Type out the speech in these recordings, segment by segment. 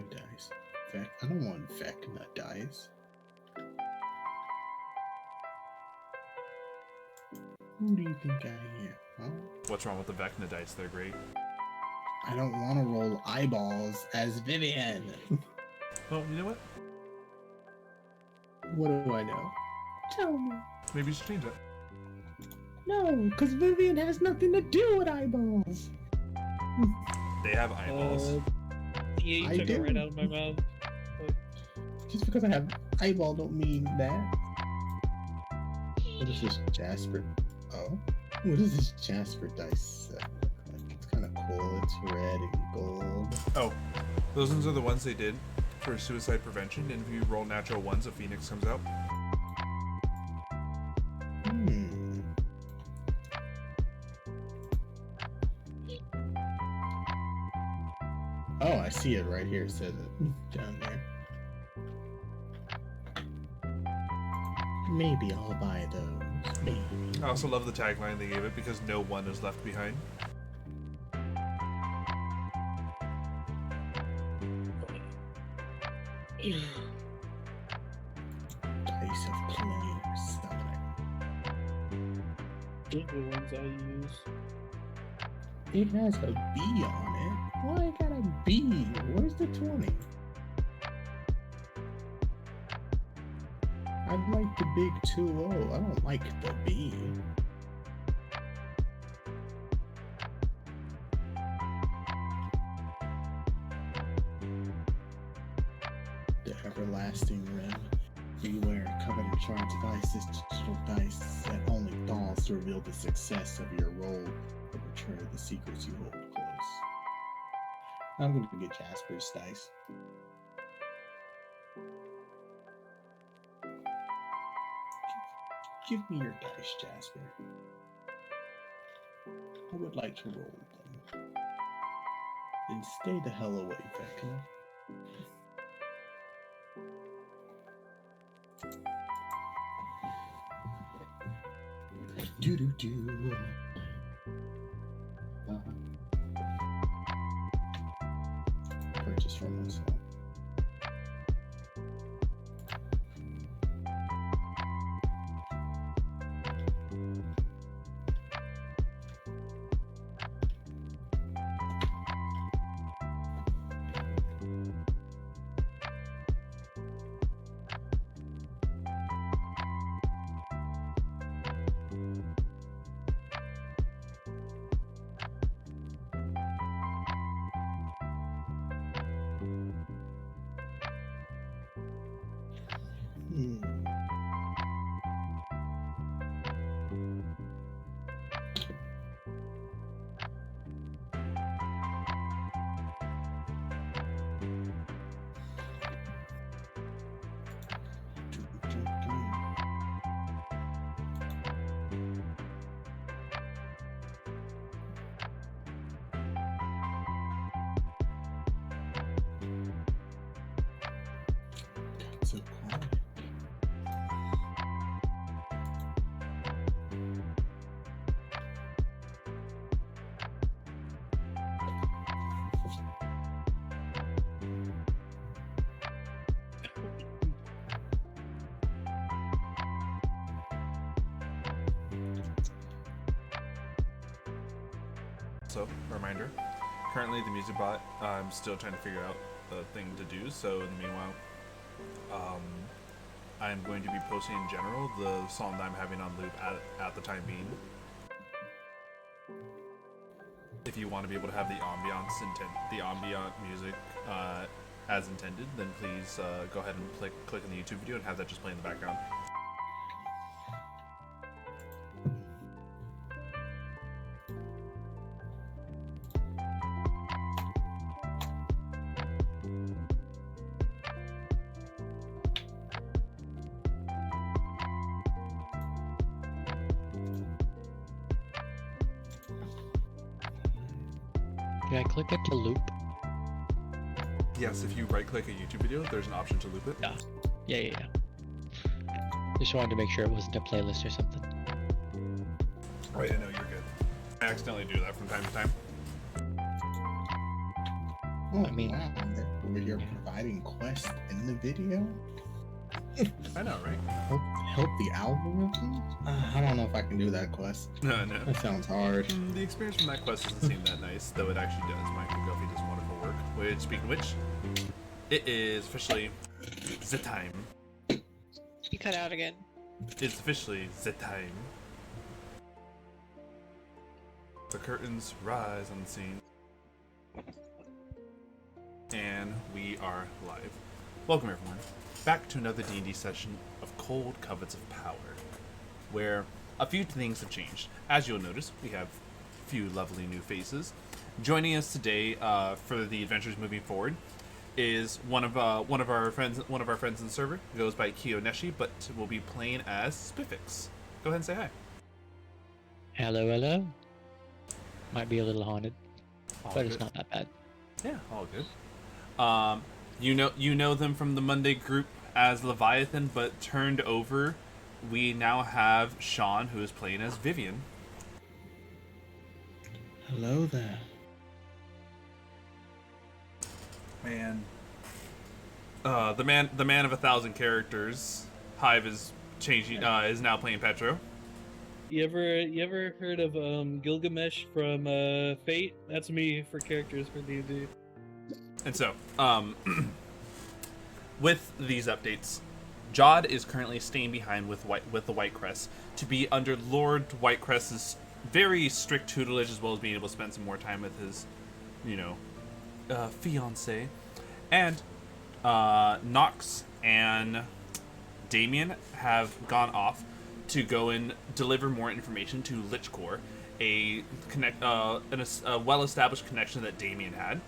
dice. I don't want Vecna dice. Who do you think I am? Huh? What's wrong with the Vecna dice? They're great. I don't want to roll eyeballs as Vivian. Oh, you know what? What do I know? Tell me. Maybe you should change it. No, because Vivian has nothing to do with eyeballs. They have eyeballs. Yeah, you took it right out of my mouth. Just because I have eyeball don't mean that. What is this Jasper? Oh, what is this Jasper dice set look like? It's kind of cool. It's red and gold. Oh, those ones are the ones they did for suicide prevention. And if you roll natural ones, a phoenix comes out. Oh, I see it right here. It says it down there. Maybe I'll buy those. Maybe. I also love the tagline they gave it because no one is left behind. Dice of planar stomach. Those are the ones I use. It has a B on it. Why got a B? Where's the 20? I'd like the big 2-0. I don't like the B. The everlasting rim. Beware, coveted shards of ice. This digital dice set only dolls to reveal the success of your roll or betray the secrets you hold close. I'm gonna get Jasper's dice. Give me your dice, Jasper. I would like to roll them. Then stay the hell away, Vecna. Do-do-do. Purchase from myself. So quiet. So, reminder, currently the music bot, I'm still trying to figure out the thing to do, so in the meanwhile, I'm going to be posting in general the song that I'm having on loop at the time being. If you want to be able to have the ambient music as intended, then please go ahead and click on the YouTube video and have that just play in the background. Can I click it to loop? Yes, if you right-click a YouTube video, there's an option to loop it. Yeah. Just wanted to make sure it wasn't a playlist or something. Oh yeah, no, you're good. I accidentally do that from time to time. Oh, I mean, wow. over here providing quests in the video. I know, right? Help the algorithm? I don't know if I can do that quest. No. That sounds hard. The experience from that quest doesn't seem that nice, though it actually does. Michael Ghelfi does wonderful work. Which, speaking of which, it is officially the time. You cut out again. It's officially the time. The curtains rise on the scene. And we are live. Welcome everyone, back to another D&D session of Cold Covets of Power, where a few things have changed. As you'll notice, we have a few lovely new faces. Joining us today for the adventures moving forward is one of our friends in the server, who goes by Kyoneshi, but will be playing as Spifyx. Go ahead and say hi. Hello. Might be a little haunted, All but good. it's not that bad. Yeah, all good. You know them from the Monday group as Leviathan, but turned over. We now have Shawn, who is playing as Vivian. Hello there. Man. The man of 1,000 characters. Hive is changing. Is now playing Petro. You ever heard of Gilgamesh from Fate? That's me for characters for D&D. And so, with these updates, Jod is currently staying behind with the Whitecrest to be under Lord Whitecrest's very strict tutelage, as well as being able to spend some more time with his, fiance. And Nox and Damien have gone off to go and deliver more information to Lichcore, a well-established connection that Damien had.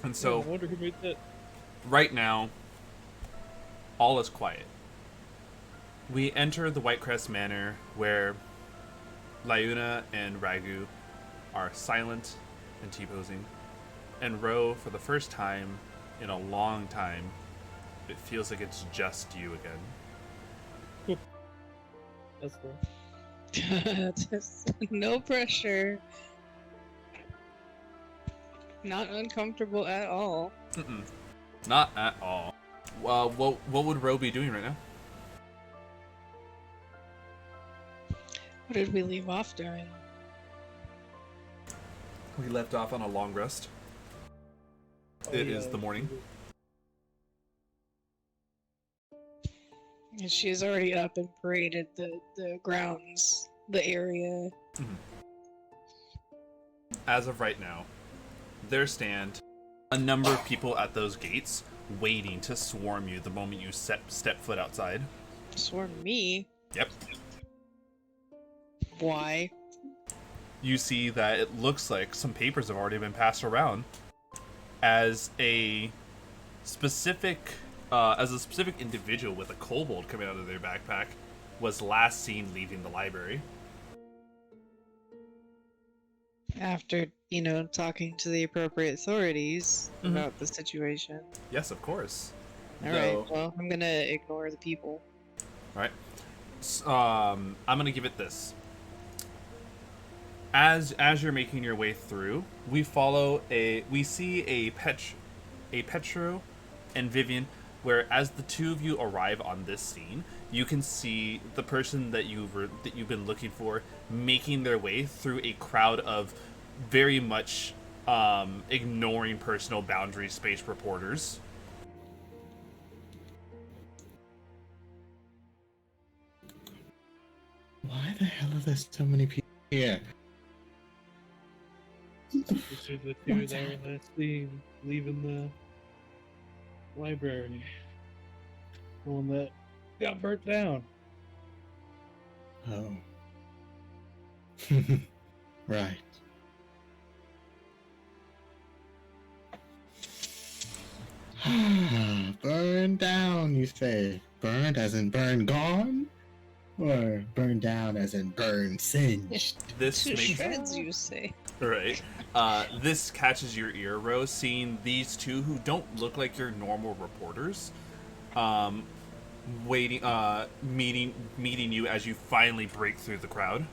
And so, I wonder who made that. right now, all is quiet. We enter the Whitecrest Manor, where Lyuna and Raggu are silent and T-posing. And Ro, for the first time in a long time, it feels like it's just you again. That's cool. Just no pressure. Not uncomfortable at all. Mm-mm. Not at all. What would Ro be doing right now? What did we leave off doing? We left off on a long rest. It is the morning. And she's already up and paraded the grounds, the area. Mm-hmm. As of right now, there stand a number of people at those gates waiting to swarm you the moment you step foot outside. Swarm me? Yep. Why? You see that it looks like some papers have already been passed around as a specific individual with a kobold coming out of their backpack was last seen leaving the library. After, talking to the appropriate authorities about the situation. Yes, of course. Alright, well, I'm gonna ignore the people. Alright. I'm gonna give it this. As you're making your way through, we see a Petro and Vivian, where as the two of you arrive on this scene, you can see the person that you've been looking for making their way through a crowd of very much ignoring personal boundary space reporters. Why the hell are there so many people here? This is the two that were last seen leaving the library. The one that got burnt down. Oh. Right. Burned down, you say? Burned as in burned gone? Or burned down as in burned singed? This To makes shreds, you say. right. This catches your ear, Rose, seeing these two who don't look like your normal reporters, meeting you as you finally break through the crowd.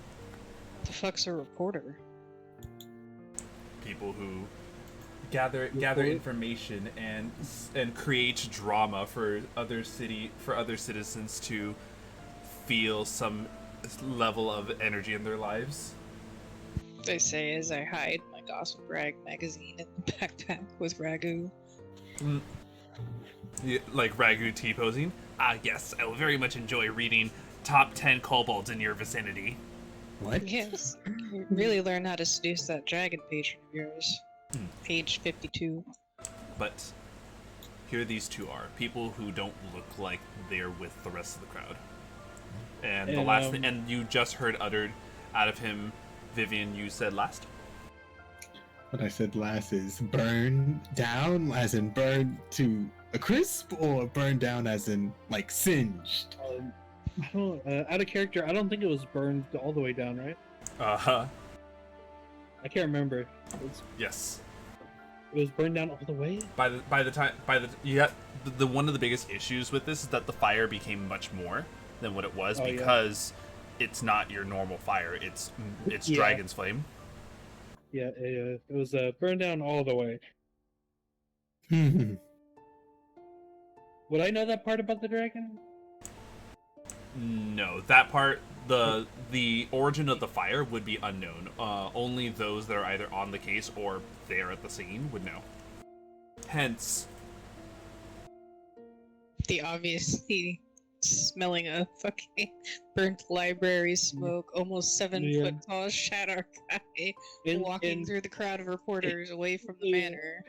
The fuck's a reporter? People who gather Report. information and create drama for other citizens to feel some level of energy in their lives. They say as I hide my Gossip Rag magazine in the backpack with Raggu. Yeah, like Raggu T-posing. Ah, yes, I will very much enjoy reading top 10 kobolds in your vicinity. What? Yes, you really learn how to seduce that dragon patron of yours. Page 52. But here these two are people who don't look like they're with the rest of the crowd. And the last thing, and you just heard uttered out of him, Vivian, you said last. What I said last is burn down, as in burn to a crisp, or burn down as in like singed. I don't. Out of character, I don't think it was burned all the way down, right? Uh-huh. I can't remember. Yes. It was burned down all the way. By the time you got the one of the biggest issues with this is that the fire became much more than what it was because it's not your normal fire. It's dragon's flame. Yeah, it was burned down all the way. Would I know that part about the dragon? No, that part, the origin of the fire would be unknown. Only those that are either on the case or there at the scene would know. Hence, The obviously smelling a fucking burnt library smoke, almost 7 foot tall shadow guy walking through the crowd of reporters away from the manor.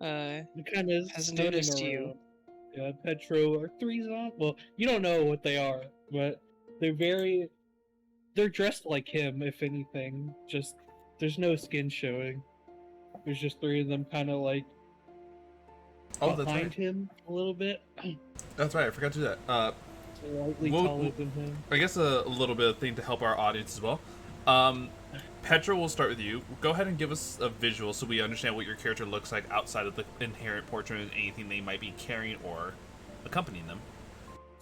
It kind of Has noticed you. Yeah, Petro are threes on. Well, you don't know what they are, but they're dressed like him, if anything. Just there's no skin showing. There's just three of them kind of like behind him a little bit. That's right, I forgot to do that. Slightly taller than him. I guess a little bit of thing to help our audience as well. Petra, we'll start with you. Go ahead and give us a visual so we understand what your character looks like outside of the inherent portrait and anything they might be carrying or accompanying them.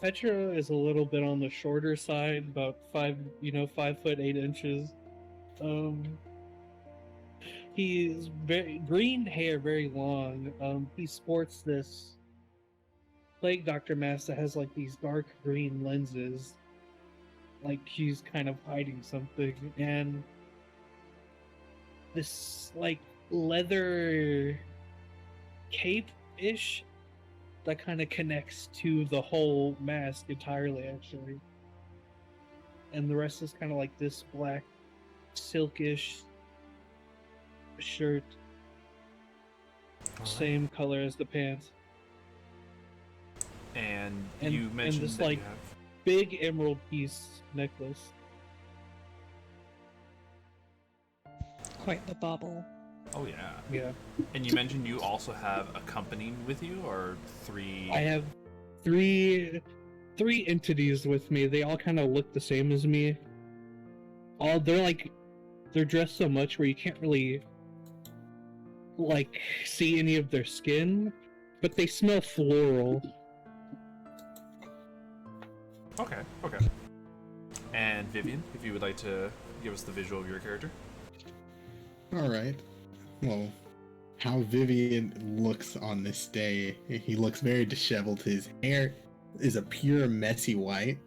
Petro is a little bit on the shorter side, about 5 foot 8 inches. He's very green hair, very long. He sports this plague doctor mask that has like these dark green lenses, like he's kind of hiding something, and this like leather cape-ish that kind of connects to the whole mask entirely, actually. And the rest is kind of like this black silkish shirt, same color as the pants. And you mentioned this that like you have... big emerald piece necklace. Quite the bauble. Oh yeah. Yeah. And you mentioned you also have a company with you, or three? I have three entities with me. They all kind of look the same as me. They're dressed so much where you can't really like see any of their skin, but they smell floral. Okay. And Vivian, if you would like to give us the visual of your character. All right. Well, how Vivian looks on this day, he looks very disheveled. His hair is a pure messy white,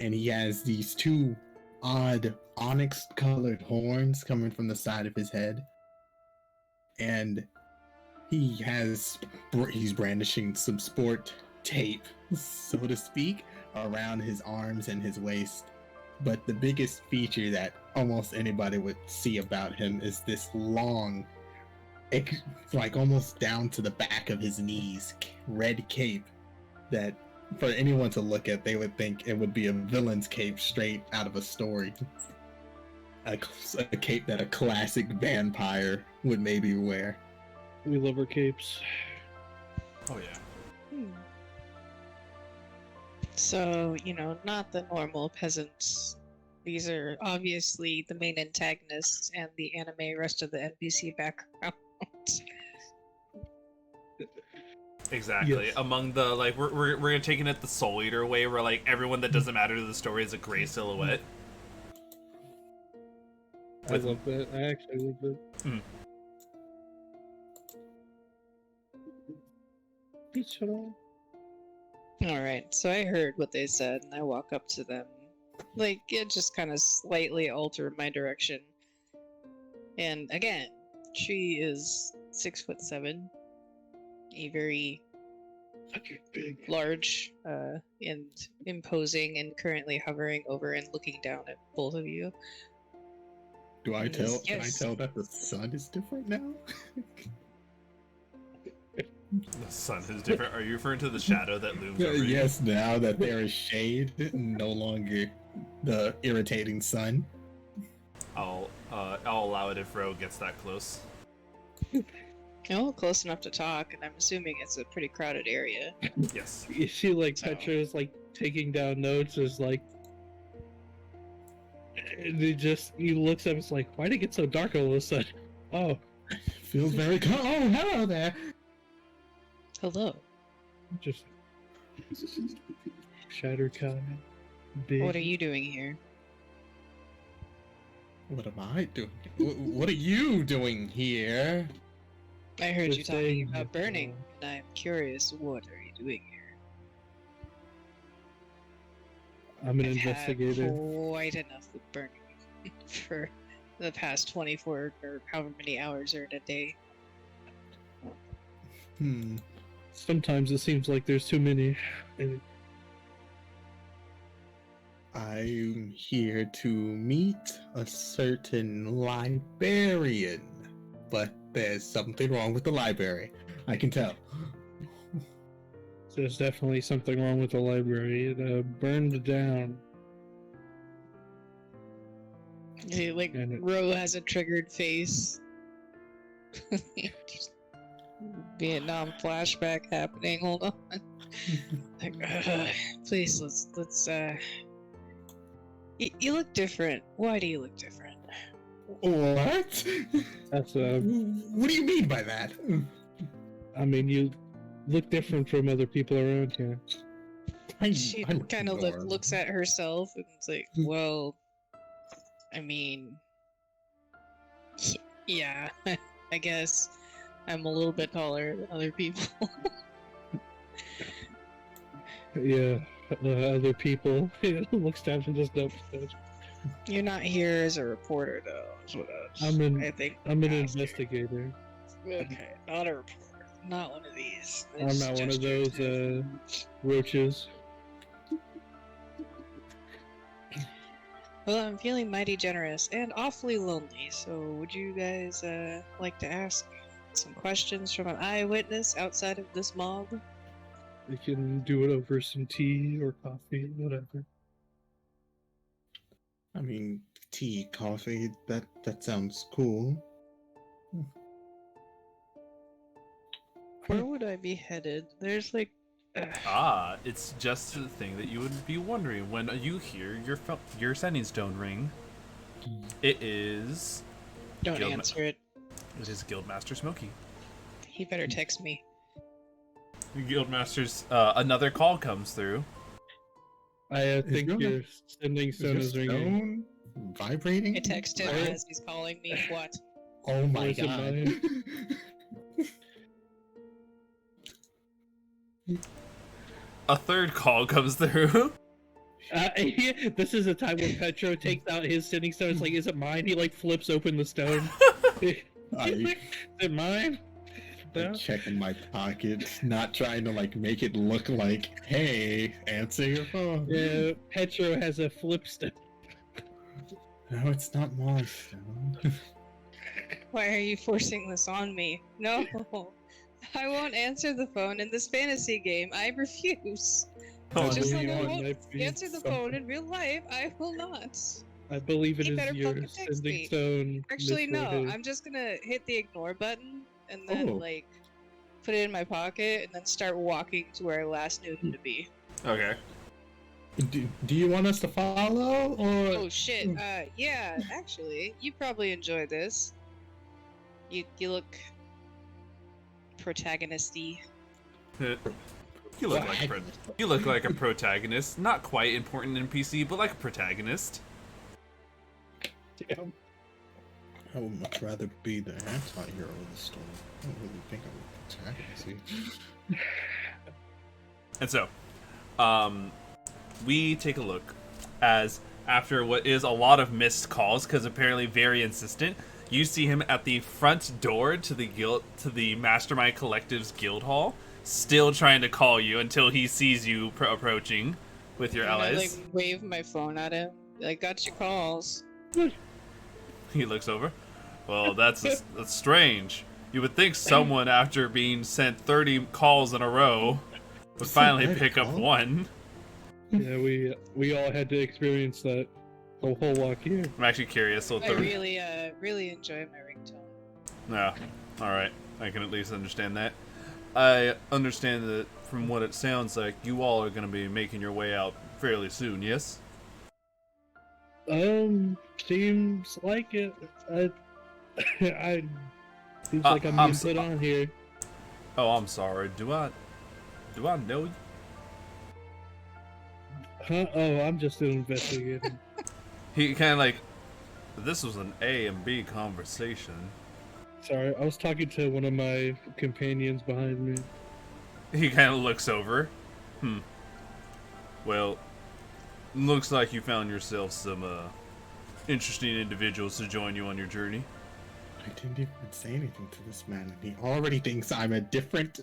and he has these two odd onyx-colored horns coming from the side of his head. And he's brandishing some sport tape, so to speak, around his arms and his waist. But the biggest feature that almost anybody would see about him is this long, like almost down to the back of his knees, red cape that for anyone to look at, they would think it would be a villain's cape straight out of a story. A cape that a classic vampire would maybe wear. We love our capes. Oh yeah. So, not the normal peasants. These are obviously the main antagonists and the anime rest of the NPC background. Exactly. Yes. Among the we're gonna take it the Soul Eater way, where like everyone that doesn't matter to the story is a gray silhouette. I love that. I actually love that. Alright, so I heard what they said, and I walk up to them. Like, it just kind of slightly altered my direction. And again, she is 6'7", a very large and imposing, and currently hovering over and looking down at both of you. Do I tell? Yes. Can I tell that the sun is different now? The sun is different. Are you referring to the shadow that looms over you? Yes, now that there is shade, no longer the irritating sun. I'll allow it if Ro gets that close. Oh, close enough to talk, and I'm assuming it's a pretty crowded area. Yes. You see, like, So- Petro's, like, taking down notes, is like... And he looks up, it's like, why'd it get so dark all of a sudden? Oh, Feels very cold. Oh, hello there. Hello. just... Shattered kind. Big. What are you doing here? What am I doing? What are you doing here? I heard Just you talking saying about that, burning, and I'm curious, what are you doing here? I'm an I've investigator. had quite enough with burning for the past 24 or however many hours are in a day. Sometimes it seems like there's too many. I'm here to meet a certain librarian, but there's something wrong with the library. I can tell. There's definitely something wrong with the library. It burned down. Like, And it- Ro has a triggered face. Just Vietnam flashback happening. Hold on. Like, please, let's. You look different. Why do you look different? What? That's What do you mean by that? I mean, you look different from other people around here. She kind of looks at herself and it's like, well, I mean, yeah, I guess I'm a little bit taller than other people. Yeah, other people. Looks down and just notices. You're not here as a reporter, though. Is what I'm an I think I'm an asked you. investigator. Okay, not a reporter. Not one of these. I'm It's not one of gesture those to- roaches. Well, I'm feeling mighty generous and awfully lonely. So, would you guys like to ask some questions from an eyewitness outside of this mob? We can do it over some tea or coffee, whatever. I mean, tea, coffee, that sounds cool. Where would I be headed? There's like. It's just the thing that you would be wondering when you hear your sending stone ring. It is. Don't Guild answer it. It is Guildmaster Smokey. He better text me. Guildmaster's another call comes through. I think your- your sending stone Is is your ringing. stone vibrating? I text him Right. as he's calling me. What? Oh my Is it god. A third call comes through. This is a time when Petro takes out his sending stone. It's like, is it mine? He like flips open the stone. Is I it mine? No? check in my pocket, not trying to like make it look like, hey, answer your phone. Yeah, Petro has a flip stone. No, it's not my stone. Why are you forcing this on me? No. I won't answer the phone in this fantasy game. I refuse. Oh, Just like believe I it won't might be answer the phone in real life, I will not. I believe it He is better your fucking text sending me. stone. Actually, no. misread. I'm just gonna hit the ignore button and then Oh. like put it in my pocket and then start walking to where I last knew him to be. Okay. Do you want us to follow, or Oh shit. Yeah. Actually, you probably enjoy this. You look protagonisty. You look like you look like a protagonist, not quite important NPC, but like a protagonist. Damn. I would much rather be the anti-hero of the story. I don't really think I'm a protagonist. And so, we take a look as after what is a lot of missed calls, because apparently very insistent, you see him at the front door to the Mastermind Collective's guild hall, still trying to call you until he sees you approaching with your allies. I like wave my phone at him. Like, got your calls. He looks over. Well, that's strange. You would think someone, after being sent 30 calls in a row, would finally pick up one. Yeah, we all had to experience that the whole walk here. I'm actually curious. So I really enjoy my ringtone. Yeah, alright. I can at least understand that. I understand that from what it sounds like, you all are going to be making your way out fairly soon, yes? Seems like it. Seems like I'm being put on here. Oh, I'm sorry. Do I know you? Huh? Oh, I'm just investigating. He kind of like, this was an A and B conversation. Sorry, I was talking to one of my companions behind me. He kind of looks over. Well, looks like you found yourself some interesting individuals to join you on your journey. I didn't even say anything to this man, and he already thinks I'm a different.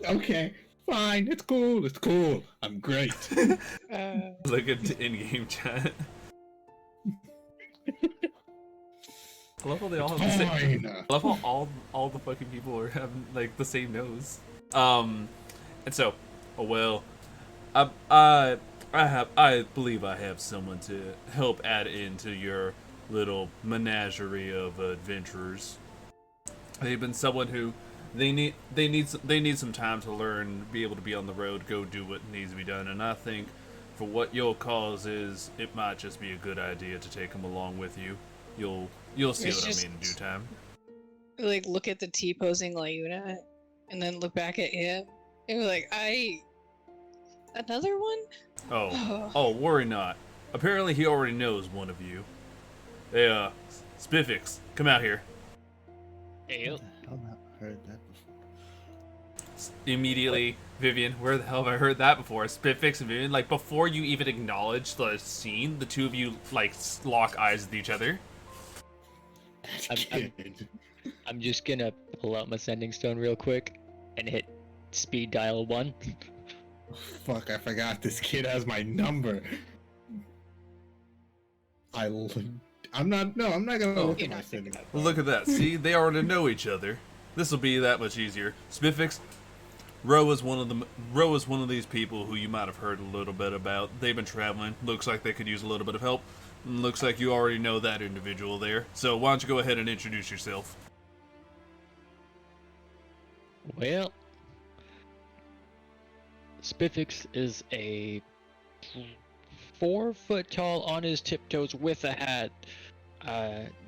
Okay, fine, it's cool. I'm great. Look at the in-game chat. I love how they all have the same. I love how all the fucking people are having like the same nose. And so, I believe I have someone to help add into your little menagerie of adventurers. They've been someone who they need some time to learn, be able to be on the road, go do what needs to be done. And I think for what your cause is, it might just be a good idea to take them along with you. You'll see what I mean in due time. Like, look at the T-posing Lyuna, and then look back at him, and we're like, another one? Oh, worry not. Apparently he already knows one of you. Hey, Spifyx, come out here. Hey, I've not heard that before. Immediately, Vivian, where the hell have I heard that before? Spifyx and Vivian, like, before you even acknowledge the scene, the two of you, like, lock eyes with each other. I'm just gonna pull out my sending stone real quick and hit speed dial 1. Fuck, I forgot this kid has my number. I'm not gonna look at my sending. Well, look at that. See, they already know each other. This will be that much easier. Spifyx, Ro is one of these people who you might have heard a little bit about. They've been traveling. Looks like they could use a little bit of help. Looks like you already know that individual there. So why don't you go ahead and introduce yourself? Well, Spifyx is a 4 foot tall, on his tiptoes with a hat,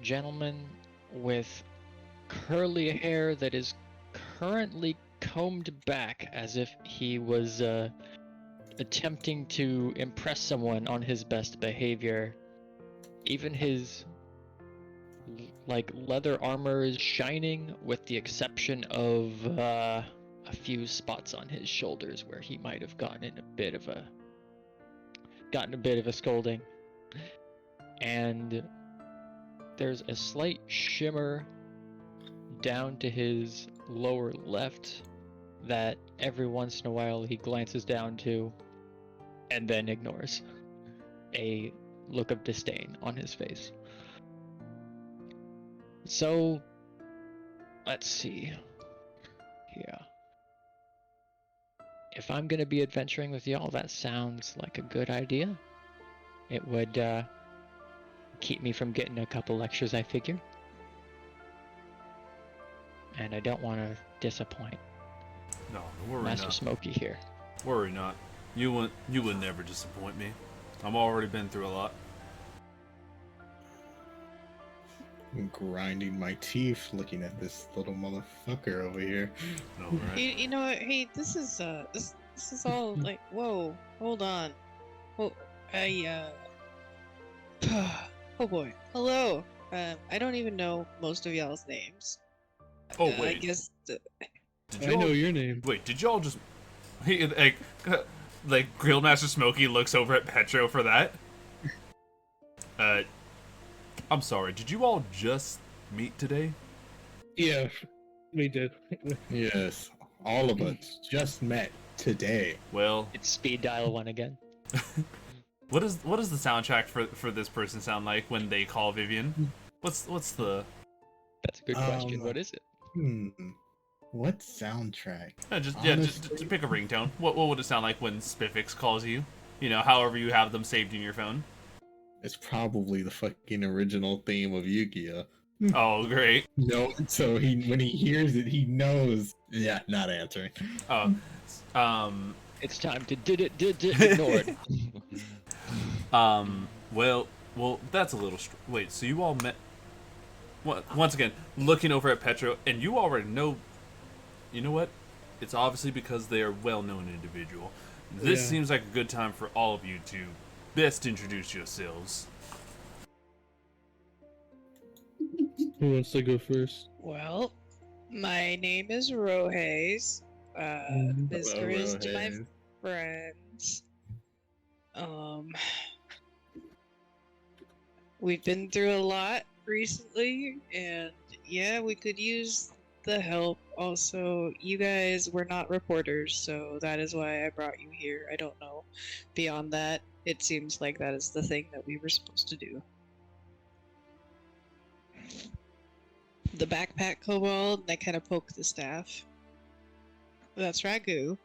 gentleman with curly hair that is currently combed back as if he was attempting to impress someone on his best behavior. Even his like leather armor is shining, with the exception of a few spots on his shoulders where he might have gotten a bit of a scolding. And there's a slight shimmer down to his lower left that every once in a while he glances down to and then ignores. A look of disdain on his face. So, let's see. Yeah. If I'm gonna be adventuring with y'all, that sounds like a good idea. It would keep me from getting a couple lectures, I figure. And I don't want to disappoint No, worry Master not. Smokey here. Worry not. You would never disappoint me. I've already been through a lot. I'm grinding my teeth looking at this little motherfucker over here. No, right? You know what? Hey, this is all like, whoa, hold on. Well, oh boy. Hello. I don't even know most of y'all's names. Oh I wait. guess I know your name. Wait, did y'all just? He like like Grillmaster Smokey looks over at Petro for that. I'm sorry. Did you all just meet today? Yeah, we did. Yes, all of us just met today. Well, It's speed dial 1 again. what does the soundtrack for this person sound like when they call Vivian? What's the That's a good question. What is it? What soundtrack? Just pick a ringtone. What would it sound like when Spifyx calls you? You know, however you have them saved in your phone. It's probably the fucking original theme of Yu-Gi-Oh. Oh, great. No, so when he hears it, he knows. Yeah, not answering. Oh, It's time to ignore it. Well, that's a little. Wait, so you all met? Once again, looking over at Petro, and you already know. You know what? It's obviously because they are well-known individual. This seems like a good time for all of you to best introduce yourselves. Who wants to go first? Well, my name is Rohes. This Hello, is to my Rohes. friends. We've been through a lot recently, and yeah, we could use the help. Also, you guys were not reporters, so that is why I brought you here. I don't know. Beyond that, it seems like that is the thing that we were supposed to do. The backpack kobold, I kind of poke the staff. That's Raggu.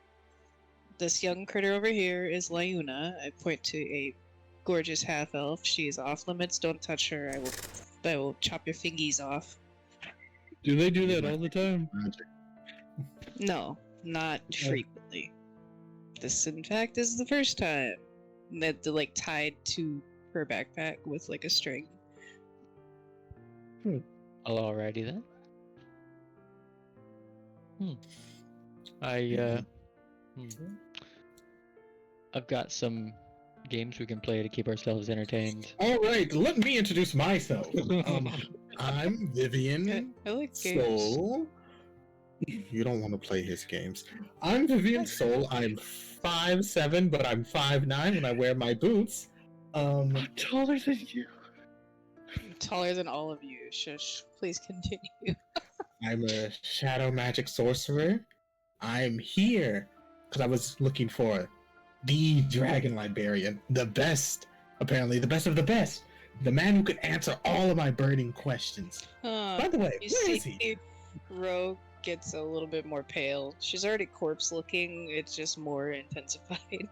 This young critter over here is Lyuna. I point to a gorgeous half-elf. She is off limits. Don't touch her. I will chop your fingies off. Do they do that all the time? No, not frequently. This, in fact, is the first time that they're like tied to her backpack with like a string. Alrighty then. I've got some games we can play to keep ourselves entertained. All right, let me introduce myself. I'm Vivian. I like games. Soul. You don't want to play his games. I'm Vivian Soul. I'm 5'7", but I'm 5'9" when I wear my boots. I'm taller than you. I'm taller than all of you. Shush. Please continue. I'm a shadow magic sorcerer. I'm here because I was looking for the Dragon Librarian, the best, apparently the best of the best, the man who could answer all of my burning questions. By the way, where is he? Ro gets a little bit more pale. She's already corpse looking. It's just more intensified.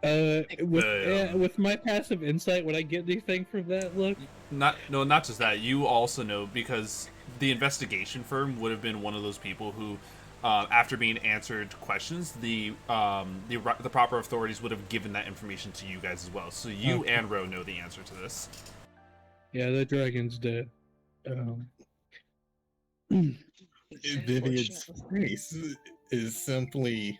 With my passive insight, would I get anything from that look? Not just that. You also know because the investigation firm would have been one of those people who, after being answered questions, the proper authorities would have given that information to you guys as well. So you and Ro know the answer to this. Yeah, the dragon's dead. Vivian's face is simply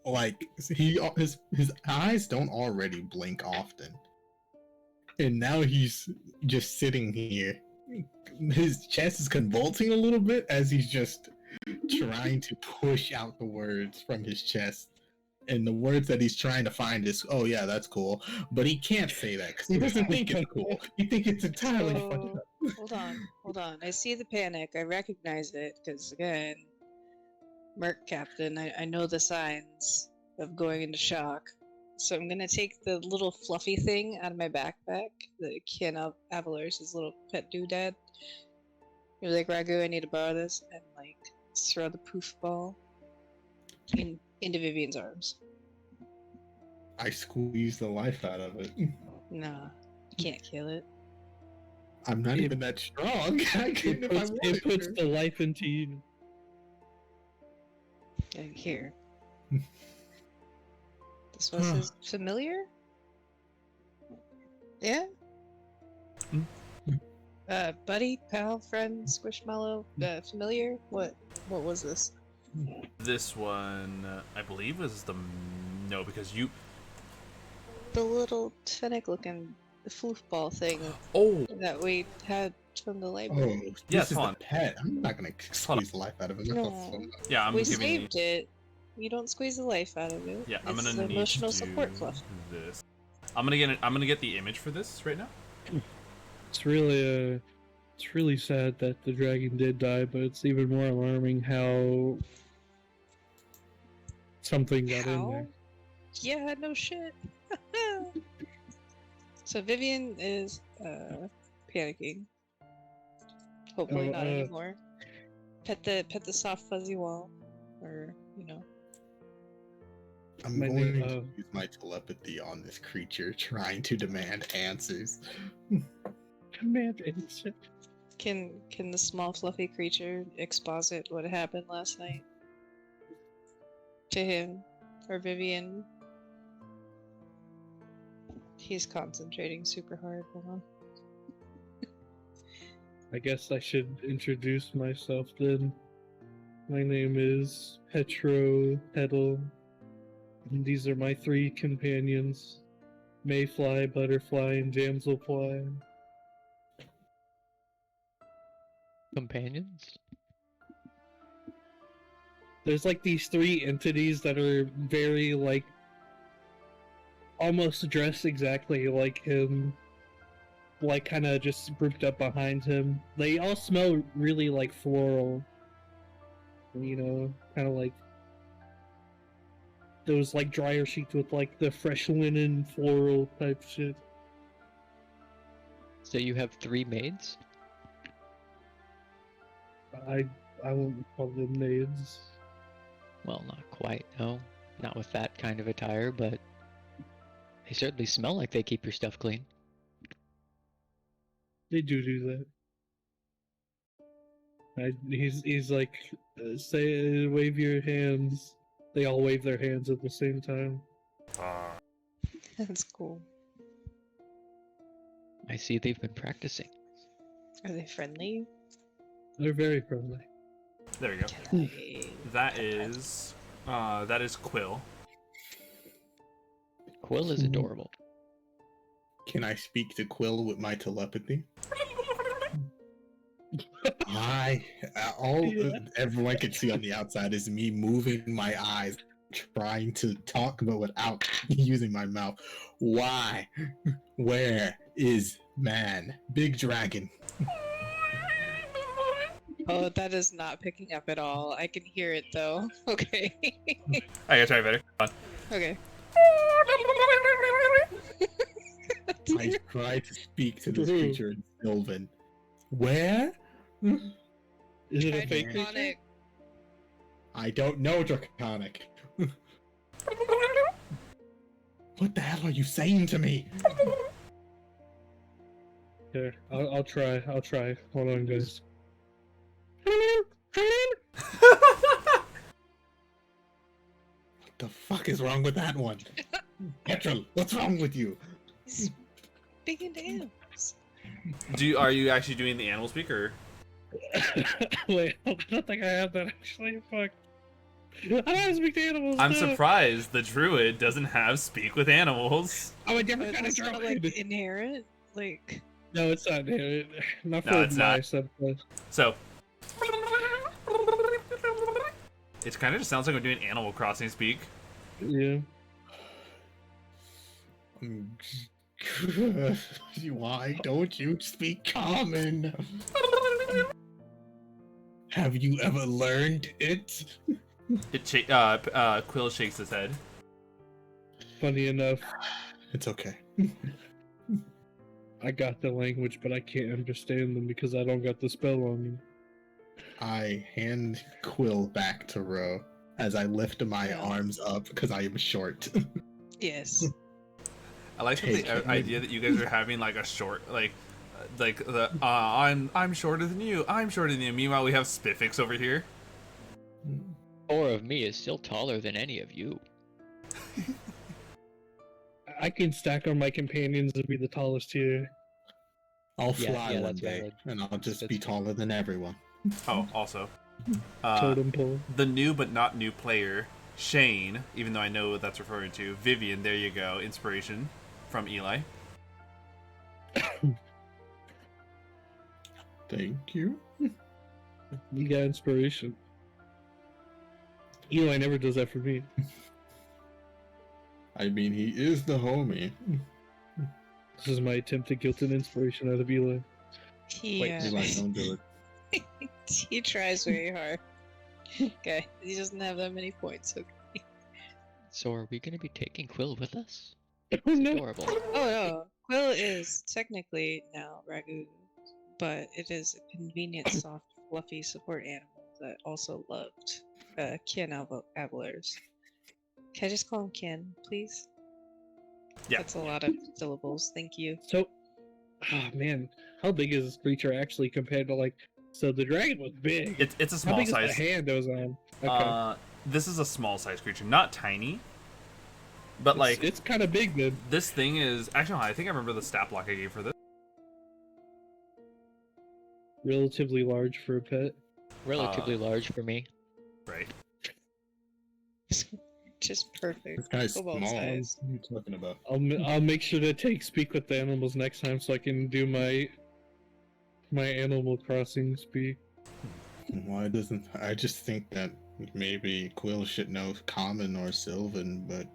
like his eyes don't already blink often, and now he's just sitting here. His chest is convulsing a little bit as he's just trying to push out the words from his chest. And the words that he's trying to find is, "Oh yeah, that's cool," but he can't say that because he doesn't think it's cool. He thinks it's entirely fucked up. Hold on. I see the panic. I recognize it because again, Merc Captain. I know the signs of going into shock. So I'm gonna take the little fluffy thing out of my backpack, the Ken of Avalar's little pet doodad. You're like, Raggu, I need to borrow this, and like throw the poof ball into Vivian's arms. I squeeze the life out of it. Nah, you can't kill it. I'm not even that strong. It puts the life into you. Here. This was his familiar? Yeah? Buddy, pal, friend, squishmallow, familiar? What was this? This one, I believe, is no, because you. The little fennec looking floofball thing. Oh, that we had from the library. Oh, yeah, this is hold on. the pet. I'm not gonna squeeze the life out of him. No. Yeah, I'm We giving you. saved it. You don't squeeze the life out of it. Yeah, I'm It's gonna need emotional to do support fluff. this. I'm gonna get the image for this right now. It's really sad that the dragon did die, but it's even more alarming how something got in there. How? Yeah, no shit. So Vivian is panicking. Hopefully not anymore. Pet the soft fuzzy wall, or I'm going to use my telepathy on this creature, trying to demand answers. Command answer. Can the small fluffy creature exposit what happened last night to him or Vivian? He's concentrating super hard. Hold on. I guess I should introduce myself then. My name is Petro Petal, and these are my 3 companions: Mayfly, Butterfly, and Damselfly. Companions? There's like these 3 entities that are very like almost dressed exactly like him, like kind of just grouped up behind him. They all smell really like floral, kind of like those like dryer sheets with like the fresh linen floral type shit. So you have 3 maids? I won't call them maids. Well, not quite, no. Not with that kind of attire, but they certainly smell like they keep your stuff clean. They do that. He's like, say, wave your hands. They all wave their hands at the same time. That's cool. I see they've been practicing. Are they friendly? They're very friendly. There we go. That is Quill. Quill is adorable. Can I speak to Quill with my telepathy? Everyone can see on the outside is me moving my eyes, trying to talk, but without using my mouth. Why? Where is man? Big dragon. Oh, that is not picking up at all. I can hear it though. Okay. I gotta try better. Hold on. Okay. I try to speak to this creature in Sylvan. Where? Is it a Try fake creature? Draconic. I don't know Draconic. What the hell are you saying to me? Here, I'll try. Hold on, guys. What the fuck is wrong with that one? Petro, what's wrong with you? Speaking to animals. Are you actually doing the animal speak or? Wait, I don't think I have that actually. Fuck. I don't have to speak to animals. I'm no. surprised the druid doesn't have speak with animals. I'm a But different kind of it's not druid. like inherent. Like No, it's not. Not for No, it's my not. subclass. So it kind of just sounds like we're doing Animal Crossing speak. Yeah. Why don't you speak common? Have you ever learned it? Quill shakes his head. Funny enough, It's okay. I got the language, but I can't understand them because I don't got the spell on me. I hand Quill back to Ro as I lift my arms up because I am short. yes. I like the idea that you guys are having like a short, I'm shorter than you. I'm shorter than you. Meanwhile, we have Spifyx over here. 4 of me is still taller than any of you. I can stack on my companions and be the tallest here. I'll Yeah, fly one that's day, valid. and I'll just That's be taller than everyone. Oh, also, Totem pole. the new but not new player, Shane, even though I know what that's referring to. Vivian, there you go. Inspiration from Eli. Thank you. You got inspiration. Eli never does that for me. I mean, he is the homie. This is my attempt to guilt and inspiration out of Eli. Yeah. Eli, don't do it. He tries very hard. Okay, he doesn't have that many points. Okay. So are we going to be taking Quill with us? Oh It's no! adorable. Oh no, Quill is technically now Raggu, but it is a convenient, soft, fluffy support animal that also loved Avalers. Can I just call him Kin, please? Yeah. That's a lot of syllables. Thank you. So, man, how big is this creature actually compared to like? So the dragon was big. It's a How small big size. is the hand that was on? Okay. This is a small size creature, not tiny, but like it's kind of big then. this thing is actually. I think I remember the stat block I gave for this. Relatively large for a pet. Relatively large for me. Right. Just perfect. This guy's Cobalt small. size. What are you talking about? I'll make sure to speak with the animals next time so I can do my Animal Crossing speak. Why doesn't I just think that maybe Quill should know Common or Sylvan, but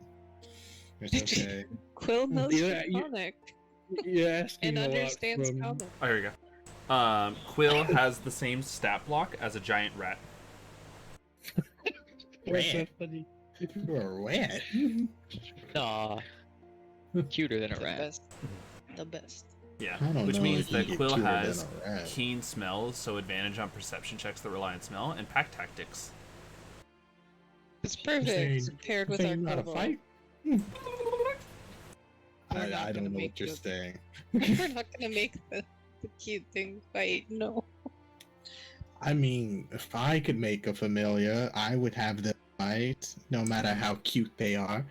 it's okay. Quill knows Yeah, Draconic You're asking and a lot understands from... Common. Oh, here we go. Quill has the same stat block as a giant rat. What's that funny? You're wet. Aw. Cuter than a The rat. best. The best. Yeah, I don't which know means if you that get Quill cuter than has a rat. keen smells, so advantage on perception checks that rely on smell, and pack tactics. It's perfect paired with our saying not a Kobo. fight? We're not I gonna don't know make what you're the- saying. We're not gonna make the cute thing fight. No. I mean, if I could make a familiar, I would have them fight, no matter how cute they are.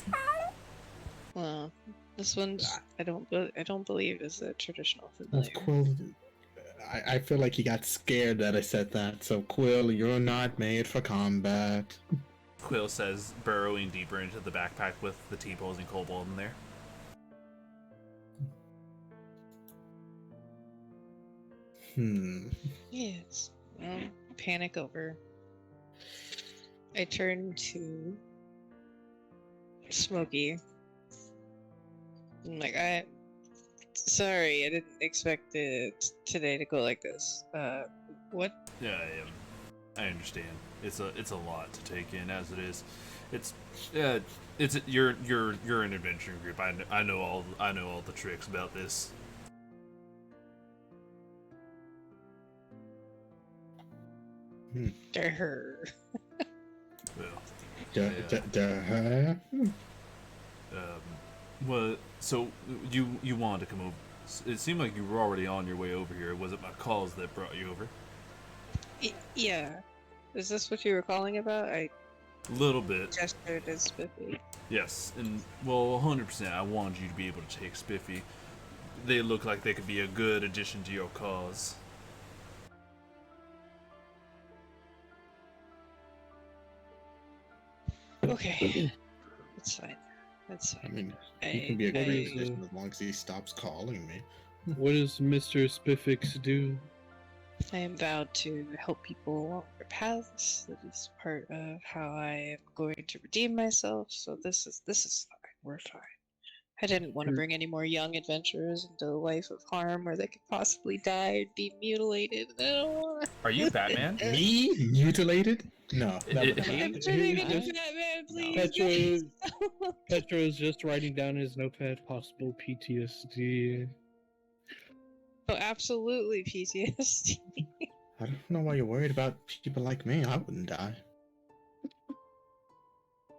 Well, this one's I don't believe is a traditional Of familiar. Quill, I feel like he got scared that I said that. So Quill, you're not made for combat. Quill says, burrowing deeper into the backpack with the T-posing kobold in there. Yes. Well, panic over. I turn to Smokey. I'm like, sorry, I didn't expect it today to go like this. What? Yeah, I understand. It's a lot to take in as it is. You're an adventuring group. I know all the tricks about this. Her. Well, Huh? well, so you wanted to come over. It seemed like you were already on your way over here. Was it my calls that brought you over? Yeah. Is this what you were calling about? I A little bit. gestured as Spiffy. Yes, and well, 100%. I wanted you to be able to take Spiffy. They look like they could be a good addition to your cause. Okay. That's fine. That's I fine. mean, he can be a What great is, addition as long as he stops calling me. What does Mr. Spifyx do? I am vowed to help people along their paths. That is part of how I am going to redeem myself. So this is fine. We're fine. I didn't want to bring any more young adventurers into a life of harm where they could possibly die and be mutilated. I don't want. Are you Batman? Me? Mutilated? No. It- never it- mind. I'm turning into just- Batman, please. Petro, Petro's just writing down his notepad possible PTSD. Oh, absolutely PTSD. I don't know why you're worried about people like me. I wouldn't die.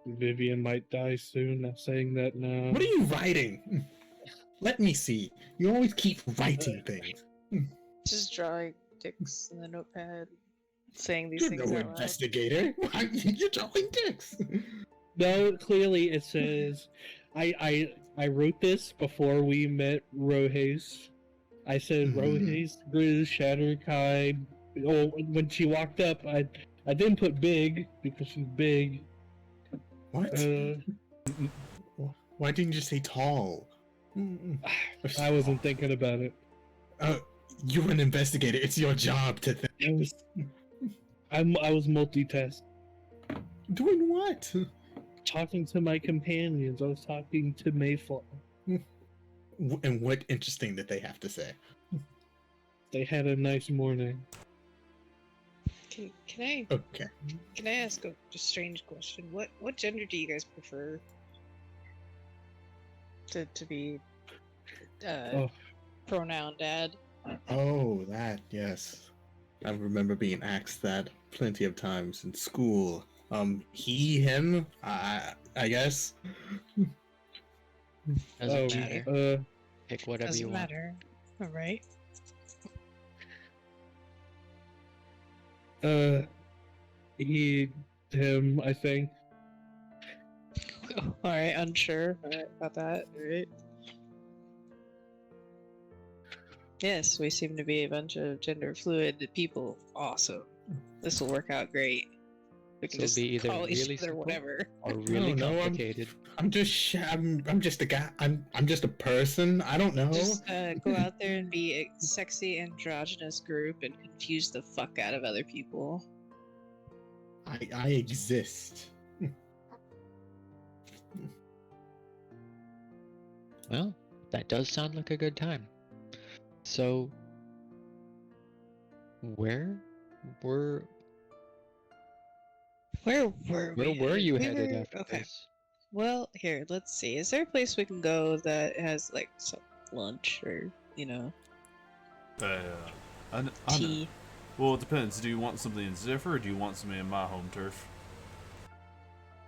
Vivian might die soon. I'm saying that now. What are you writing? Let me see. You always keep writing things. Just drawing dicks in the notepad, saying these You're things no out loud. investigator. You're drawing dicks. No, clearly it says, I wrote this before we met Rohes. I said Rohes, Grizz, Shatterkai. Oh, when she walked up, I didn't put big because she's big. What? Why didn't you say tall? I wasn't thinking about it. You're an investigator. It's your job to think. I was multitasking. Doing what? Talking to my companions. I was talking to Mayflower. And what interesting did they have to say? They had a nice morning. Can Okay. I ask a strange question? What gender do you guys prefer to be pronoun dad? Oh, that, yes. I remember being asked that plenty of times in school. He, him, I guess. Doesn't matter. Pick whatever you Doesn't want. matter. All right. He, him, I think. All right, unsure about that. All right. Yes, we seem to be a bunch of gender fluid people. Awesome. This will work out great. We can just be either call each really other simple whatever. or really No, complicated. I'm just a guy. I'm just a person. I don't know. Just go out there and be a sexy androgynous group and confuse the fuck out of other people. I exist. Well, that does sound like a good time. So, where were you headed after okay. this? Well, here, let's see. Is there a place we can go that has like some lunch or tea? Well, it depends. Do you want something in Zephyr or do you want something in my home turf?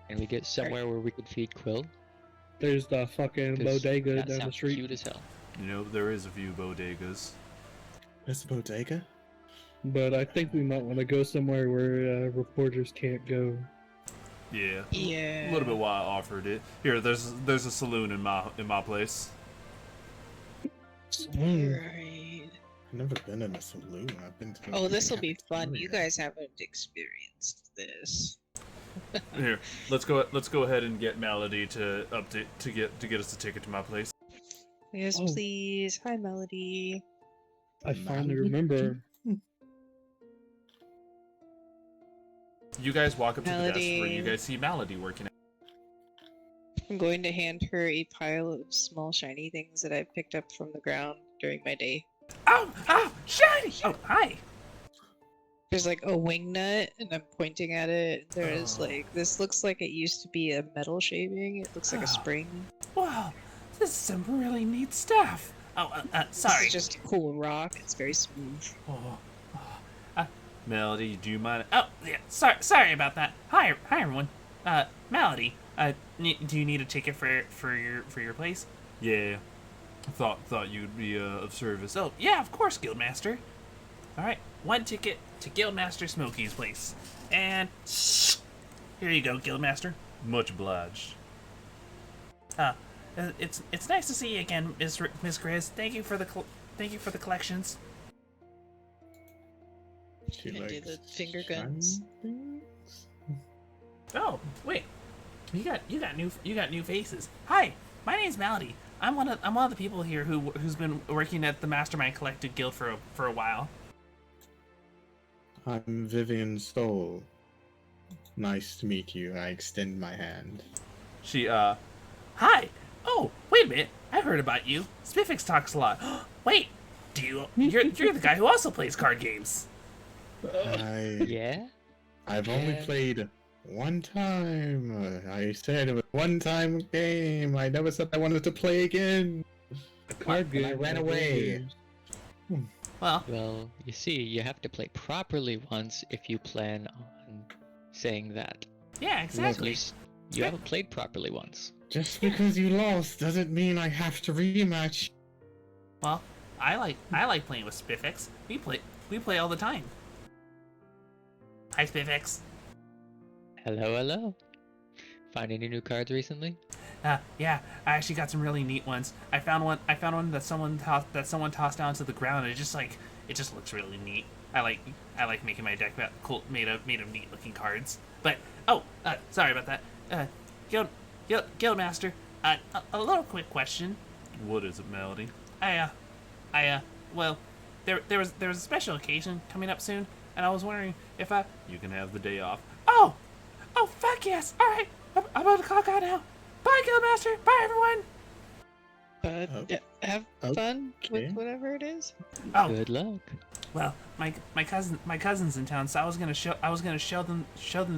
Can we get somewhere where we could feed Quill? There's the fucking 'Cause bodega that down the sounds street. cute as hell. You know, there is a few bodegas. There's a bodega? But I think we might want to go somewhere where reporters can't go. Yeah. Yeah. A little bit why I offered it. Here, there's a saloon in my place. Right. I've never been in a saloon. I've been to. Oh, this will be fun. You cafeteria. guys haven't experienced this. Here, let's go ahead and get Melody to update to get us a ticket to my place. Yes, Oh. please. Hi, Melody. I finally Malady? remember. You guys walk up to the desk where Melody. you guys see Melody working at. I'm going to hand her a pile of small shiny things that I picked up from the ground during my day. Oh, shiny! Oh, hi. There's like a wing nut, and I'm pointing at it. There's Oh. like, this looks like it used to be a metal shaving. It looks like a spring. Wow, this is some really neat stuff. Oh, sorry. This is just a cool rock. It's very smooth. Melody, do you mind? Oh, yeah. Sorry about that. Hi, everyone. Melody. Do you need a ticket for your place? Yeah. Thought you'd be of service. Oh, yeah, of course, Guildmaster. All right, one ticket to Guildmaster Smokey's place, and here you go, Guildmaster. Much obliged. It's nice to see you again, Miss Grizz. Thank you for the collections. She And do likes the finger shiny guns. things? Oh, wait. You got new faces. Hi, my name's Melody. I'm one of the people here who's been working at the Mastermind Collected Guild for a while. I'm Vivian Stoll. Nice to meet you. I extend my hand. She hi. Oh, wait a minute. I heard about you. Spifyx talks a lot. Wait, you're the guy who also plays card games. Yeah? I've only Yeah. played one time. I said it was one-time game. I never said I wanted to play again. A card And game. I ran like away. those. Well, you see, you have to play properly once if you plan on saying that. Yeah, exactly. Because you haven't played properly once. Just because you lost doesn't mean I have to rematch. Well, I like playing with Spifyx. We play all the time. Hi, Spifyx. Hello. Find any new cards recently? Yeah, I actually got some really neat ones. I found one that someone tossed down to the ground. And it just looks really neat. I like making my deck cool, made of neat looking cards. But sorry about that. Guildmaster, a little quick question. What is it, Melody? Well, there was a special occasion coming up soon, and I was wondering if you can have the day off. Oh, fuck Heck yes. All right. I'm about to clock out now. Bye, Guildmaster. Bye, everyone. Have fun with Okay. whatever it is. Oh, Good luck. well, my cousin's in town, so I was gonna show them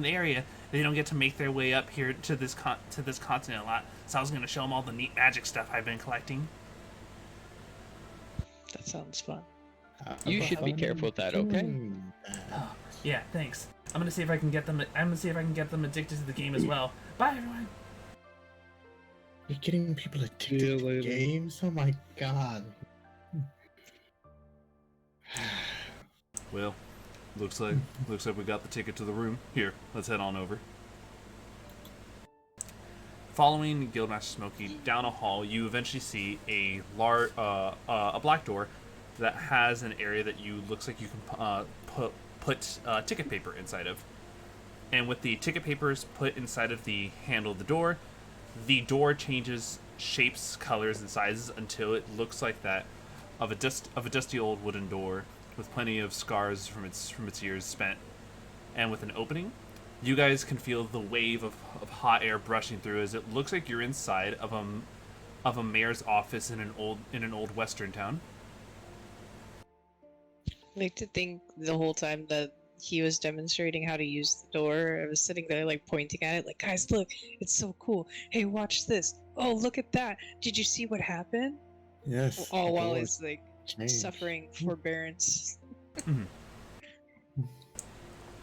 the area. They don't get to make their way up here to this continent a lot, so I was gonna show them all the neat magic stuff I've been collecting. That sounds fun. You should be careful with that, okay? Oh, yeah, thanks. I'm gonna see if I can get them addicted to the game as well. Bye, everyone. You're getting people See addicted you to later. games? Oh my god. Well, looks like we got the ticket to the room. Here, let's head on over. Following Guildmaster Smokey down a hall, you eventually see a black door that has an area that looks like you can put ticket paper inside of. And with the ticket papers put inside of the handle of the door changes shapes, colors, and sizes until it looks like that of a dusty old wooden door with plenty of scars from its years spent. And with an opening, you guys can feel the wave of hot air brushing through as it looks like you're inside of a mayor's office in an old western town. I like to think the whole time that he was demonstrating how to use the door, I was sitting there like pointing at it, like, guys, look, it's so cool. Hey, watch this. Oh, look at that. Did you see what happened? Yes. All the while door he's like changed. suffering forbearance.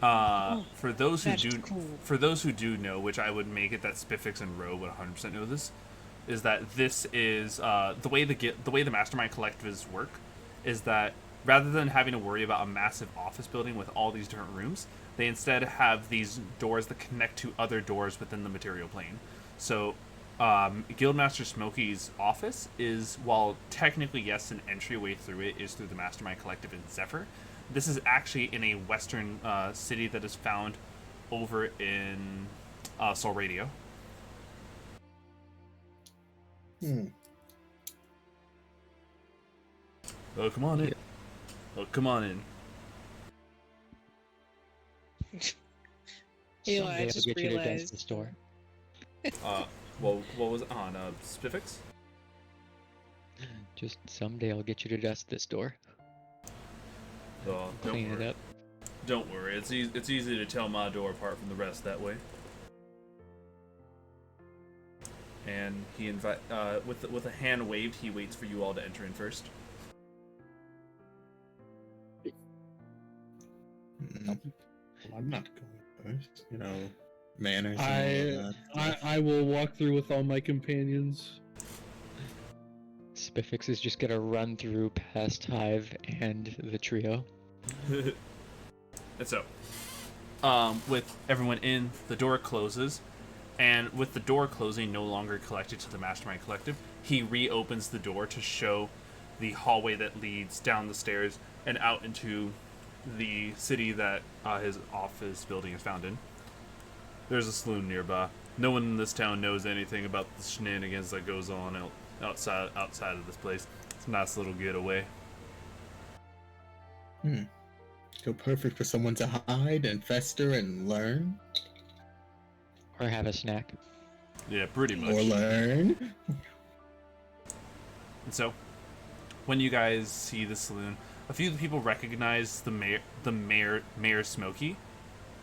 For those who Magic's do, cool. for those who do know, which I would make it that Spifyx and Ro would 100% know this, is that this is the way the Mastermind collectives work, is that rather than having to worry about a massive office building with all these different rooms, they instead have these doors that connect to other doors within the material plane. So, Guildmaster Smokey's office is, while technically yes, an entryway through it is through the Mastermind Collective in Zephyr, this is actually in a western city that is found over in Soul Radio. Oh, come on in. Oh, come on in. Eli, Someday I I'll just get you to dust realized. the store. Well, what was it on? Spifyx? Just someday I'll get you to dust this door. Oh, don't Clean worry. it up. Don't worry. It's easy to tell my door apart from the rest that way. And he with a hand waved, he waits for you all to enter in first. I'm not going first. You know, manners and all of that. I will walk through with all my companions. Spifyx is just gonna run through past Hive and the trio. And so, with everyone in, the door closes, and with the door closing no longer collected to the Mastermind Collective, he reopens the door to show the hallway that leads down the stairs and out into the city that his office building is found in. There's a saloon nearby. No one in this town knows anything about the shenanigans that goes on outside of this place. It's a nice little getaway. So perfect for someone to hide and fester and learn. Or have a snack. Yeah, pretty much. Or learn. And so, when you guys see the saloon, a few of the people recognize the mayor Smokey,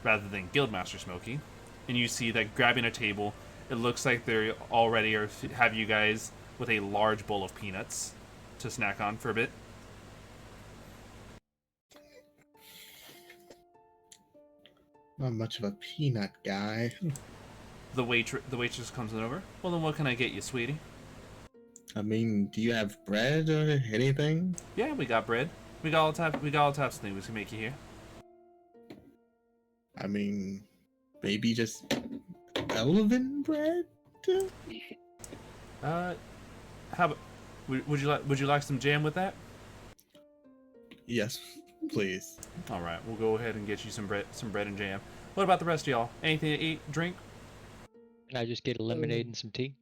rather than Guildmaster Smokey, and you see that grabbing a table, it looks like they already have you guys with a large bowl of peanuts to snack on for a bit. Not much of a peanut guy. The waitress comes on over. Well, then what can I get you, sweetie? I mean, do you have bread or anything? Yeah, we got bread. We got all types of things we can make you here. I mean, maybe just elven bread? How about would you like some jam with that? Yes, please. All right, we'll go ahead and get you some bread and jam. What about the rest of y'all? Anything to eat, drink? Can I just get a lemonade and some tea?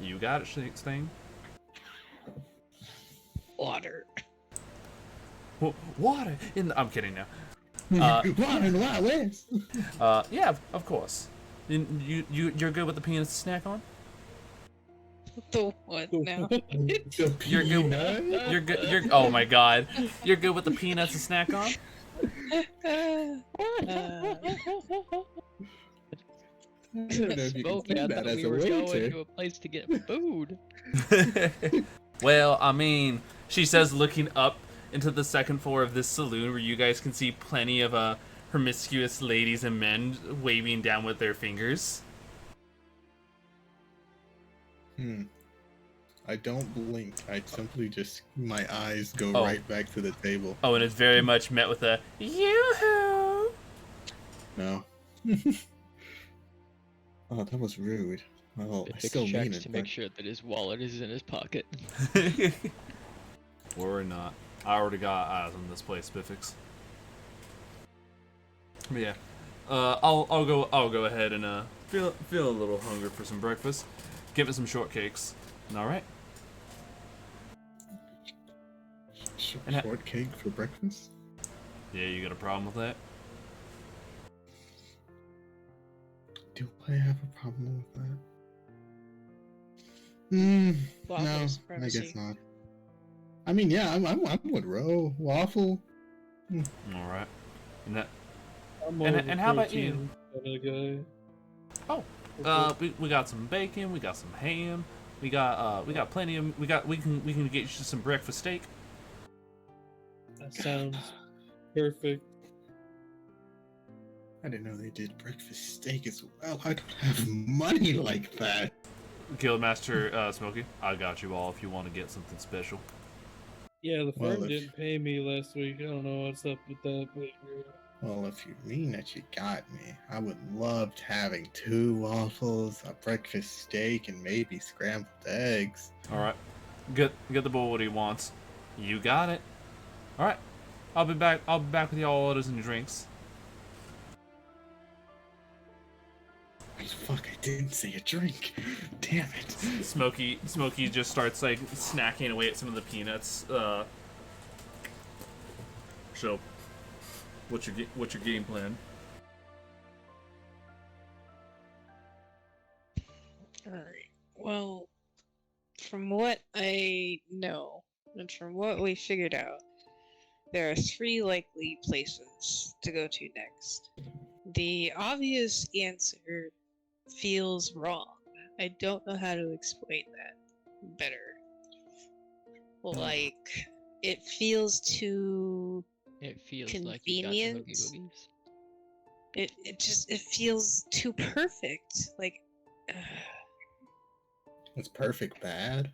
You got it, thing. Water. Water? I'm kidding now. Water in the Wild West. Yeah, of course. You're good with the peanuts to snack on? The what now? The You're good. peanut? You're good. Oh my god. You're good with the peanuts to snack on? I don't know if you can Smokey, say I that thought as we a were going waiter. to a place to get food. Well, I mean, she says, looking up into the second floor of this saloon where you guys can see plenty of promiscuous ladies and men waving down with their fingers. I don't blink. I simply just, my eyes go Oh. right back to the table. Oh, and it's very much met with a yoo-hoo. No. Oh, that was rude. Well, I Spifyx still mean checks it, to but make sure that his wallet is in his pocket. Or not. I already got eyes on this place, Spifyx. But yeah. I'll go ahead and feel a little hungry for some breakfast. Give it some shortcakes. All right. shortcake for breakfast? Yeah, you got a problem with that? Do I have a problem with that? Waffle No, I supremacy. guess not. I mean, yeah, I'm with row, waffle. All right. And that. I'm more of a And how about you? protein kinda guy. Oh, we got some bacon. We got some ham. We got plenty of. We can get you some breakfast steak. That sounds perfect. I didn't know they did breakfast steak as well. I don't have money like that. Guildmaster Smokey, I got you all if you want to get something special. Yeah, the Well, firm if- didn't pay me last week. I don't know what's up with that, but Well, if you mean that you got me, I would love having 2 waffles, a breakfast steak, and maybe scrambled eggs. All right, get the boy what he wants. You got it. All right, I'll be back with y'all orders and your drinks. Fuck, I didn't say a drink. Damn it. Smokey just starts like snacking away at some of the peanuts. So, what's your game plan? Alright. Well, from what I know, and from what we figured out, there are 3 likely places to go to next. The obvious answer feels wrong. I don't know how to explain that better. Like, it feels too... It feels like you got the Convenient. hoogie boogies. It feels too perfect. Like, It's perfect bad.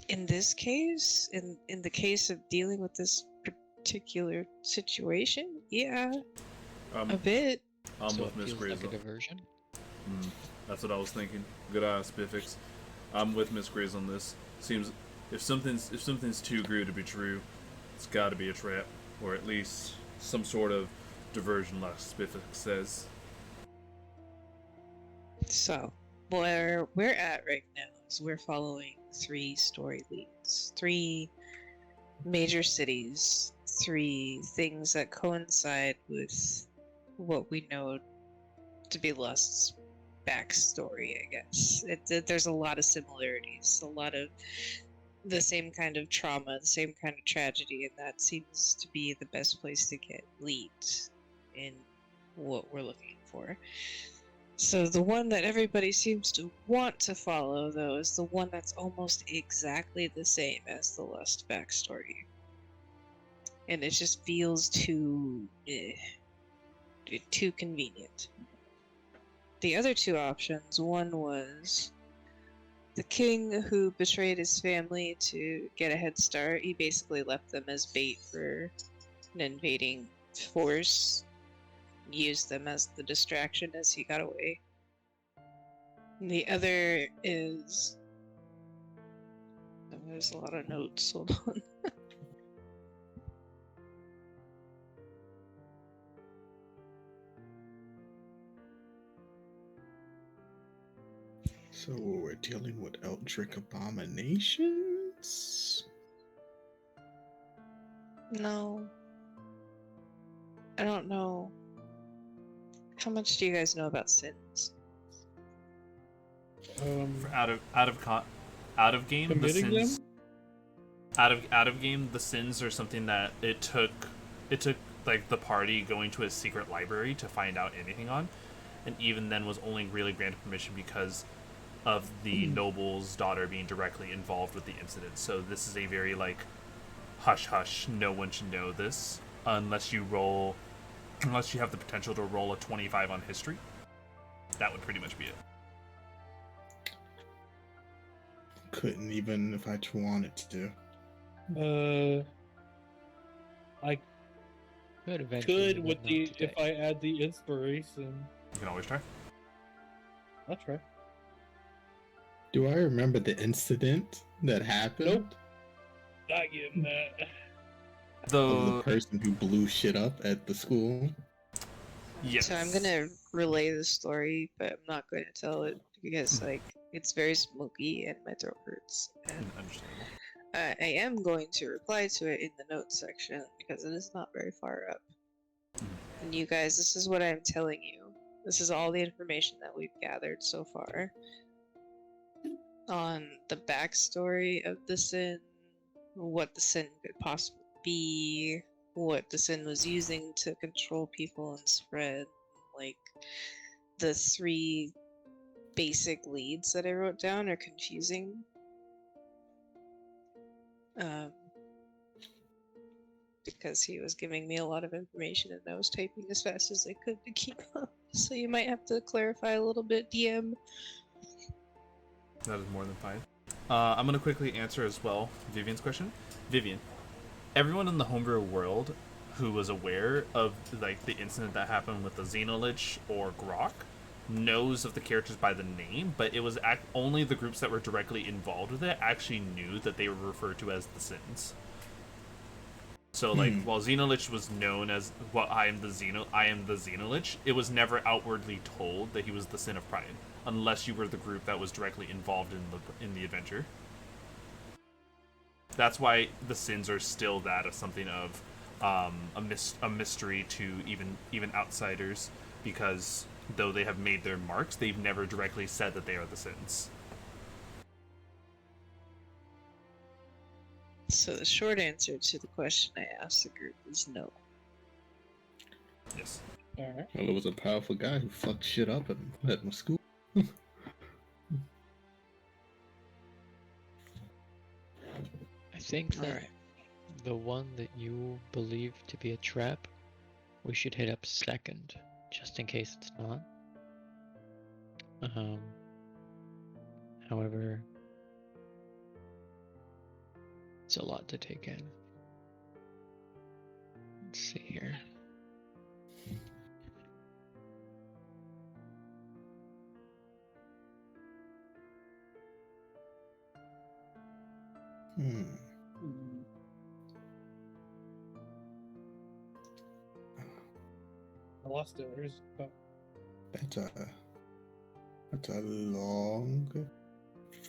in this case, in the case of dealing with this particular situation, yeah, a bit. I'm So with it Miss feels like a Grizell. diversion. That's what I was thinking. Good eye, Spifyx. I'm with Miss Grizz on this. Seems if something's too good to be true, it's got to be a trap, or at least some sort of diversion, like Spifyx says. So, where we're at right now is we're following 3 story leads, 3 major cities, 3 things that coincide with what we know to be Lust's backstory, I guess. There's a lot of similarities, a lot of the same kind of trauma, the same kind of tragedy, and that seems to be the best place to get leads in what we're looking for. So the one that everybody seems to want to follow, though, is the one that's almost exactly the same as the Lust backstory. And it just feels too convenient. The other 2 options, one was the king who betrayed his family to get a head start. He basically left them as bait for an invading force, used them as the distraction as he got away. And the other is... Oh, there's a lot of notes, hold on. So we're dealing with Eldritch abominations? No. I don't know How much do you guys know about sins? Out of game, the Committing sins. them? Out of game, the sins are something that it took like the party going to a secret library to find out anything on, and even then was only really granted permission because of the noble's daughter being directly involved with the incident. So this is a very like hush hush. No one should know this unless you have the potential to roll a 25 on history. That would pretty much be it. Couldn't even if I wanted to. I Could eventually. could with but not the today. if I add the inspiration. You can always try. I'll try. Do I remember the incident that happened? Nope. Not getting that. Of the person who blew shit up at the school? Yes. So I'm gonna relay the story, but I'm not going to tell it because like it's very smoky and my throat hurts. And Understandable. I am going to reply to it in the notes section because it is not very far up. And you guys, this is what I'm telling you. This is all the information that we've gathered so far on the backstory of the sin, what the sin could possibly be, what the sin was using to control people and spread, like the 3 basic leads that I wrote down are confusing. Because he was giving me a lot of information and I was typing as fast as I could to keep up. So you might have to clarify a little bit, DM. That is more than fine. I'm going to quickly answer as well Vivian's question. Vivian, everyone in the homebrew world who was aware of like the incident that happened with the Xenolich or Grok knows of the characters by the name, but it was only the groups that were directly involved with it actually knew that they were referred to as the Sins. So like while Xenolich was known as I am the Xenolich, it was never outwardly told that he was the Sin of Pride, unless you were the group that was directly involved in the adventure. That's why the Sins are still that of something of a mystery to even outsiders, because though they have made their marks, they've never directly said that they are the Sins. So the short answer to the question I asked the group is no. Yes. Alright. Well, it was a powerful guy who fucked shit up at my school. I think that Alright. the one that you believe to be a trap, we should hit up second, just in case it's not. However, it's a lot to take in. Let's see here. I lost it. Where's That's a long,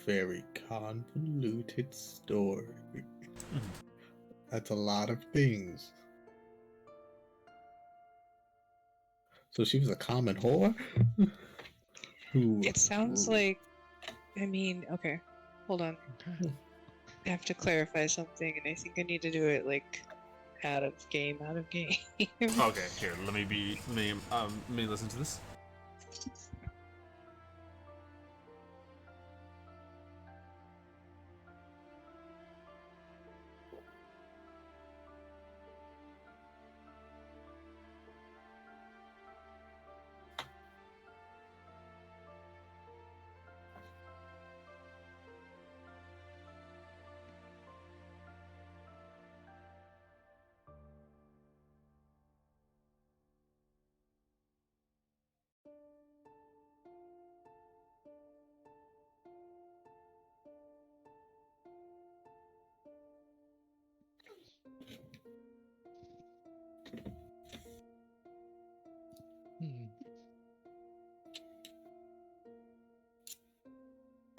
very convoluted story. That's a lot of things. So she was a common whore? Who? It sounds like, I mean, okay, hold on. Okay. I have to clarify something, and I think I need to do it like out of game. Okay, here, let me listen to this.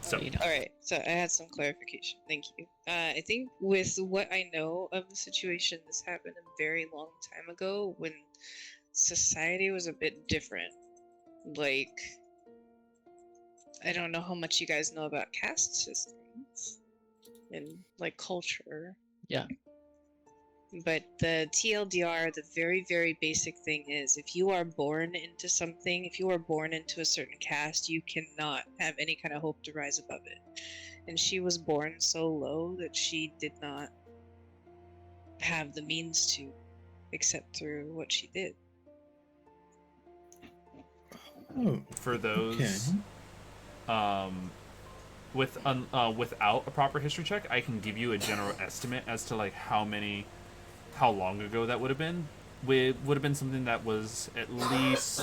So, Alright, so I had some clarification. Thank you. I think with what I know of the situation, this happened a very long time ago when society was a bit different. like, I don't know how much you guys know about caste systems and like culture. Yeah. But the TLDR, the very, very basic thing is if you are born into something, if you are born into a certain caste, you cannot have any kind of hope to rise above it. And she was born so low that she did not have the means to, except through what she did. Oh, For those okay. without a proper history check, I can give you a general estimate as to like how long ago that would have been. Would have been something that was at least,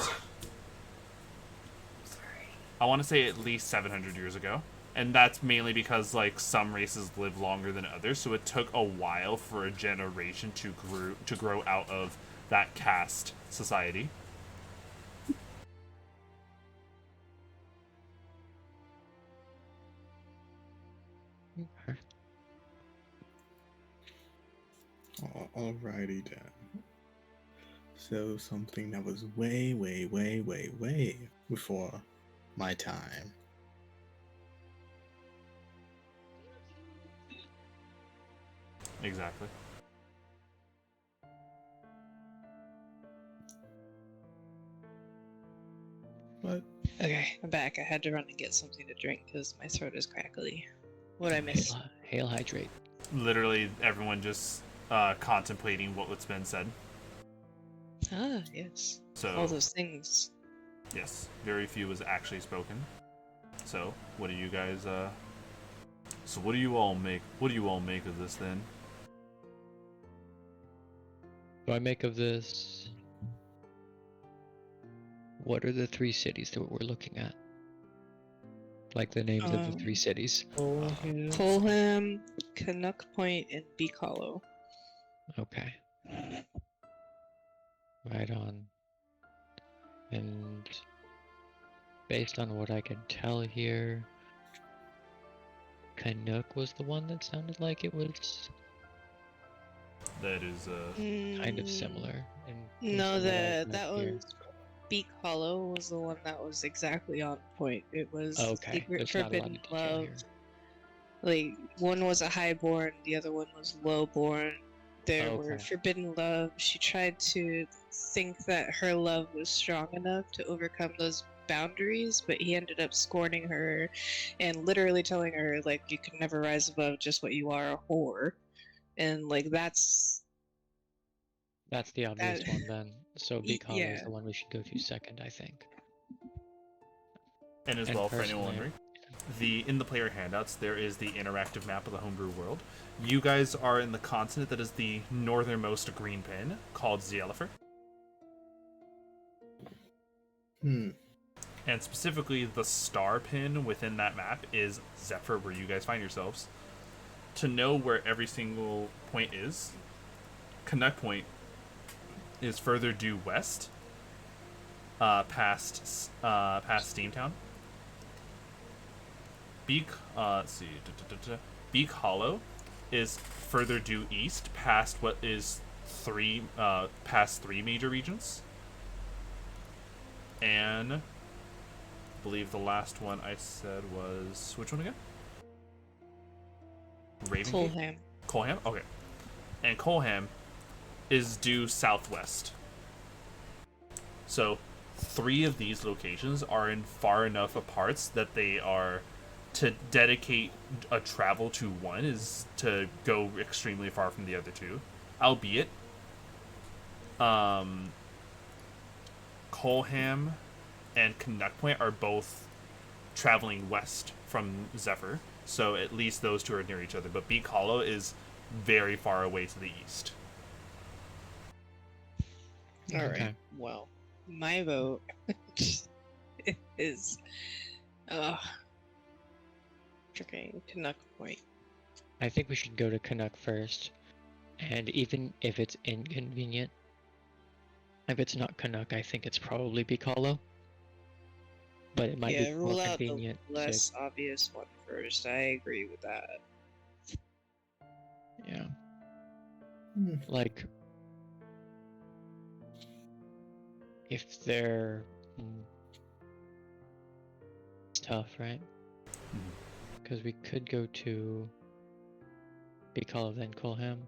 I want to say at least 700 years ago. And that's mainly because like some races live longer than others, so it took a while for a generation to grow out of that caste society. Okay. Alrighty then. So something that was way, way, way, way, way before my time. Exactly. But Okay, I'm back. I had to run and get something to drink because my throat is crackly. What'd I miss? Hail hydrate. Literally everyone just contemplating what's been said. Ah, yes. So All those things. yes, very few was actually spoken. So what do you guys so what do you all make of this then? What do I make of this? What are the 3 cities that we're looking at? Like the names of the 3 cities. Colham, Canuck Point, and Beak Hollow. Okay. Right on. And based on what I can tell here, Canuck was the one that sounded like it was That is kind of similar. based No, on what I've that read here. was Beak Hollow was the one that was exactly on point. It was Okay, Secret there's not a lot Forbidden of detail Love. here. Like one was a highborn, the other one was lowborn. There were Okay. forbidden love. She tried to think that her love was strong enough to overcome those boundaries, but he ended up scorning her and literally telling her like you can never rise above just what you are, a whore. And like That's the obvious that one then. So Beak Hollow is yeah. the one we should go to second, I think. and as And well for anyone personally, wondering, in the player handouts there is the interactive map of the homebrew world. You guys are in the continent that is the northernmost green pin called CZEPEKU. And specifically the star pin within that map is Zephyr, where you guys find yourselves. To know where every single point is, Connect Point is further due west, past Steamtown. Beak Beak Hollow is further due east, past what is past 3 major regions, and I believe the last one I said was which one again? Colham. Colham? Okay. And Colham is due southwest. So 3 of these locations are in far enough aparts that they are to dedicate a travel to one is to go extremely far from the other 2. Albeit Colham and Canuck Point are both traveling west from Zephyr, so at least those 2 are near each other. But Beak Hollow is very far away to the east. All right. Okay. Well, my vote is freaking Canuck Point. I think we should go to Canuck first. And even if it's inconvenient, if it's not Canuck, I think it's probably Beak Hollow. But it might be more rule out the convenient less obvious one first. I agree with that. Yeah. Like, if they're tough, right? Mhm. Because we could go to Bicol then Colham,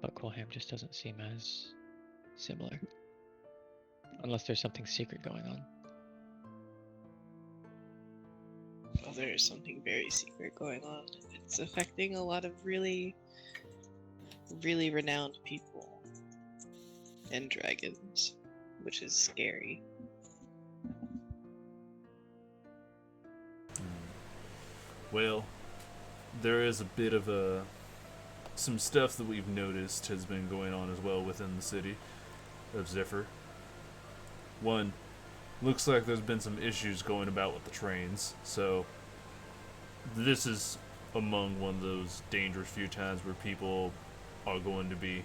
but Colham just doesn't seem as similar. Unless there's something secret going on. Well, there is something very secret going on. It's affecting a lot of really, really renowned people and dragons, which is scary. Well, there is a bit of some stuff that we've noticed has been going on as well within the city of Zephyr. One, looks like there's been some issues going about with the trains, so this is among one of those dangerous few times where people are going to be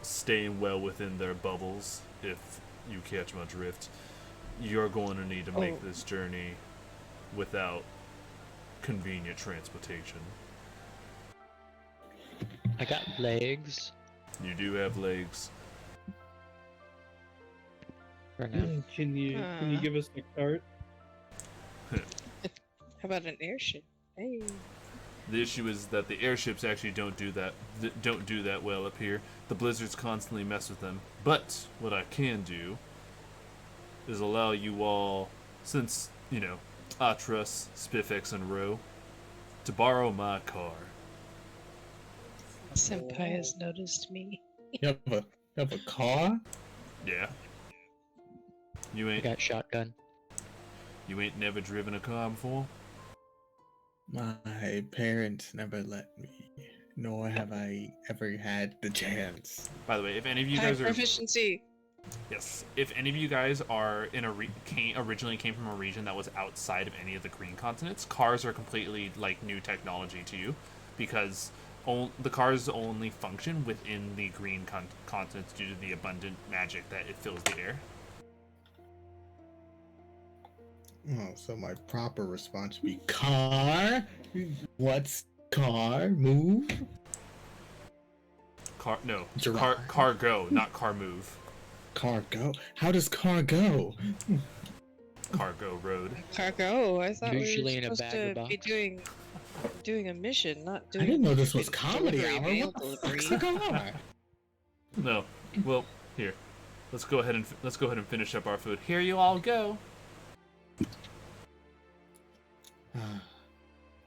staying well within their bubbles. If you catch my drift, you're going to need to make this journey without convenient transportation. I got legs. You do have legs. For now. Can you give us the cart? How about an airship? Hey. The issue is that the airships actually don't do that well up here. The blizzards constantly mess with them. But what I can do is allow you all, since I trust Spifyx and Ro, to borrow my car. Senpai has noticed me. You have a car? Yeah. You I ain't got shotgun. never driven a car before? My parents never let me, nor have I ever had the chance. By the way, if any of you High guys are proficiency. Yes. If any of you guys are originally came from a region that was outside of any of the green continents, cars are completely new technology to you, because the cars only function within the green continents due to the abundant magic that it fills the air. Oh, so my proper response would be car? What's car? Move? Car go, not car move. Car go? How does car go? Cargo road. Cargo. I thought Usually we in a were supposed bag to of be box. doing a mission, not I doing. didn't know this was comedy delivery, hour. mail What the fuck's delivery. a car? No. Well, here. Let's go ahead and finish up our food. Here you all go.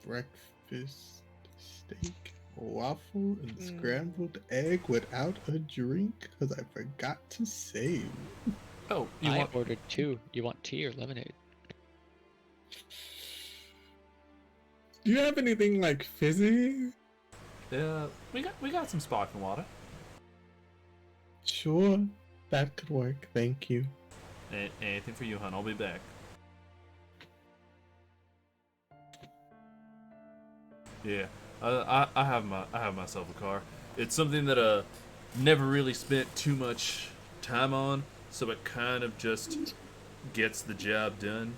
Breakfast steak, waffle, and scrambled egg without a drink because I forgot to save. Oh, I ordered 2. You want tea or lemonade? Do you have anything fizzy? We got some sparkling water. Sure, that could work. Thank you. Anything for you, hon. I'll be back. Yeah, I have myself a car. It's something that never really spent too much time on, so it kind of just gets the job done.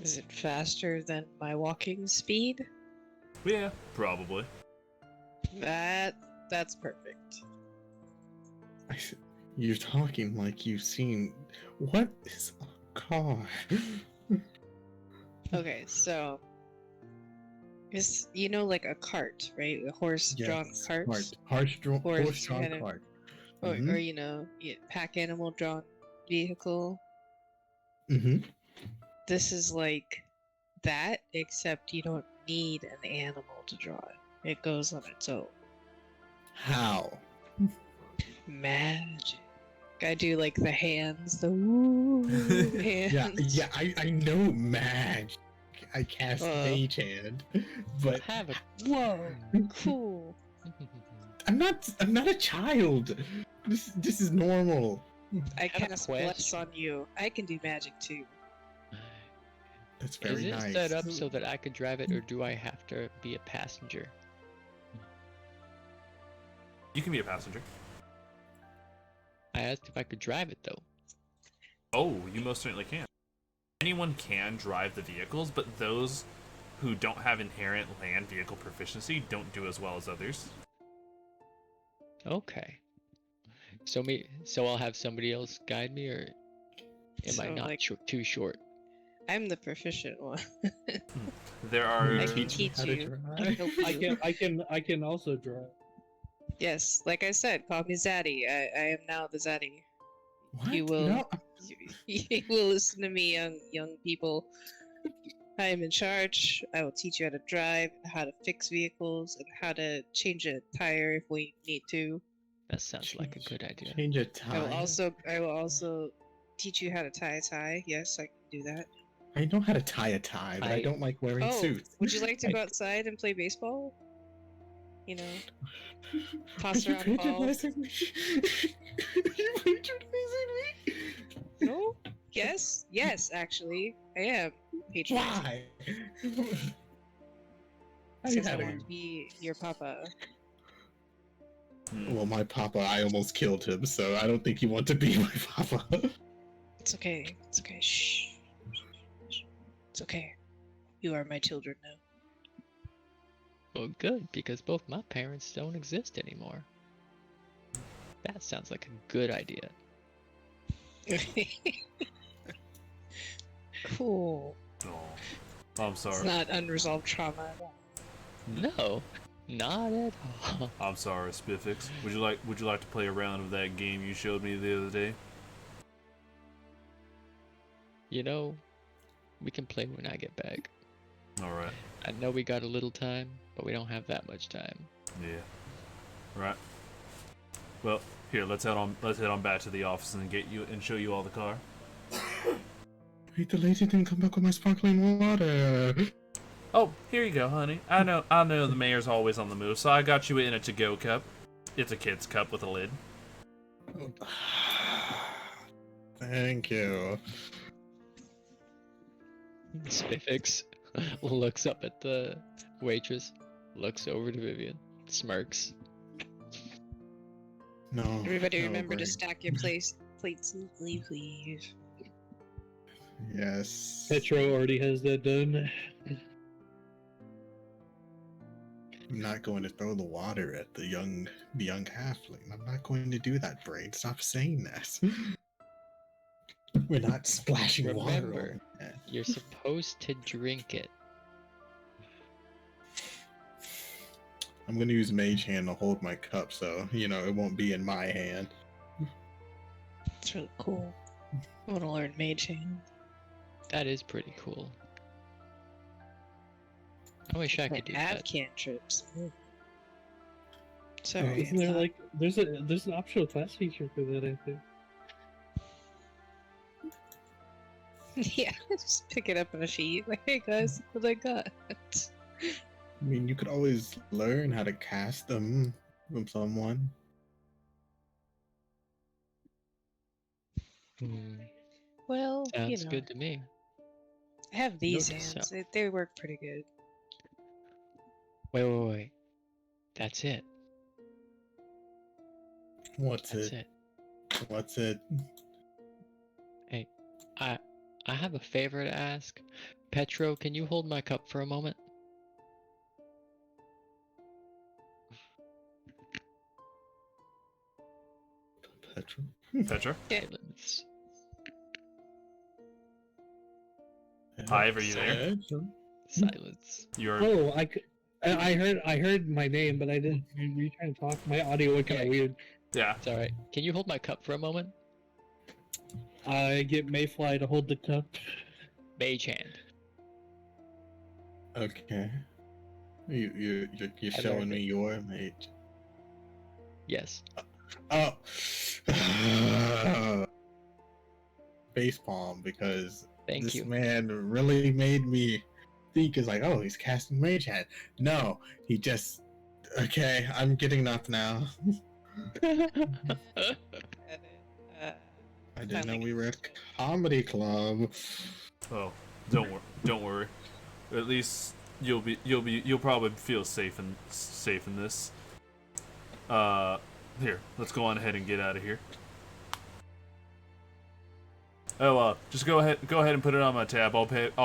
Is it faster than my walking speed? Yeah, probably. That's perfect. You're talking like you've seen. What is a car? Okay, so it's like a cart, right? A horse-drawn cart, Horse-drawn kind of- cart. or pack animal-drawn vehicle. Mm-hmm. This is like that, except you don't need an animal to draw it. It goes on its own. How? Magic. I do the hands, the woo hands. Yeah, I know magic. I cast Mage Hand, but Have a Whoa, cool. I'm not a child. This is normal. I have a cast bless question. on you. I can do magic too. That's Is very it nice. set up so that I could drive it, or do I have to be a passenger? You can be a passenger. I asked if I could drive it though. Oh, you most certainly can. Anyone can drive the vehicles, but those who don't have inherent land vehicle proficiency don't do as well as others. Okay. So I'll have somebody else guide me, or Am I So, not like, too short? I'm the proficient one. There are. I Teach can me teach how to you. drive. Help I you. can also drive. Yes, like I said, call me Zaddy. I am now the Zaddy. What? You will No. you will listen to me, young people. I am in charge. I will teach you how to drive, how to fix vehicles, and how to change a tire if we need to. That sounds like a good idea. Change a I will tire. also teach you how to tie a tie. Yes, I can do that. I know how to tie a tie, but I I- don't like wearing Oh, suits. would you like to I- go outside and play baseball? You know, Are toss you around balls. patronizing me? Are you patronizing me? No? Yes, actually, I am patronizing. Why? Since I want to be your papa. Well, my papa, I almost killed him, so I don't think you want to be my papa. It's okay. It's okay. Shh. It's okay. You are my children now. Well, good, because both my parents don't exist anymore. That sounds like a good idea. Cool. Oh, I'm sorry. It's not unresolved trauma at all. No, not at all. I'm sorry, Spifyx. Would you like to play a round of that game you showed me the other day? You know, we can play when I get back. All right. I know we got a little time, but we don't have that much time. Yeah. Right. Well, here, let's head on back to the office and show you all the car. Wait, the lady didn't come back with my sparkling water. Oh, here you go, honey. I know the mayor's always on the move, so I got you in a to-go cup. It's a kid's cup with a lid. Thank you. Spifyx looks up at the waitress, looks over to Vivian, smirks. No. Everybody no, remember to Brink. stack your plates neatly, please. Yes. Petro already has that done. I'm not going to throw the water at the young halfling. I'm not going to do that, Brain. Stop saying that. We're not splashing water Remember, on that. you're supposed to drink it. I'm going to use Mage Hand to hold my cup, so, it won't be in my hand. It's really cool. I want to learn Mage Hand. That is pretty cool. I wish I could do have that. cantrips. Sorry. Isn't there like there's an optional class feature for that? I think. Yeah, just pick it up on a sheet. Like, hey guys, what I got? I mean, you could always learn how to cast them from someone. Well, Sounds good to me. I have these Note to hands. self. They work pretty good. Wait. That's it. What's That's it? it. What's it? Hey, I have a favor to ask. Petro, can you hold my cup for a moment? Petro? Petra? Silence. Hive, are you there? Silence. You're. Oh, I heard my name, but I didn't. Were you trying to talk? My audio went kind of weird. Yeah. It's alright. Can you hold my cup for a moment? I get Mayfly to hold the cup. Mage hand. Okay. You're I showing learned me it. your mage. Yes. Oh. Facepalm, because Thank this you. man really made me think is like, oh, he's casting Mage Hand. No, he just. Okay, I'm getting up now. I didn't know we were at comedy club. Oh, don't worry. At least you'll probably feel safe in this. Here, let's go on ahead and get out of here. Oh, just go ahead and put it on my tab. I'll pay it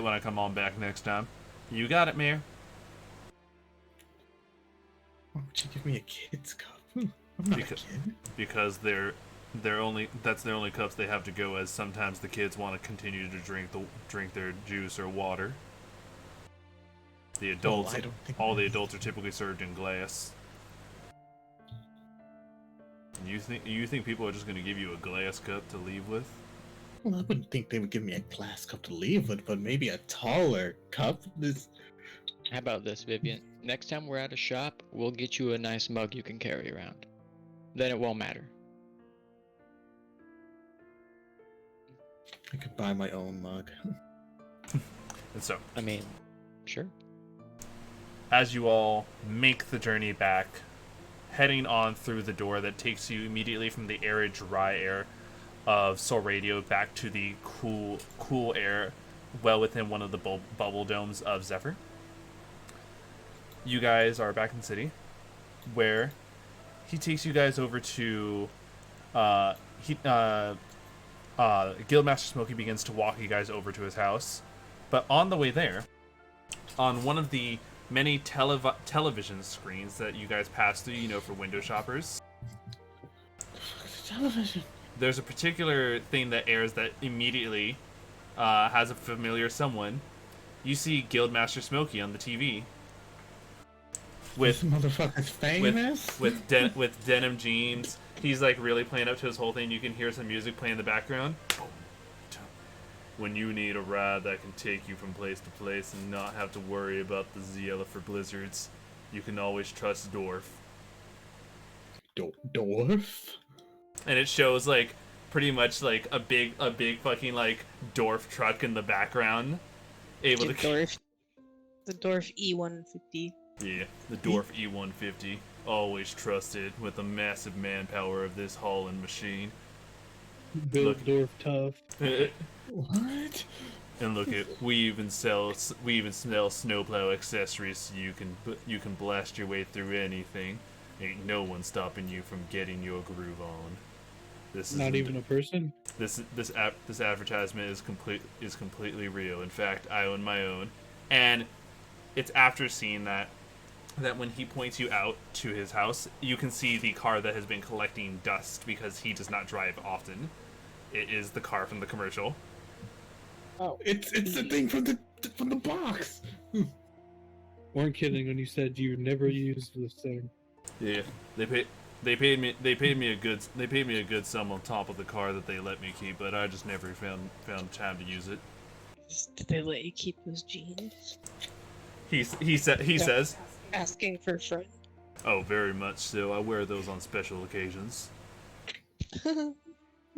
when I come on back next time. You got it, Mayor. Why would you give me a kid's cup? I'm not a kid. Because they're that's their only cups they have to go, as sometimes the kids want to continue to drink their juice or water. The adults, I don't think all the adults are typically served in glass. You think people are just going to give you a glass cup to leave with? Well, I wouldn't think they would give me a glass cup to leave with, but maybe a taller cup. How about this, Vivian? Next time we're at a shop, we'll get you a nice mug you can carry around. Then it won't matter. I could buy my own mug. And so, I mean, sure. as you all make the journey back, heading on through the door that takes you immediately from the arid, dry air of Soul Radio back to the cool air well within one of the bubble domes of Zephyr, you guys are back in the city, where he takes you guys over to Guildmaster Smokey begins to walk you guys over to his house. But on the way there, on one of the many television screens that you guys pass through, you know, for window shoppers, Television. there's a particular thing that airs that immediately has a familiar someone. You see Guildmaster Smokey on the TV. This motherfucker's famous. With denim jeans. He's like really playing up to his whole thing. You can hear some music playing in the background. When you need a ride that can take you from place to place and not have to worry about the Zilla for blizzards, you can always trust Dwarf. Dwarf? And it shows like pretty much like a big fucking like Dwarf truck in the background, able The to Dwarf E150. yeah, the Dwarf E150, always trusted with the massive manpower of this hauling machine. Build Dwarf tough. What? And look at we even sell snowplow accessories, so you can blast your way through anything. Ain't no one stopping you from getting your groove on. This is Not even a person. This advertisement is completely real. In fact, I own my own, and it's after seeing that when he points you out to his house, you can see the car that has been collecting dust because he does not drive often. It is the car from the commercial. Oh, it's the thing from the box. Weren't kidding when you said you never used this thing. Yeah, they paid me a good sum on top of the car that they let me keep, but I just never found time to use it. Did they let you keep those jeans? He says, Asking for a friend. "Oh, very much so. I wear those on special occasions."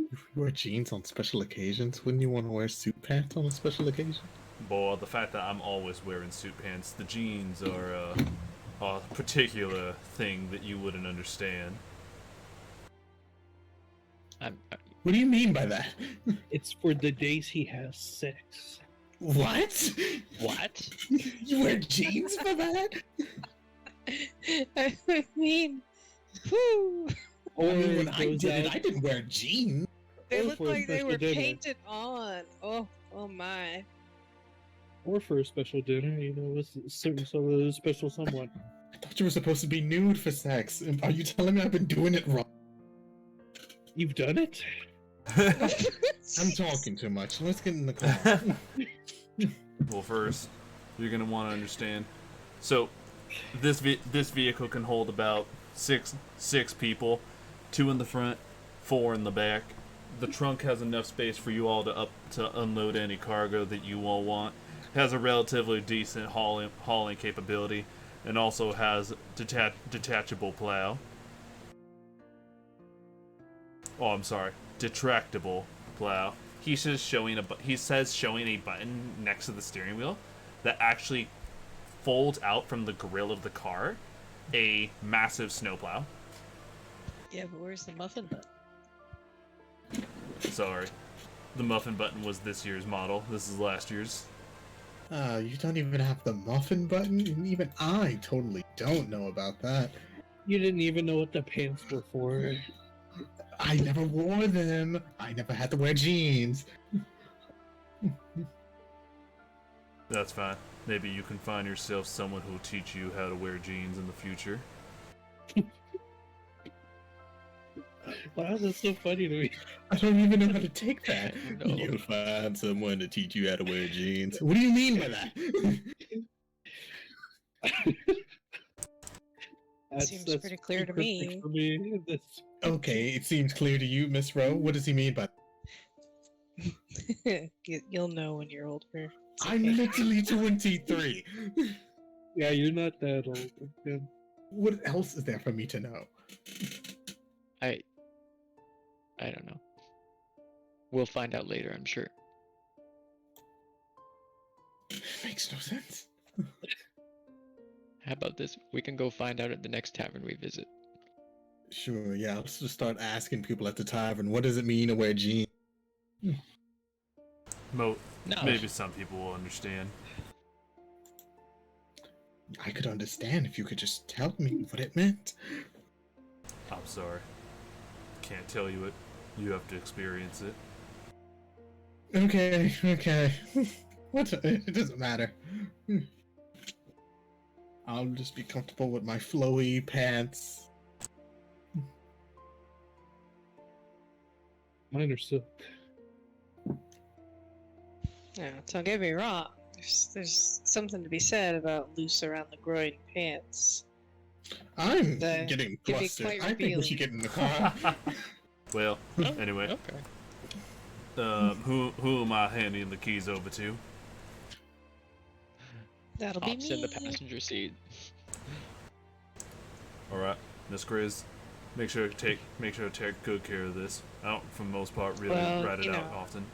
If you wear jeans on special occasions, wouldn't you want to wear suit pants on a special occasion? Boy, the fact that I'm always wearing suit pants, the jeans are a particular thing that you wouldn't understand. What do you mean by that? It's for the days he has sex. What? What? You wear jeans for that? I mean, whew. Or I mean, when I goes did it, out- I didn't wear jeans. They Or look for a like they special were dinner. painted on. Oh my. Or for a special dinner, you know, with certain special someone. I thought you were supposed to be nude for sex. Are you telling me I've been doing it wrong? You've done it? I'm talking too much. Let's get in the car. Well, first, you're gonna want to understand. So, this vehicle can hold about six people, 2 in the front, 4 in the back. The trunk has enough space for you all to unload any cargo that you all want. Has a relatively decent hauling capability, and also has detachable plow. Oh, I'm sorry, detractable plow. He says showing a button next to the steering wheel that actually folds out from the grill of the car a massive snowplow. Yeah, but where's the muffin button? Sorry, the muffin button was this year's model. This is last year's. You don't even have the muffin button? And even I totally don't know about that. You didn't even know what the pants were for. I never wore them. I never had to wear jeans. That's fine. Maybe you can find yourself someone who'll teach you how to wear jeans in the future. Wow, that's so funny to me. I don't even know how to take that. No. You'll find someone to teach you how to wear jeans. What do you mean by that? Seems pretty clear to me. For me. Okay, it seems clear to you, Miss Rowe. What does he mean by You'll know when you're older. It's I'm okay. literally 23. Yeah, you're not that old. Yeah. What else is there for me to know? I don't know. We'll find out later, I'm sure. Makes no sense. How about this? We can go find out at the next tavern we visit. Sure, yeah, let's just start asking people at the tavern, what does it mean to wear jeans? No. Maybe some people will understand. I could understand if you could just tell me what it meant. I'm sorry. Can't tell you it. You have to experience it. Okay. What? It doesn't matter. I'll just be comfortable with my flowy pants. Mine are so. Yeah, don't get me wrong. There's something to be said about loose around the groin pants. I'm getting can be flustered. quite I think we revealing. should get in the car. Well, anyway, Okay. who am I handing the keys over to? That'll be Hops me. in the passenger seat. All right, Miss Grizz, make sure to take good care of this. I don't, for the most part, really Well, ride it you out know. often.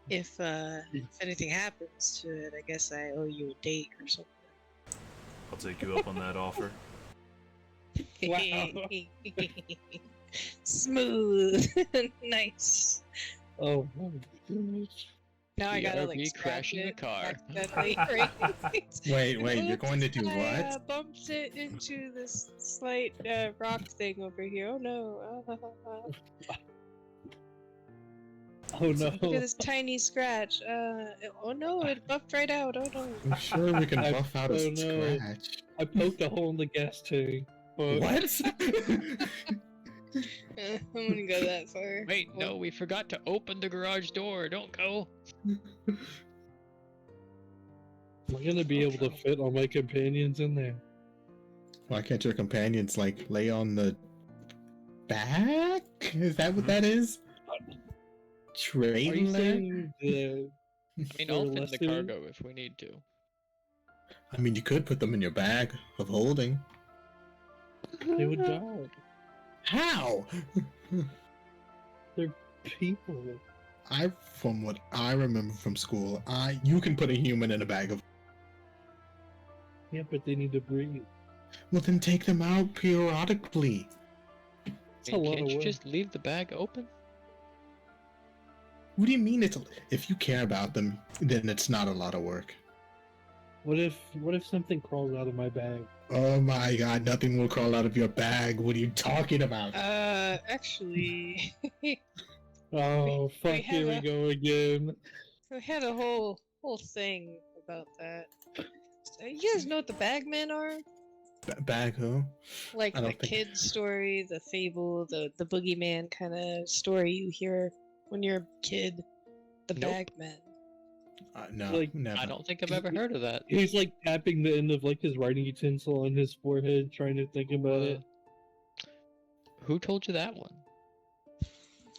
If anything happens to it, I guess I owe you a date or something. I'll take you up on that offer. Wow. Smooth. Nice. Oh my goodness. Now I gotta like BRB scratch crashing the it car. accidentally, right? Wait, you're going to do Oops, what? I bumped it into this slight rock thing over here. Oh no. Oh no. Look at this tiny scratch. Oh no, it buffed right out. Oh no. I'm sure we can I buff out a don't know. scratch. I poked a hole in the gas tank. But What? I wouldn't go that far. Wait, no, we forgot to open the garage door. Don't go. Am I gonna be able to fit all my companions in there? Why can't your companions like lay on the back? Is that what that is? Are you Trailer? saying the I mean, I'll fit in the Leslie? cargo if we need to. I mean, you could put them in your bag of holding. they would die? How? They're people. From what I remember from school, you can put a human in a bag of. Yeah, but they need to breathe. Well, then take them out periodically. It's a lot Can't of you work. just leave the bag open? What do you mean if you care about them, then it's not a lot of work. What if something crawls out of my bag? Oh my god, nothing will crawl out of your bag. What are you talking about? Actually, Oh fuck! we Here we have go again. we had a whole thing about that. You guys know what the bagmen are? Bag who? Like I the don't think- kid story, the fable, the boogeyman kind of story you hear when you're a kid. The Nope. bagmen. No, Like, never. I don't think I've ever heard of that. He's like tapping the end of like his writing utensil on his forehead, trying to think about it. Who told you that one?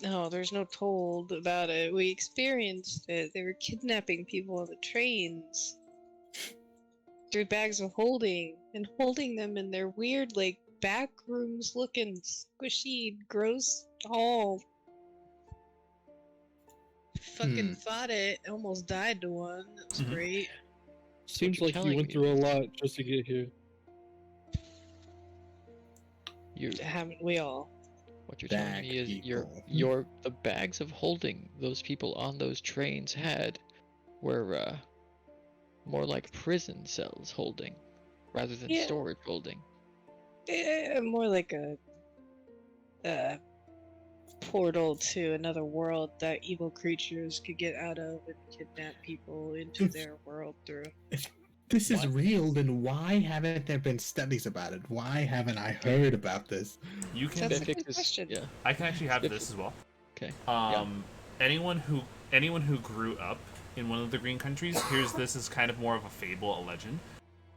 No, there's no told about it. We experienced it. They were kidnapping people on the trains through bags of holding and holding them in their weird, like, back rooms looking squishy, gross hall. Fucking fought it, almost died to one. That was Mhm. great. Seems you're like you telling went me through a is- lot just to get here. Haven't we all? What you're telling Bag me is people. the bags of holding those people on those trains had were more like prison cells holding rather than Yeah. storage holding. More like a portal to another world that evil creatures could get out of and kidnap people into their world through. this is What? real, then why haven't there been studies about it? Why haven't I heard about this? You can. That's a Spifyx good is- question. Yeah. I can actually have Spifyx. this as well. Okay. Anyone who grew up in one of the green countries, this is kind of more of a fable, a legend.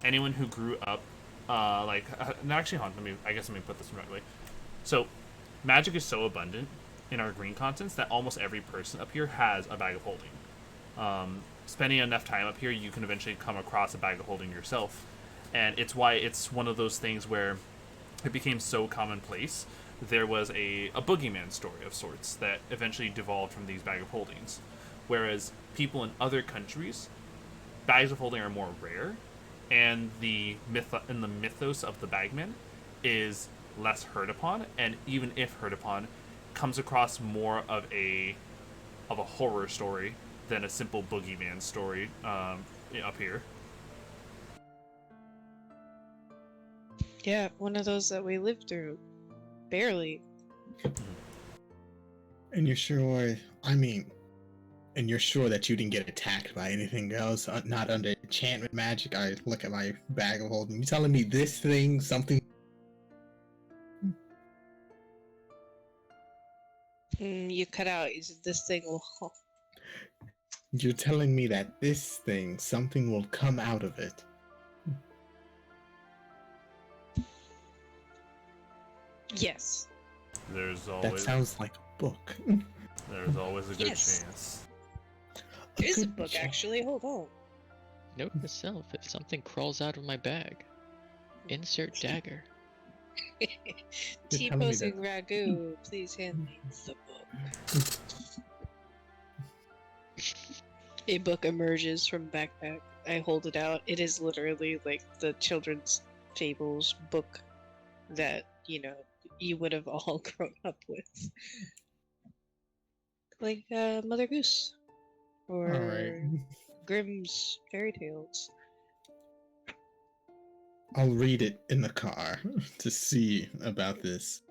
Anyone who grew up, no, actually, hold on, I guess let me put this the right way. So, magic is so abundant in our green continents that almost every person up here has a bag of holding. Spending enough time up here, you can eventually come across a bag of holding yourself, and it's why it's one of those things where it became so commonplace. There was a boogeyman story of sorts that eventually devolved from these bag of holdings, whereas people in other countries, bags of holding are more rare, and the mythos of the bagman is less heard upon, and even if heard upon, comes across more of a horror story than a simple boogeyman story up here. Yeah, one of those that we lived through. Barely. And you're sure, and you're sure that you didn't get attacked by anything else, not under enchantment magic? I look at my bag of holding. You telling me this thing, something? You cut out. You said this thing will. You're telling me that this thing, something will come out of it? Yes. There's That always sounds like a book. there's always a good Yes. chance. There is a good book, chance. actually. Hold on. Note to self: if something crawls out of my bag, insert dagger. telling me T-posing Raggu, please hand me the book. A book emerges from backpack. I hold it out. It is literally like the children's fables book that, you would have all grown up with. Like Mother Goose. Or Alright. Grimm's fairy tales. I'll read it in the car to see about this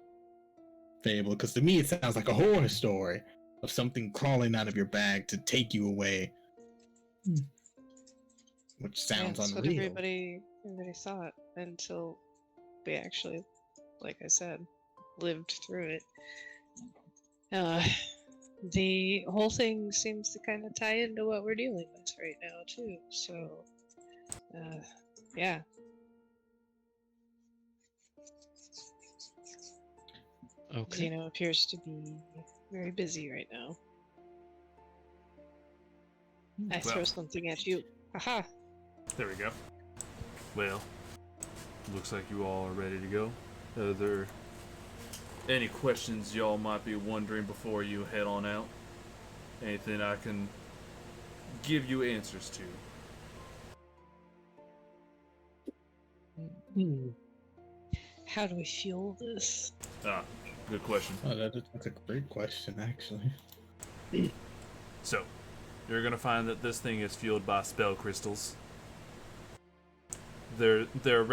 fable, because to me it sounds like a horror story of something crawling out of your bag to take you away. Which sounds That's what unreal. everybody thought until we actually, like I said, lived through it. The whole thing seems to kind of tie into what we're dealing with right now too. So, yeah. Okay. Zeno appears to be very busy right now. I throw Well. something at you. Haha. There we go. Well, looks like you all are ready to go. Are there any questions y'all might be wondering before you head on out? Anything I can give you answers to? How do we fuel this? Ah, good question. Oh, that's a great question, actually. So, you're gonna find that this thing is fueled by spell crystals. There are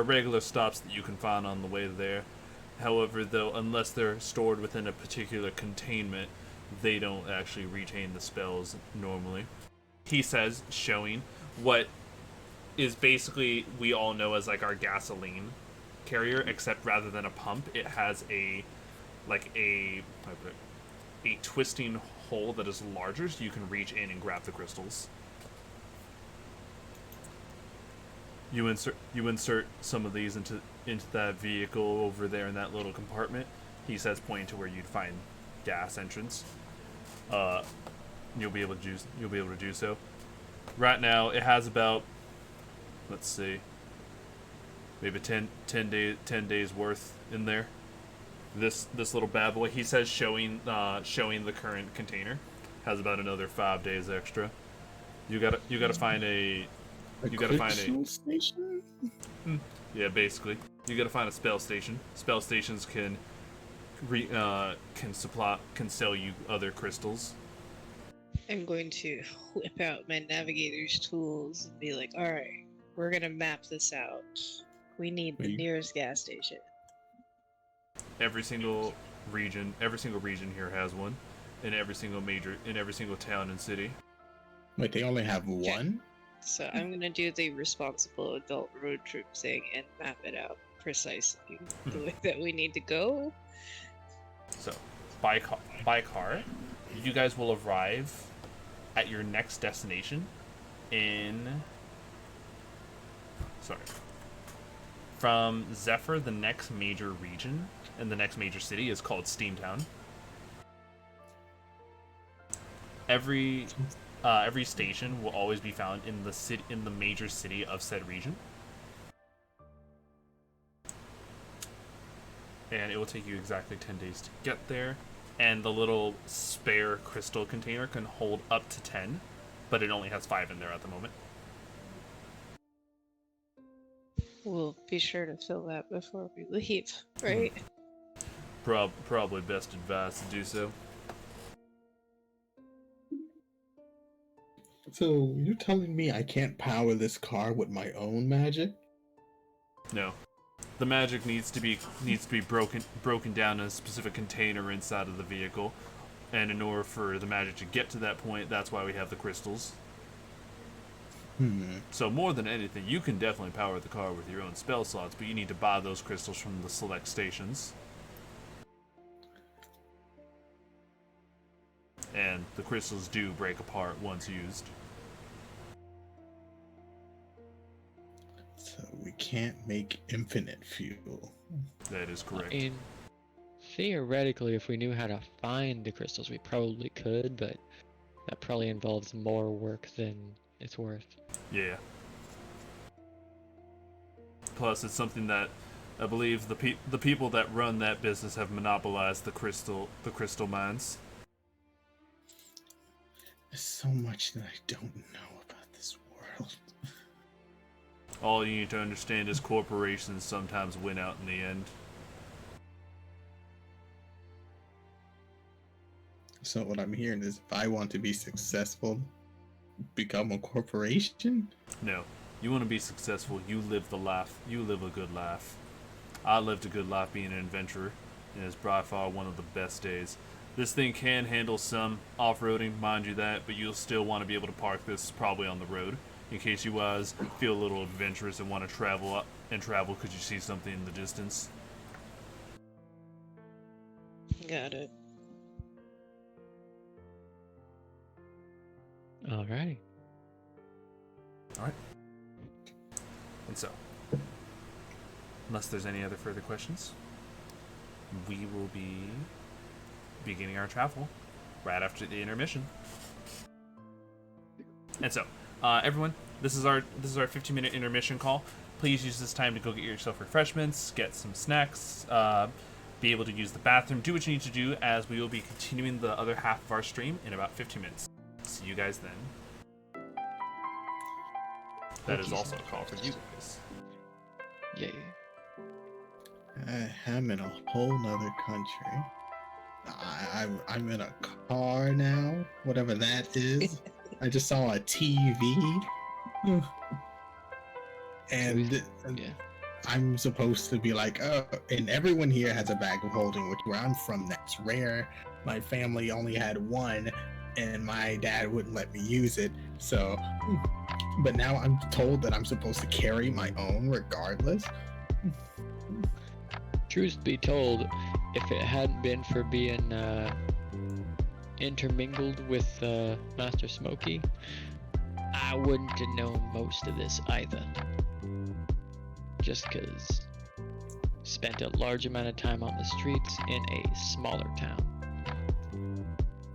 regular stops that you can find on the way there. However, though, unless they're stored within a particular containment, they don't actually retain the spells normally. He says, showing what is basically we all know as like our gasoline carrier, except rather than a pump, it has a twisting hole that is larger, so you can reach in and grab the crystals. You insert some of these into that vehicle over there in that little compartment. He says, pointing to where you'd find gas entrance. You'll be able to do so. Right now, it has about, let's see, maybe 10 days worth in there. This little bad boy, he says, showing the current container, has about another 5 days extra. You gotta find a station? Yeah, basically. You gotta find a spell station. Spell stations can sell you other crystals. I'm going to whip out my navigator's tools and be like, alright, we're gonna map this out. We need the nearest gas station. Every single region here has one. In every single town and city. Wait, they only have one? So I'm gonna do the responsible adult road trip thing and map it out precisely the way that we need to go. So, by car, you guys will arrive at your next destination from Zephyr, the next major region and the next major city is called Steamtown. Every station will always be found in the major city of said region. And it will take you exactly 10 days to get there. And the little spare crystal container can hold up to 10, but it only has 5 in there at the moment. We'll be sure to fill that before we leave, right? Probably best advice to do so. So you're telling me I can't power this car with my own magic? No. The magic needs to be broken down in a specific container inside of the vehicle. And in order for the magic to get to that point, that's why we have the crystals. So more than anything, you can definitely power the car with your own spell slots, but you need to buy those crystals from the select stations. And the crystals do break apart once used. So we can't make infinite fuel. That is correct. I mean, theoretically, if we knew how to find the crystals, we probably could, but that probably involves more work than it's worth. Yeah. Plus, it's something that I believe the people that run that business have monopolized the crystal mines. There's so much that I don't know about this world. All you need to understand is corporations sometimes win out in the end. So what I'm hearing is if I want to be successful, become a corporation? No. You want to be successful, you live the life. You live a good life. I lived a good life being an adventurer, and it's by far one of the best days. This thing can handle some off-roading, mind you that, but you'll still want to be able to park this probably on the road, in case you guys feel a little adventurous and want to travel because you see something in the distance. Got it. Alrighty. Alright. And so, unless there's any other further questions, we will be beginning our travel right after the intermission. And so, everyone, this is our 15-minute intermission call. Please use this time to go get yourself refreshments, get some snacks, be able to use the bathroom, do what you need to do, as we will be continuing the other half of our stream in about 15 minutes. See you guys then. That is also a call for you guys. Yay. I'm in a whole nother country. I'm in a car now, whatever that is. I just saw a TV. And Yeah. I'm supposed to be like, oh, and everyone here has a bag of holding, which where I'm from, that's rare. My family only had one, and my dad wouldn't let me use it. So, but now I'm told that I'm supposed to carry my own regardless. Truth be told, if it hadn't been for being intermingled with Master Smokey, I wouldn't have known most of this either. Just because spent a large amount of time on the streets in a smaller town.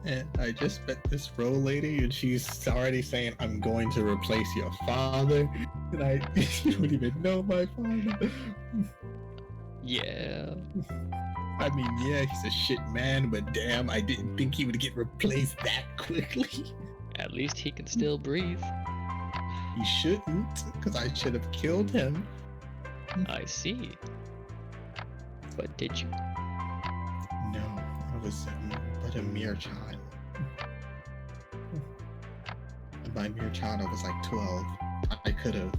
And I just met this row lady, and she's already saying, I'm going to replace your father. And you don't even know my father. Yeah. I mean, yeah, he's a shit man, but damn, I didn't think he would get replaced that quickly. At least he can still breathe. He shouldn't, because I should have killed him. I see. But did you? No, I was but a mere child. And by mere child, I was like 12. I could have,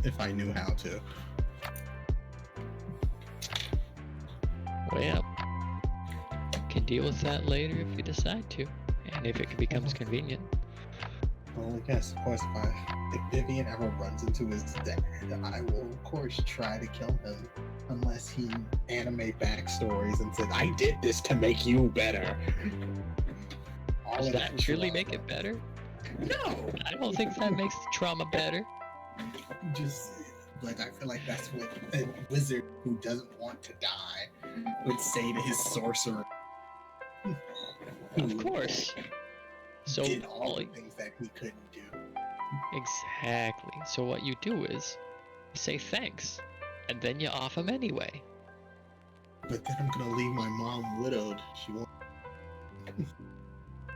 if I knew how to. Well, can deal with that later if you decide to, and if it becomes convenient. Well, I guess, of course, if Vivian ever runs into his dad, I will, of course, try to kill him. Unless he anime backstories and said, I did this to make you better. Does that truly make it better? No! I don't think that makes the trauma better. Just, like, I feel like that's what a wizard who doesn't want to die would say to his sorcerer. Of course. So did all the things that he couldn't do. Exactly. So what you do is you say thanks, and then you off him anyway. But then I'm gonna leave my mom widowed. She won't.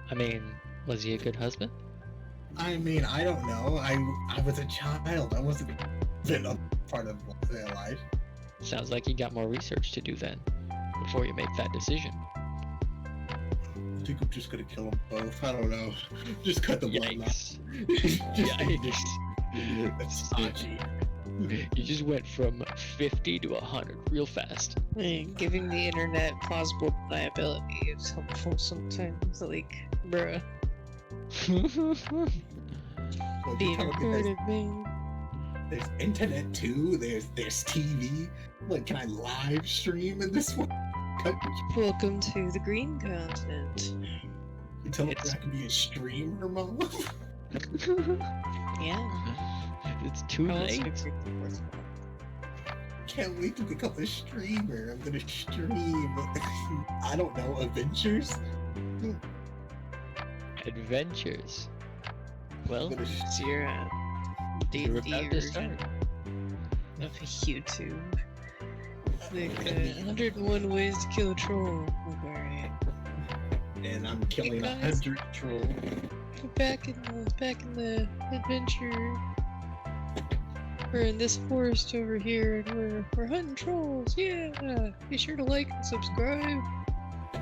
I mean, was he a good husband? I mean, I don't know. I was a child. I wasn't a part of their life. Sounds like you got more research to do then, before you make that decision. I think I'm just gonna kill them both. I don't know. Just cut the blood out. Yikes. That's not cheap. You just went from 50 to 100 real fast. Giving the internet plausible deniability is helpful sometimes. Like, bruh. Being recorded, man. There's internet too. There's TV. Like, can I live stream in this one? Welcome to the green continent. You tell me I can be a streamer, Mom? Yeah. It's too late. Can't wait to become a streamer. I'm gonna stream. I don't know, adventures? Adventures. Well, So you're a you're D&D about to version start. of YouTube. Like 101 ways to kill a troll. Like, alright. And I'm killing Hey, guys. 100 trolls. Back in the adventure. We're in this forest over here, and we're hunting trolls. Yeah, be sure to like and subscribe.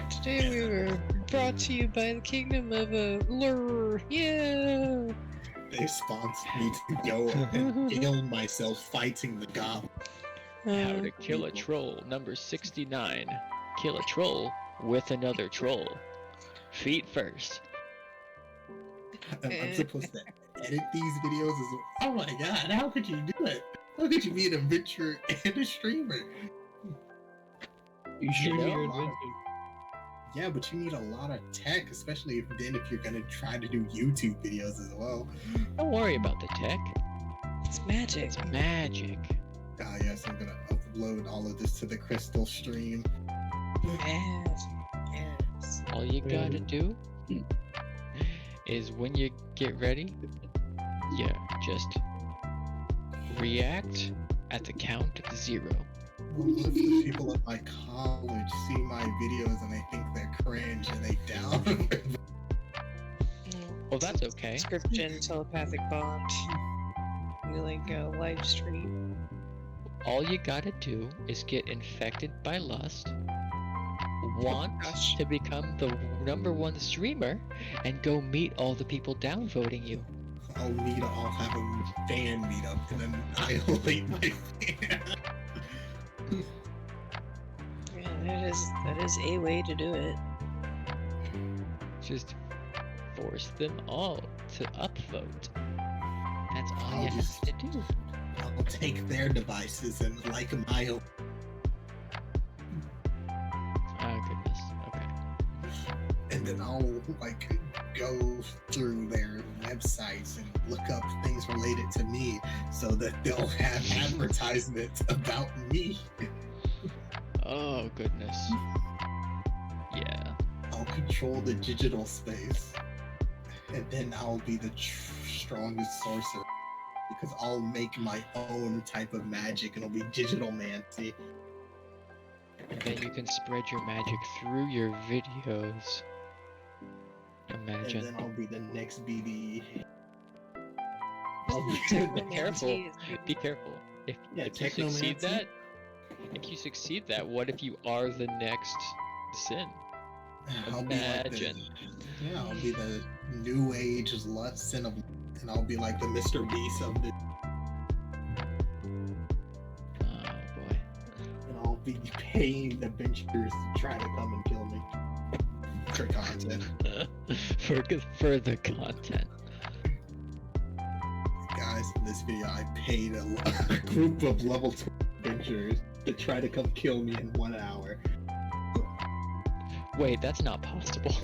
Today we were brought to you by the kingdom of Lur. Yeah. They sponsored me to go and kill myself fighting the goblin. How to kill a troll, number 69. Kill a troll with another troll. Feet first. I'm supposed to edit these videos as well. Oh my god, how could you do it? How could you be an adventurer and a streamer? You stream know, your a lot of- adventure. Yeah, but you need a lot of tech, especially if you're gonna try to do YouTube videos as well. Don't worry about the tech. It's magic. It's magic. Ah, yes, I'm gonna upload all of this to the Crystal stream. Yes. Yes. All you gotta do is when you get ready, you just react at the count of 0. What if the people at my college see my videos and they think they're cringe and they download? Well, that's okay. Description, telepathic bond. You like live stream. All you gotta do is get infected by lust, want gosh. to become the #1 streamer, and go meet all the people downvoting you. I'll have a fan meetup and then annihilate my fan. Yeah, that is a way to do it. Just force them all to upvote. That's all I'll you just- have to do. I'll take their devices and like my own. Oh goodness. Okay. And then I'll like go through their websites and look up things related to me so that they'll have advertisements about me. Oh goodness. Yeah. I'll control the digital space, and then I'll be the strongest sorcerer because I'll make my own type of magic, and it'll be digital mancy. And then you can spread your magic through your videos. Imagine. And then I'll be the next BD. Be careful. Be careful. If you succeed technomancy. what if you are the next Sin? I'll be like Imagine. I'll be the new age lust and I'll be like the Mr. Beast of the, Oh boy. and I'll be paying adventurers to try to come and kill me for content. For the content. this video, I paid a group of level 2 adventurers to try to come kill me in 1 hour. Wait, that's not possible.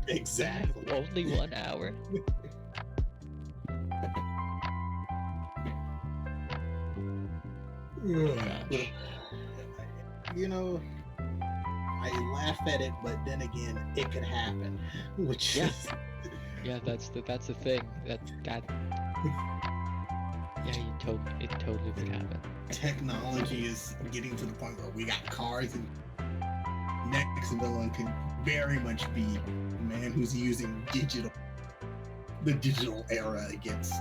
Exactly. Only 1 hour? Gosh. You know, I laugh at it, but then again, it could happen. Which Yeah. is Yeah, that's the thing. That yeah, it totally would happen. technology is getting to the point where we got cars, and next villain could very much be a man who's using the digital era against.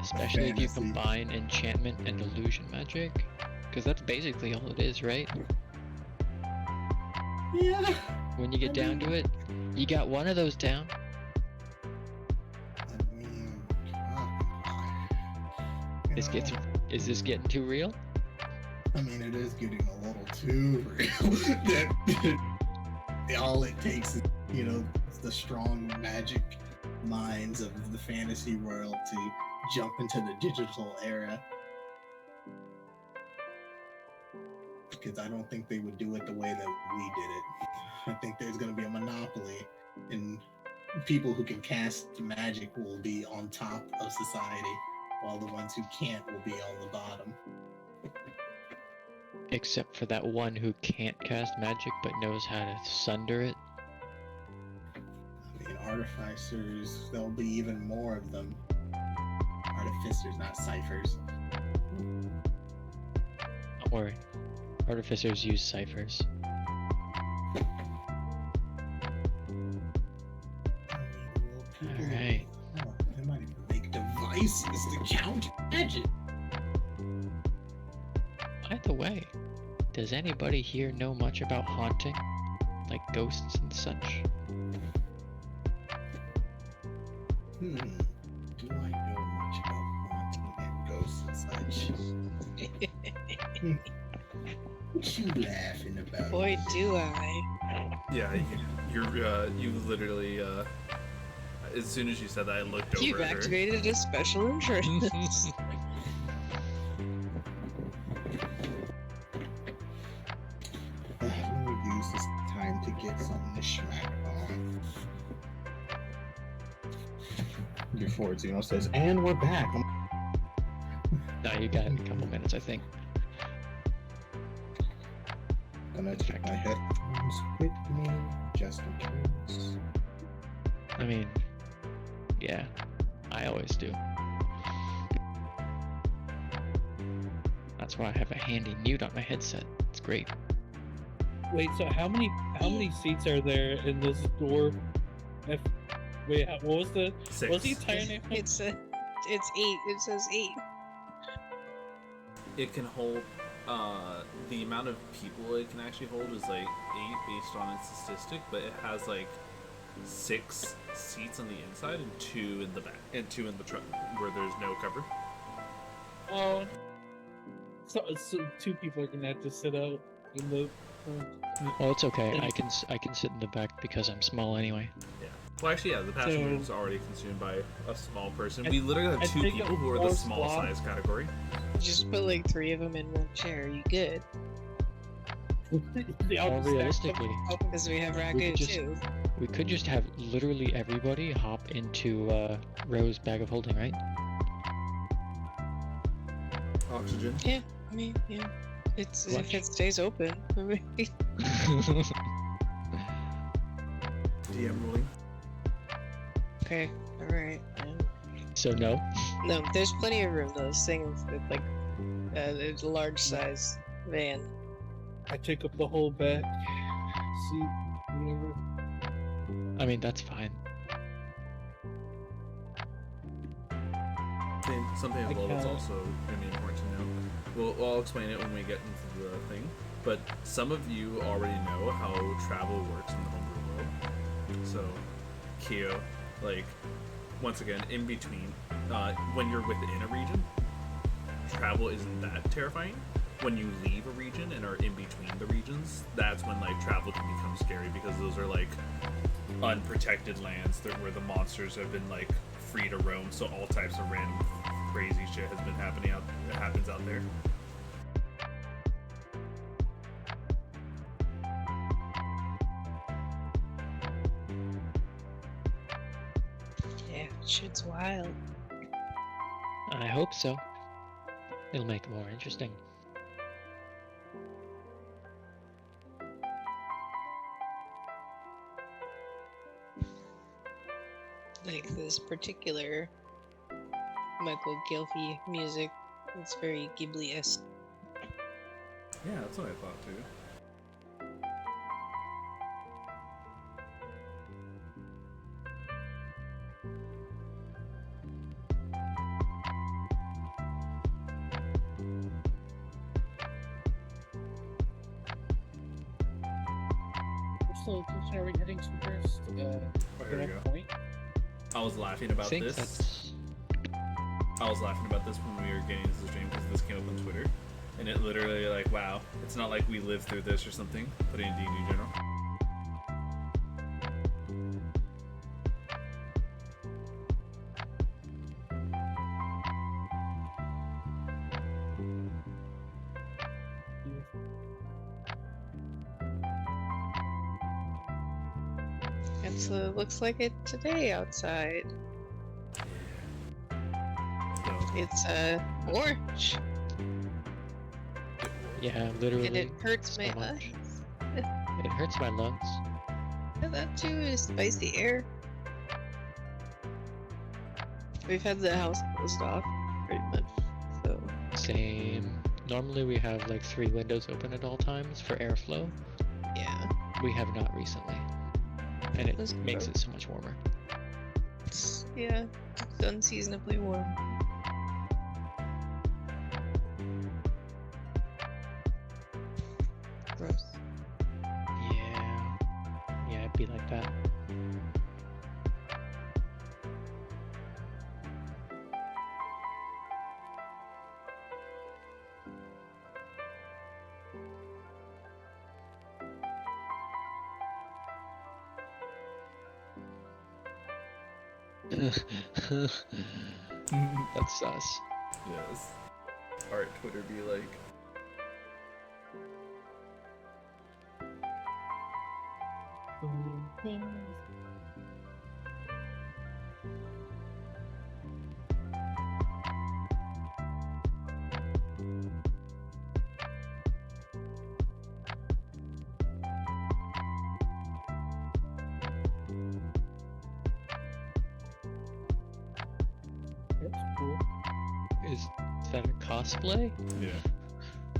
Especially if you fantasy. combine enchantment and illusion magic, because that's basically all it is, right? Yeah. When you get down to it, you got one of those down. I mean, Is this getting too real? I mean, it is getting a little too real. That all it takes is, the strong magic minds of the fantasy world to jump into the digital era. Because I don't think they would do it the way that we did it. I think there's going to be a monopoly, and people who can cast magic will be on top of society, while the ones who can't will be on the bottom. Except for that one who can't cast magic but knows how to sunder it. I mean, artificers, there'll be even more of them. Artificers, not ciphers. Don't worry. Artificers use ciphers. Alright. They might even make devices to counter magic. By the way, does anybody here know much about haunting? Like ghosts and such? Do I know much about haunting and ghosts and such? What you laughing about? Boy, do I. Yeah, you literally, as soon as you said that, I looked over You've at her. activated a special interest. Let me use this time to get something to smack on. Before Zuno says, and we're back. No, you got a couple minutes, I think. Gonna take my headphones with me, just in case. I mean, yeah, I always do. That's why I have a handy mute on my headset. It's great. Wait, so how many seats are there in this door? Wait, what was the 6. what's the entire name? It's 8. It says 8. It can hold, the amount of people it can actually hold is like 8 based on its statistic, but it has like 6 seats on the inside and 2 in the back, and 2 in the truck where there's no cover. Oh, so 2 people are gonna have to sit out in the front. Well, it's okay. I can sit in the back because I'm small anyway. Yeah. Well, actually, yeah, the passenger is already consumed by a small person. We literally have 2 think people who are the more small slot- size category. Just put like 3 of them in one chair. You good? They all Or just stack realistically, Because we have We Raggu could just- too. we could just have literally everybody hop into Rose's bag of holding, right? Oxygen. Yeah, I mean, yeah. It's Watch. if it stays open. I mean, DM ruling. okay, all right. So no. No, there's plenty of room. Those things, like, it's a large size van. I take up the whole back seat, whatever. I mean, that's fine. Something as I well that's can't. also going to be important to know. Well, I'll explain it when we get into the thing. But some of you already know how travel works in the homebrew world. So, Kyo, like, once again, in between, when you're within a region, travel isn't that terrifying. When you leave a region and are in between the regions, that's when, like, travel can become scary, because those are, like, unprotected lands where the monsters have been, like, free to roam, so all types of random crazy shit has been happening out that happens out there. Yeah, shit's wild. I hope so. It'll make it more interesting. Like this particular Michael Ghelfi music. It's very Ghibli-esque. Yeah, that's what I thought too. Which location are we heading to first? Here we that go. point? I was laughing about think this. that's I was laughing about this when we were getting into the stream because this came up on Twitter, and it literally like, wow, it's not like we lived through this or something, but in D&D general. It's looks like it today outside. So, It's orange, yeah, literally. and it hurts so my much. eyes. It hurts my lungs. And that too is spicy air. We've had the house closed off pretty much, so Same. Normally we have like 3 windows open at all times for airflow. yeah. We have not recently, and it That's makes gross. it so much warmer. Yeah, it's unseasonably warm. Gross. Yeah, yeah, it'd be like that. That's sus. yes. Art Twitter be like, That's cool. Is that a cosplay? yeah,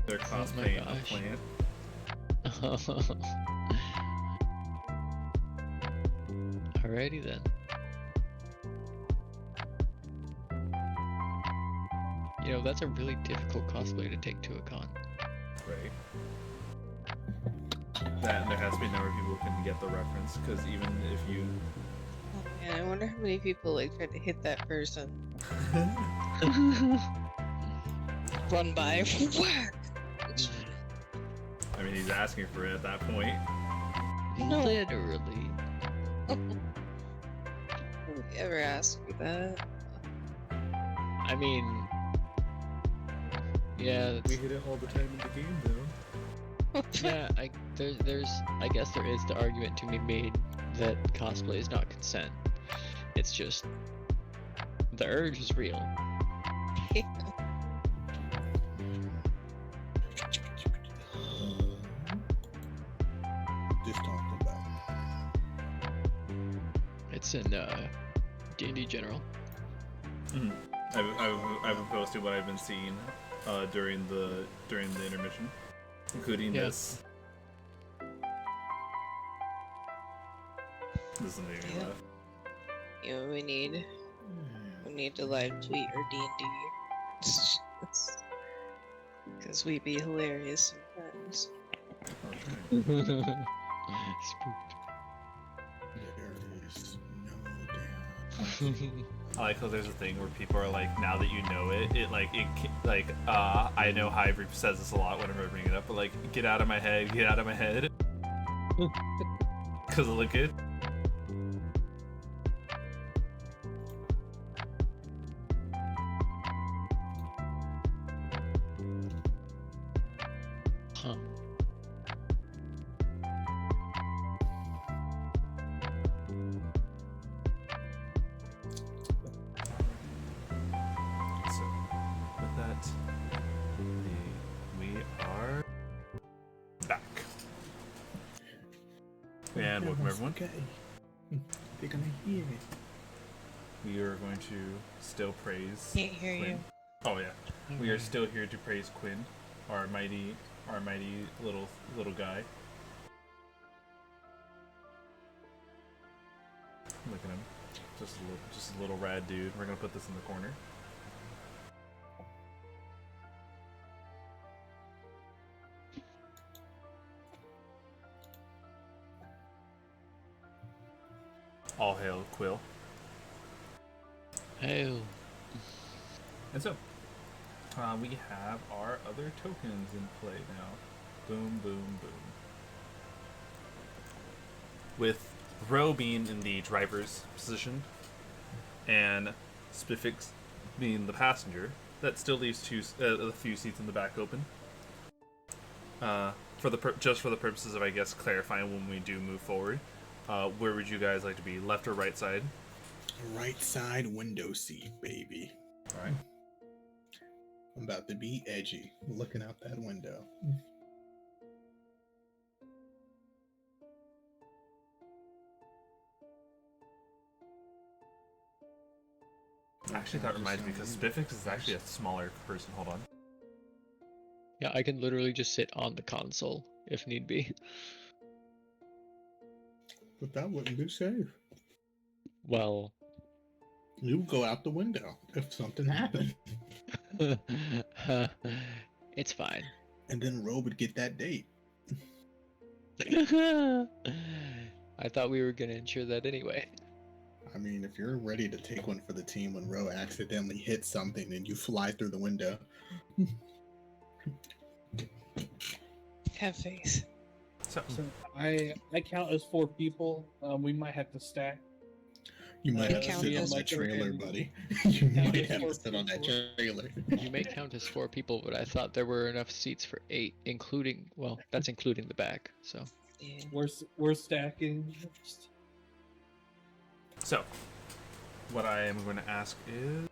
they're Oh my cosplaying a gosh. plant. Alrighty then. You know, that's a really difficult cosplay to take to a con. Right. That and there has to be a number of people who can get the reference, because even if you And I wonder how many people like tried to hit that person. Run by. Whack! I mean, he's asking for it at that point. No. Literally. Nobody ever asked for that. I mean, yeah, We hit it all the time in the game, though. yeah. I guess there is the argument to be made that cosplay is not consent. It's just the urge is real. Just talking about. It's in D&D general. I've posted what I've been seeing during the intermission, including Yeah. this. This is making me Yeah. laugh. You know, we need to live tweet our D&D. Because we be hilarious sometimes. Spooked. There is no doubt. I like how there's a thing where people are like, now that you know it, I know Hive says this a lot whenever I bring it up, but like, get out of my head, because it look good. And welcome everyone. Okay. They're gonna hear it. We are going to still praise Can't hear Quinn. you. Oh yeah. We are still here to praise Quinn, our mighty little guy. Look at him. Just a little rad dude. We're gonna put this in the corner. All hail Quill. Oh. And so, we have our other tokens in play now. Boom, boom, boom. With Ro being in the driver's position and Spifyx being the passenger, that still leaves a few seats in the back open. Just for the purposes of, I guess, clarifying when we do move forward. Where would you guys like to be, left or right side? Right side window seat, baby. All right. I'm about to be edgy, looking out that window. Actually, that reminds me, because Spifyx is actually a smaller person. Hold on. Yeah, I can literally just sit on the console if need be. But that wouldn't be safe. Well, You would go out the window if something happened. it's fine. And then Ro would get that date. I thought we were gonna ensure that anyway. I mean, if you're ready to take one for the team when Ro accidentally hits something and you fly through the window. Have faith. So, I count as 4 people. We might have to stack. You might have to count sit on as that four trailer, people. buddy. You Count might as have 4 to sit on that people. trailer. You may count as 4 people, but I thought there were enough seats for 8, including, well, that's including the back, so. Yeah. We're stacking. So, what I am going to ask is,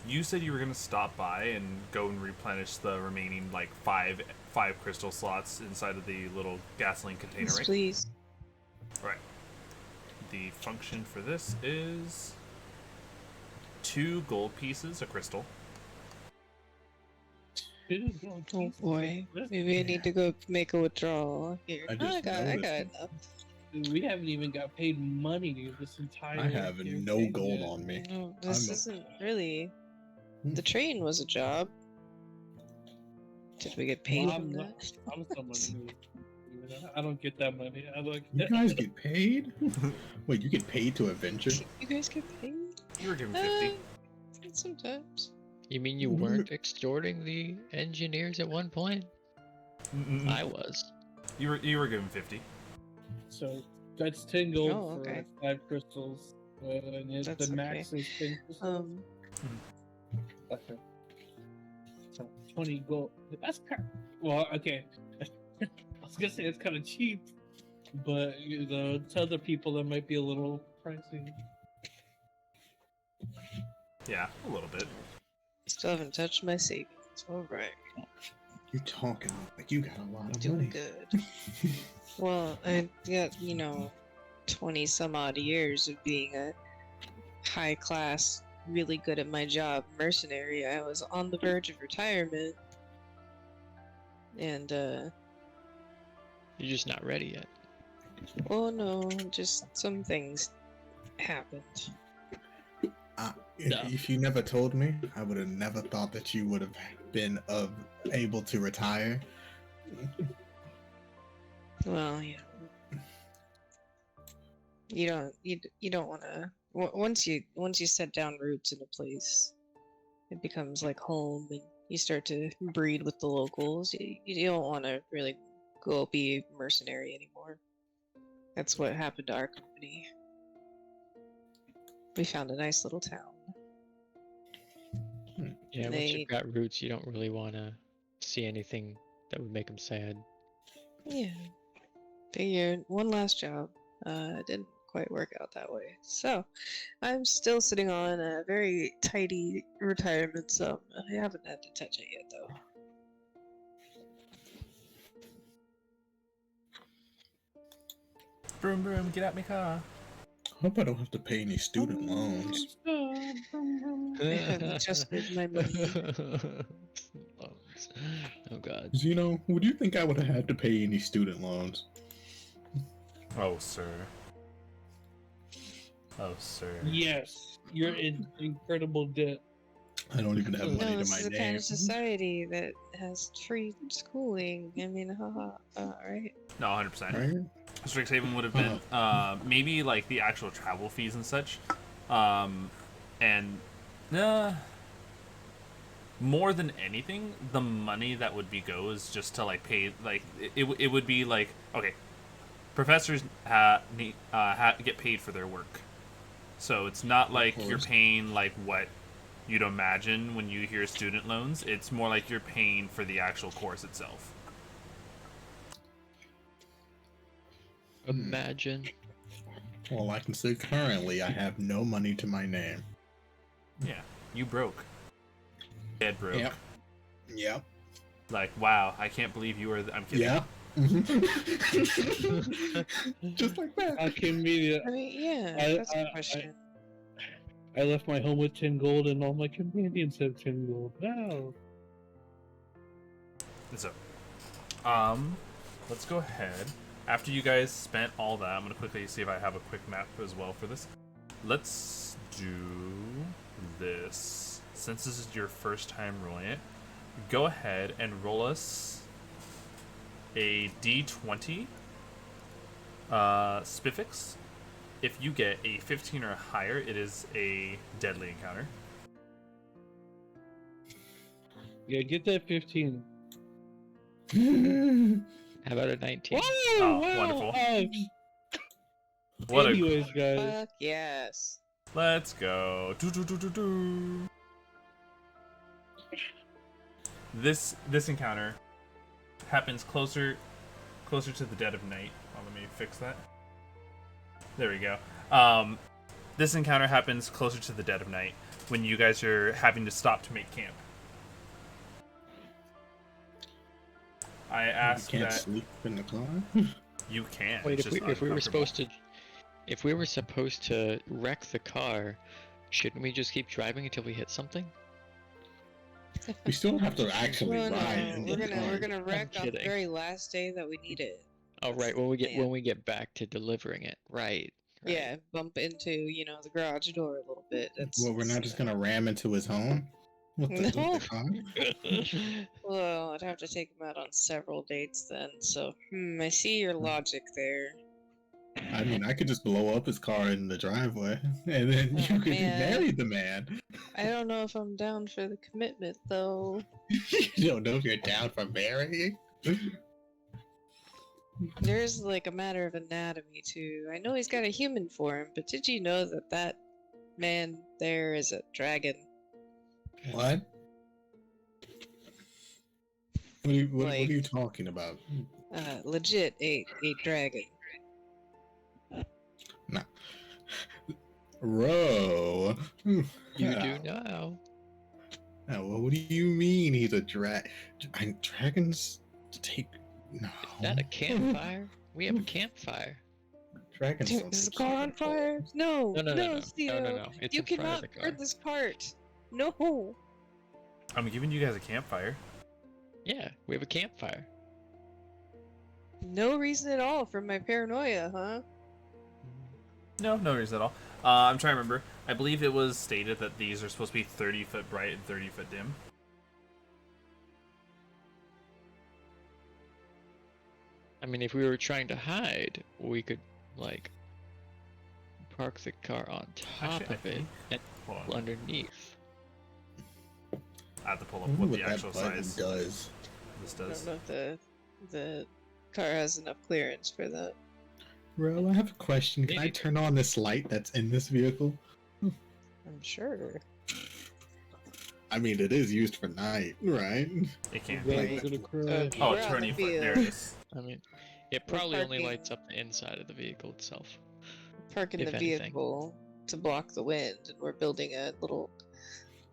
you said you were going to stop by and go and replenish the remaining like five crystal slots inside of the little gasoline container, Yes, right? please. Right. The function for this is 2 gold pieces, a crystal. Oh boy. Maybe I need to go make a withdrawal here. I I just got noticed. enough. We haven't even got paid money this entire. I have no campaign gold yet. on me. No, this I'm a- isn't really. The train was a job. Did we get paid Well, from I'm that? I'm someone who. I don't get that money. I look. You guys get paid? Wait, you get paid to adventure? You guys get paid? You were given 50. Sometimes. You mean you weren't extorting the engineers at one point? I was. You were given 50. So that's 10 gold Oh, for okay. 5 crystals, and That's the max is 10 crystals. Okay. So 20 gold. That's kind. Well, okay. I was gonna say it's kind of cheap, but to other people that might be a little pricey. Yeah, a little bit. Still haven't touched my savings. Alright. You're talking like you got a lot of Doing money. good. Well, I got, 20 some odd years of being a high class, really good at my job mercenary. I was on the verge of retirement. And, You're just not ready yet. oh no, just some things happened. If you never told me, I would have never thought that you would have been able to retire. Well, you don't want to. Once you set down roots in a place, it becomes like home, and you start to breed with the locals. You don't want to really go be a mercenary anymore. That's what happened to our company. We found a nice little town. Yeah, once you've got roots, you don't really want to see anything that would make them sad. Yeah. Figured one last job. Didn't quite work out that way. So, I'm still sitting on a very tidy retirement sum. I haven't had to touch it yet, though. Broom, broom, get out my car. Hope I don't have to pay any student loans. I have just made my money. Loans. Oh god. 'Cause, would you think I would have had to pay any student loans? Oh, sir. Oh, sir. Yes, you're in incredible debt. I don't even have money No, to this my is the name. kind of society that has free schooling. I mean, right? No, 100%. Right? Strixhaven would have been maybe like the actual travel fees and such, and more than anything, the money that would be is just to like pay like it would be like, okay, professors get paid for their work, so it's not like you're paying like what you'd imagine when you hear student loans. It's more like you're paying for the actual course itself. Imagine. Well, I can say currently I have no money to my name. Yeah, you broke. Dead broke. Yep. Like, wow, I can't believe you were. I'm kidding. Yeah. Just like that. I can mean I mean, yeah, that's a question. I left my home with 10 gold, and all my companions have 10 gold. Wow. So, let's go ahead. After you guys spent all that, I'm gonna quickly see if I have a quick map as well for this. Let's do this. Since this is your first time rolling it, go ahead and roll us a D20 Spifyx. If you get a 15 or higher, it is a deadly encounter. Yeah, get that 15. How about a 19? Oh, wonderful. What Anyways, guys. Fuck yes. Let's go. Do. This encounter happens closer to the dead of night. Oh, let me fix that. There we go. This encounter happens closer to the dead of night when you guys are having to stop to make camp. I asked you can't that sleep in the car. you can. Wait, it's if just we were uncomfortable. if we were supposed to wreck the car, shouldn't we just keep driving until we hit something? We still have to actually No, ride. In we're the car. gonna wreck on the kidding. very last day that we need it. Oh right, when we get back to delivering it, right? Yeah, bump into the garage door a little bit. Well, we're not just gonna ram into his home. With the car? Well, I'd have to take him out on several dates then. So, I see your logic there. I mean, I could just blow up his car in the driveway, and then you could marry the man. I don't know if I'm down for the commitment, though. You don't know if you're down for marrying? There's like a matter of anatomy too. I know he's got a human form, but did you know that man there is a dragon? What? What are you talking about? Legit a dragon. Nah. Ro. You do now. Now, what do you mean he's a dragons take... No. Is that a campfire? We have a campfire. Dragons Dude, don't is the take car on shit. fire? No, No. Theo. No. It's You in front of cannot the car. burn this cart. No. I'm giving you guys a campfire. Yeah, we have a campfire. No reason at all for my paranoia, huh? No reason at all. I'm trying to remember. I believe it was stated that these are supposed to be 30 foot bright and 30 foot dim. I mean, if we were trying to hide, we could, like, park the car on top Actually, of it and Hold on. underneath. I have to pull I up wonder what what the that actual button size does. this I don't does. know if the car has enough clearance for that. Ro, I have a question. Can I Maybe. turn on this light that's in this vehicle? I'm sure. I mean, it is used for night, right? It can't. Right. Right. Gonna cry. Oh, We're on turning the foot. There it field. is. I mean, it We're probably only parking- lights up the inside of the vehicle itself. Parking If the anything. vehicle to block the wind, and we're building a little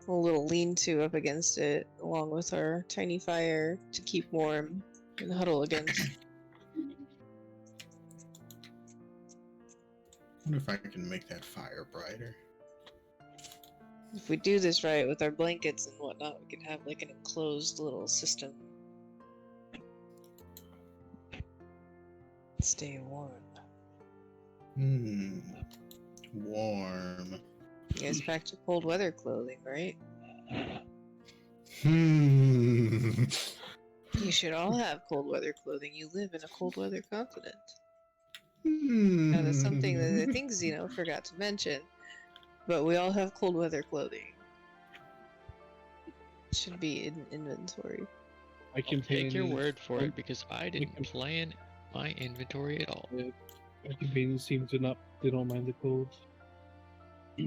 lean-to up against it, along with our tiny fire to keep warm and huddle against. wonder if I can make that fire brighter. If we do this right with our blankets and whatnot, we can have like an enclosed little system. Stay warm. Warm. You guys packed your cold weather clothing, right? Hmm. You should all have cold weather clothing. You live in a cold weather continent. Hmm. Now, that's something that I think Zeno forgot to mention. But we all have cold weather clothing. It should be in inventory. I can Take your word for it because I didn't can- plan my inventory at all. My companions seem to not. They don't mind the cold. Are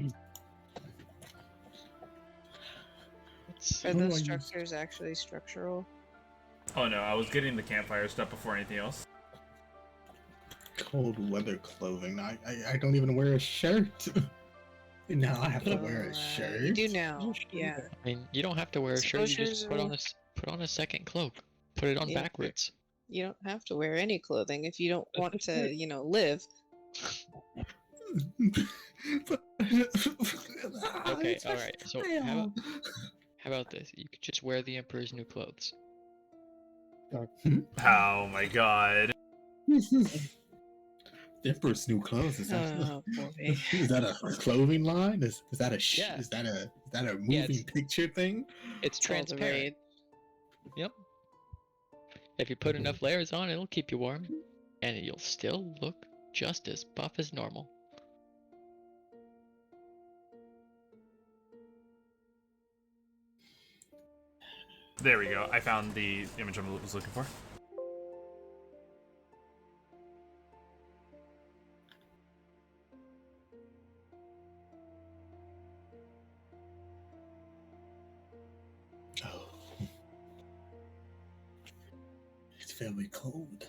What do I those use? structures actually structural? Oh no, I was getting the campfire stuff before anything else. Cold weather clothing. I don't even wear a shirt. Now I have to wear a shirt. You do now. Yeah. I mean, you don't have to wear a shirt. You just Exposures put on a second cloak. Put it on Yeah. backwards. You don't have to wear any clothing if you don't want to, live. Okay, all right. So how about this? You could just wear the Emperor's new clothes. Oh my god. The Emperor's new clothes. Is that, Oh boy. is that a clothing line? Is that a Yeah. is that a moving picture thing? It's It's all the transparent. raid. Yep. If you put enough layers on, it'll keep you warm, and you'll still look just as buff as normal. There we go. I found the image I was looking for. Oh, it's very cold.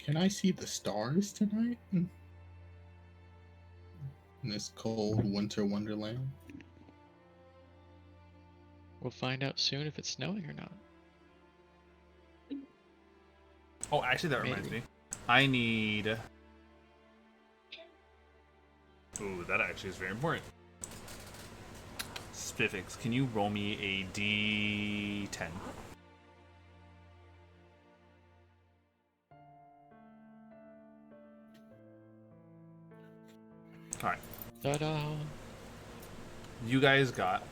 Can I see the stars tonight? In this cold winter wonderland? We'll find out soon if it's snowing or not. Oh, actually, that reminds Maybe. me. I need... Ooh, that actually is very important. Spifyx, can you roll me a D10? Alright. Ta-da! You guys got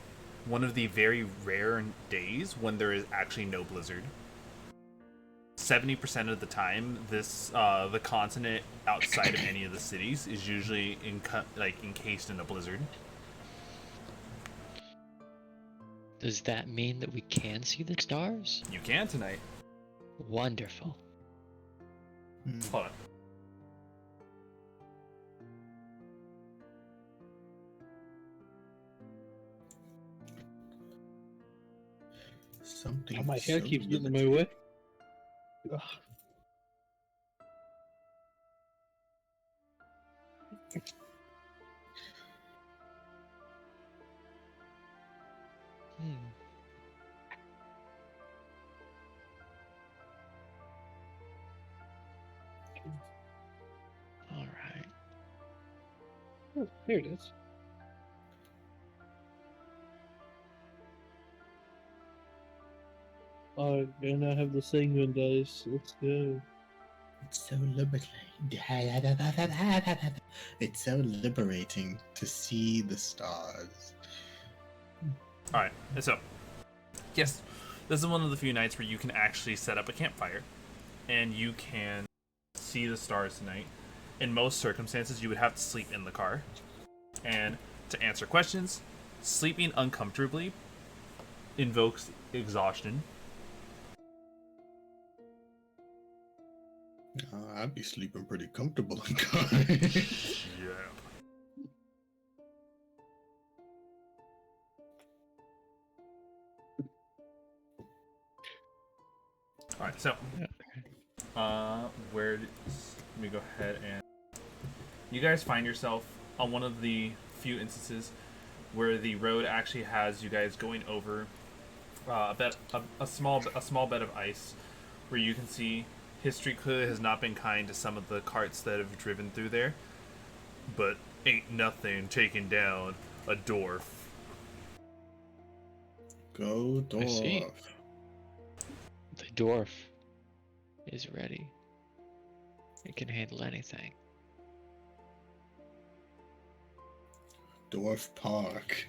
one of the very rare days when there is actually no blizzard. 70% of the time, this the continent outside of any of the cities is usually encased in a blizzard. Does that mean that we can see the stars? You can tonight. Wonderful. Hold on. Something. Oh, my hair so keeps getting in limited. my way. Ugh. Hmm. All right. Oh, there it is. Oh, and I have the sanguine dice. Let's go. It's so liberating. It's so liberating to see the stars. Alright, so, yes, this is one of the few nights where you can actually set up a campfire, and you can see the stars tonight. In most circumstances, you would have to sleep in the car. And to answer questions, sleeping uncomfortably invokes exhaustion. I'd be sleeping pretty comfortable in car. Yeah. So, let me go ahead and you guys find yourself on one of the few instances where the road actually has you guys going over a small bed of ice, where you can see history clearly has not been kind to some of the carts that have driven through there, but ain't nothing taking down a dwarf. Go I see. dwarf. The dwarf is ready. It can handle anything. Dwarf Park.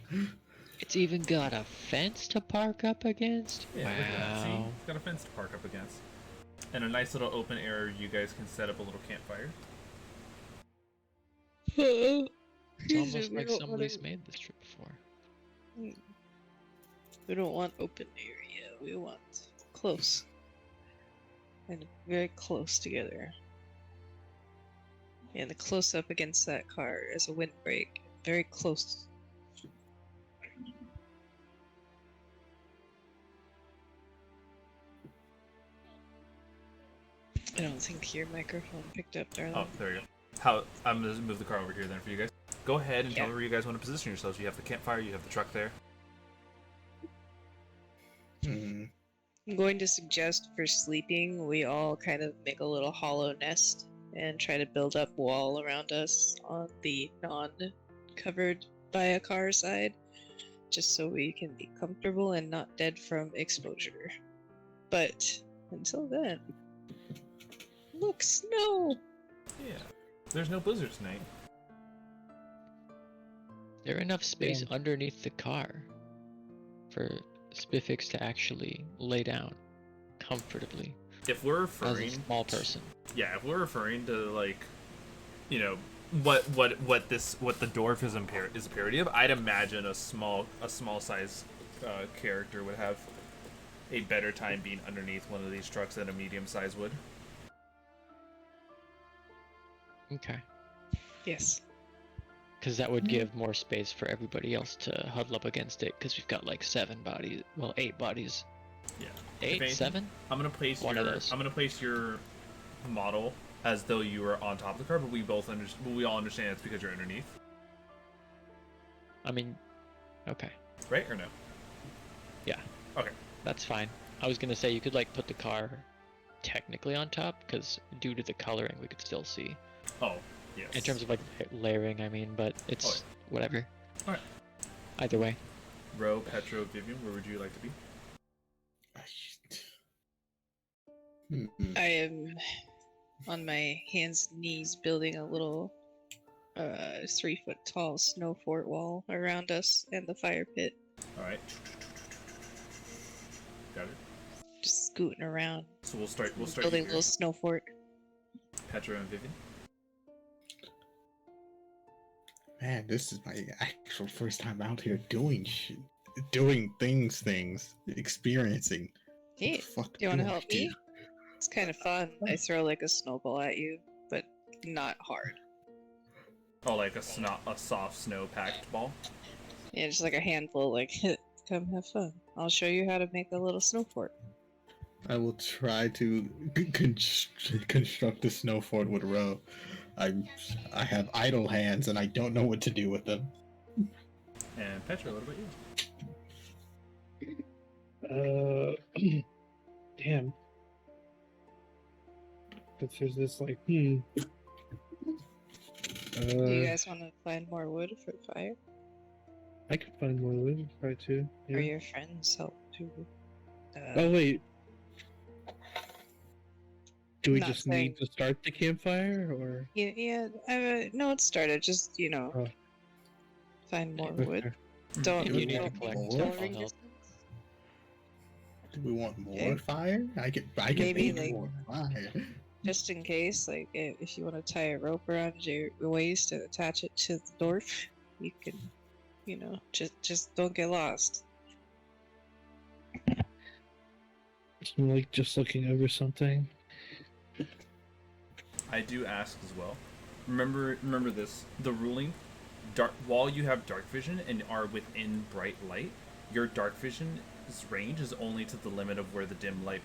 It's even got a fence to park up against? Yeah, look at that. See? Wow. It's got a fence to park up against. And a nice little open area you guys can set up a little campfire. It's almost like somebody's made this trip before. We don't want open area. We want close. And very close together. And the close up against that car is a windbreak. Very close. I don't think your microphone picked up, darling. Oh, there you go. I'm gonna move the car over here then for you guys. Go ahead and tell me where you guys want to position yourselves. You have the campfire, you have the truck there. I'm going to suggest for sleeping, we all kind of make a little hollow nest and try to build up wall around us on the non-covered by a car side, just so we can be comfortable and not dead from exposure. But until then, look, snow! Yeah. There's no blizzard tonight. Is there enough space underneath the car for Spifyx to actually lay down comfortably If we're as referring a small person? Yeah, if we're referring to, like, you know, what the dwarf is a parody of, I'd imagine a small size character would have a better time being underneath one of these trucks than a medium size would. Okay. Yes. Because that would give more space for everybody else to huddle up against it, because we've got like 8 bodies. Yeah. 8, 7? I'm gonna place One of those. I'm gonna place your model as though you were on top of the car, but we all understand it's because you're underneath. I mean, okay. Right or no? Yeah. Okay. That's fine. I was gonna say you could like put the car technically on top, because due to the coloring we could still see. Oh, yes. In terms of like layering, I mean, but it's whatever. Alright. Either way. Ro, Petro, Vivian, where would you like to be? I am on my hands and knees building a little 3-foot tall snow fort wall around us and the fire pit. Alright. Got it. Just scooting around. So we'll start building a little snow fort. Petro and Vivian. Man, this is my actual first time out here doing things, experiencing. Hey, What the fuck do you want to I help do? me? It's kind of fun. I throw like a snowball at you, but not hard. Oh, like a soft snow-packed ball? Yeah, just like a handful, like, come have fun. I'll show you how to make a little snow fort. I will try to construct a snow fort with Ro. I have idle hands and I don't know what to do with them. And Petro, what about you? Damn. But there's this like, Do you guys want to find more wood for the fire? I could find more wood, try to. Or your friends help too? Oh wait. Do we Not just saying- need to start the campfire, or? Yeah, no, it started. Just, find more wood. Okay. Don't, If you need to don't, collect more, stuff, don't I'll ring help. distance. Do we want more Okay. fire? I can Maybe, make like- more fire. Just in case, like, if you want to tie a rope around your waist and attach it to the dwarf, you can, just don't get lost. I'm like just looking over something. I do ask as well. Remember this. The ruling, while you have dark vision and are within bright light, your dark vision range is only to the limit of where the dim light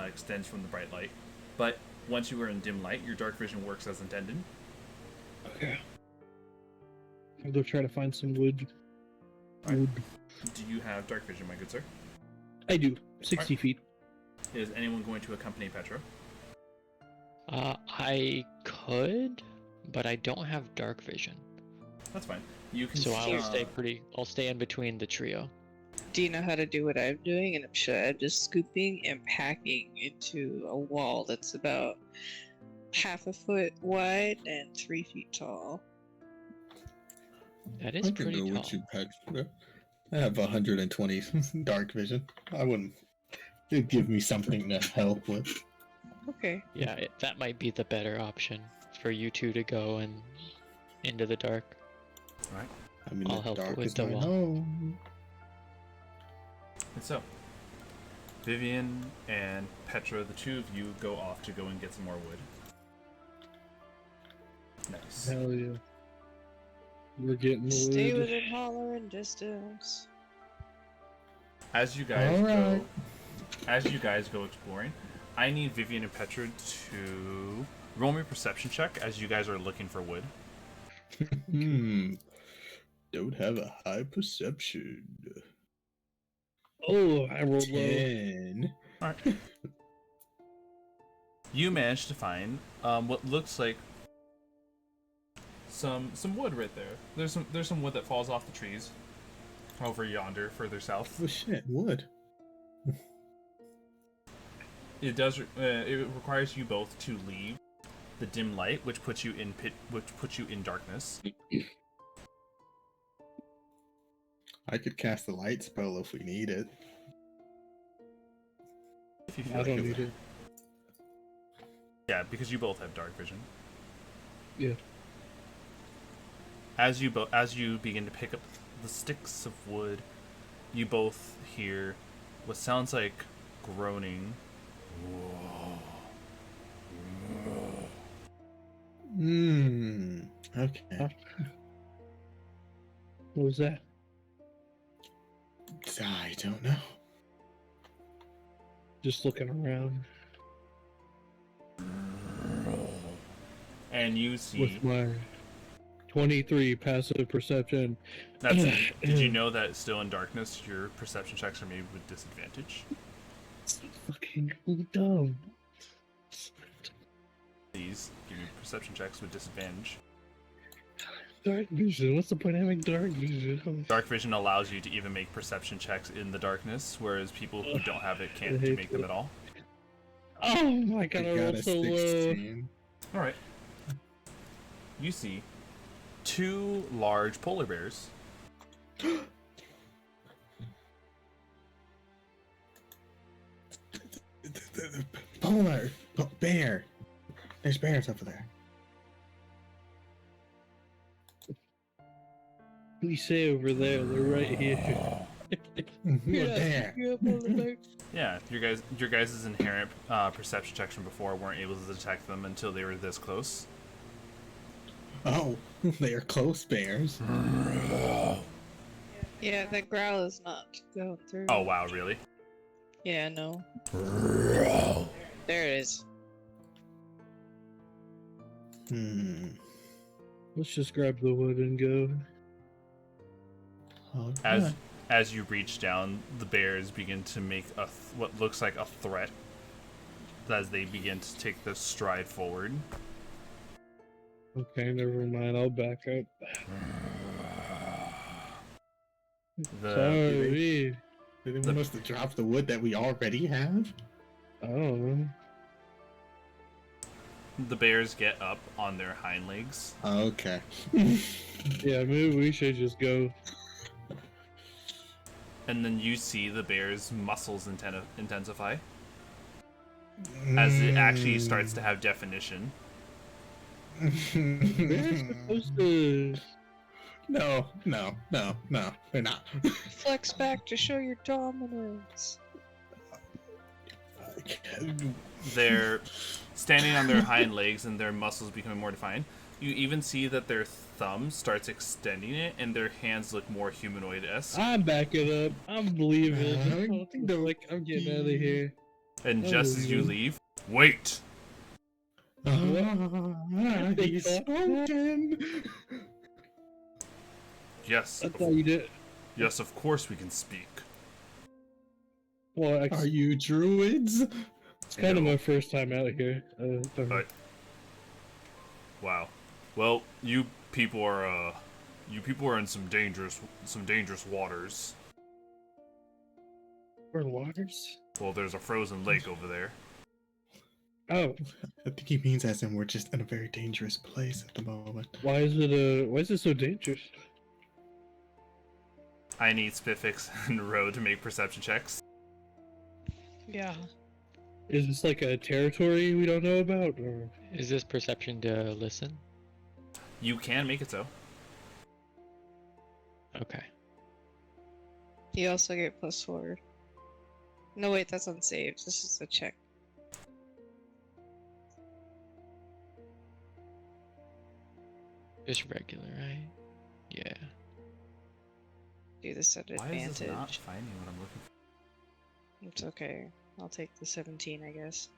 extends from the bright light. But once you are in dim light, your dark vision works as intended. Okay. I'll go try to find some wood. All right. Wood. Do you have dark vision, my good sir? I do. 60 Alright. feet. Is anyone going to accompany Petro? I could, but I don't have dark vision, That's fine. You can. so I'll stay in between the trio. Do you know how to do what I'm doing? And I'm sure I'm just scooping and packing into a wall that's about half a foot wide and 3 feet tall. That is I can pretty go tall. with you, Petro. I have 120 dark vision. I wouldn't. It'd give me something to help with. Okay. Yeah, that might be the better option for you two to go and into the dark. All right. I mean, I'll the help dark with is the my wall. home. And so, Vivian and Petro, the two of you, go off to go and get some more wood. Nice. Hell yeah. We're getting the Stay wood. within hollering distance. As you guys Alright. go exploring, I need Vivian and Petro to roll me a perception check as you guys are looking for wood. Don't have a high perception. Oh, I rolled low. 10. All right. You managed to find what looks like some wood right there. There's some wood that falls off the trees over yonder, further south. Oh shit, wood. It does. It requires you both to leave the dim light, which puts you in darkness. I could cast the light spell if we need it. If you feel I like don't it. need it. Yeah, because you both have dark vision. Yeah. As you begin to pick up the sticks of wood, you both hear what sounds like groaning. Okay. What was that? I don't know. Just looking around And you see. with my 23 passive perception. That's it. Did you know that still in darkness, your perception checks are made with disadvantage? So fucking dumb. Please give me perception checks with disadvantage. Dark vision. What's the point of having dark vision? Dark vision allows you to even make perception checks in the darkness, whereas people who don't have it can't I hate make them that. at all. Oh my god, I I got rolled a so low. 16. All right. You see two large polar bears. Polar bear. There's bears over there. We say over there, they're right here. You're there. Yeah, your guys' inherent perception checks from before weren't able to detect them until they were this close. Oh, they are close bears. Yeah, that growl is not going through. Oh wow, really? Yeah, no. There it is. Let's just grab the wood and go. Okay. As you reach down, the bears begin to make what looks like a threat as they begin to take the stride forward. Okay, never mind. I'll back up. Sorry. Did they want us to drop the wood that we already have? I don't know. The bears get up on their hind legs. Okay. Yeah, maybe we should just go. And then you see the bear's muscles intensify as it actually starts to have definition. We're supposed to. No, they're not. Flex back to show your dominance. They're standing on their hind legs and their muscles becoming more defined. You even see that their thumb starts extending it, and their hands look more humanoid-esque. I'm backing up. I'm leaving. I'm getting out of here. And I'm just as you leaving. leave, wait! He's spoken. Yes, I thought you did. yes, of course we can speak. Well, Are you druids? it's kind of No. my first time out here. But wow. Well, you people are in some dangerous waters. For waters? Well, there's a frozen lake over there. Oh, I think he means as in we're just in a very dangerous place at the moment. why is it so dangerous? I need Spifyx and Ro to make perception checks. Yeah. Is this like a territory we don't know about, or Is this perception to listen? You can make it so. Okay. You also get +4. No, wait, that's unsaved. This is a check. Just regular, right? Yeah. Do this at Why advantage. is this not finding what I'm looking for? It's okay. I'll take the 17, I guess.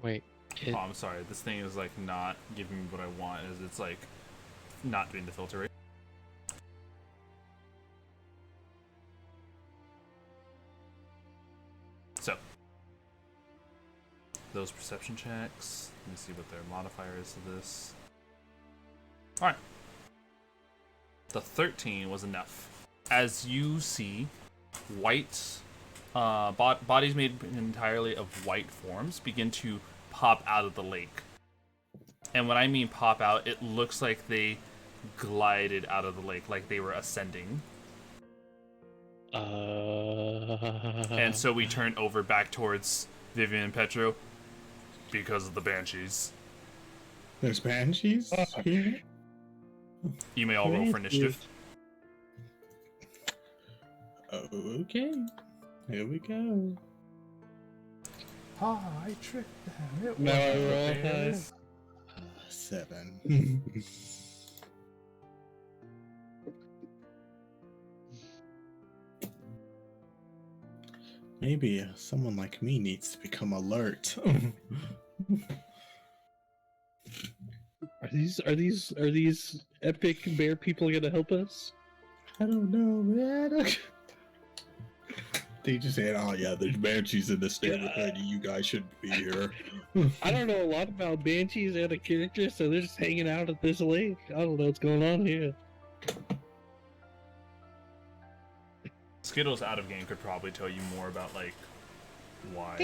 Wait. Oh, I'm sorry. This thing is like not giving me what I want. It's like not doing the filter rate. So those perception checks. Let me see what their modifier is to this. All right. The 13 was enough. As you see, white bodies made entirely of white forms begin to pop out of the lake. And when I mean pop out, it looks like they glided out of the lake, like they were ascending. And so we turn over back towards Vivian and Petro because of the banshees. There's banshees here? You may all roll for initiative. Okay. Here we go. Ah, I tricked them. It Now I wasn't roll the bears. 7. Maybe someone like me needs to become alert. are these epic bear people gonna help us? I don't know, man. They just said, "Oh yeah, there's banshees in this neighborhood. You guys shouldn't be here." I don't know a lot about banshees and a character, so they're just hanging out at this lake. I don't know what's going on here. Skittles out of game could probably tell you more about like why.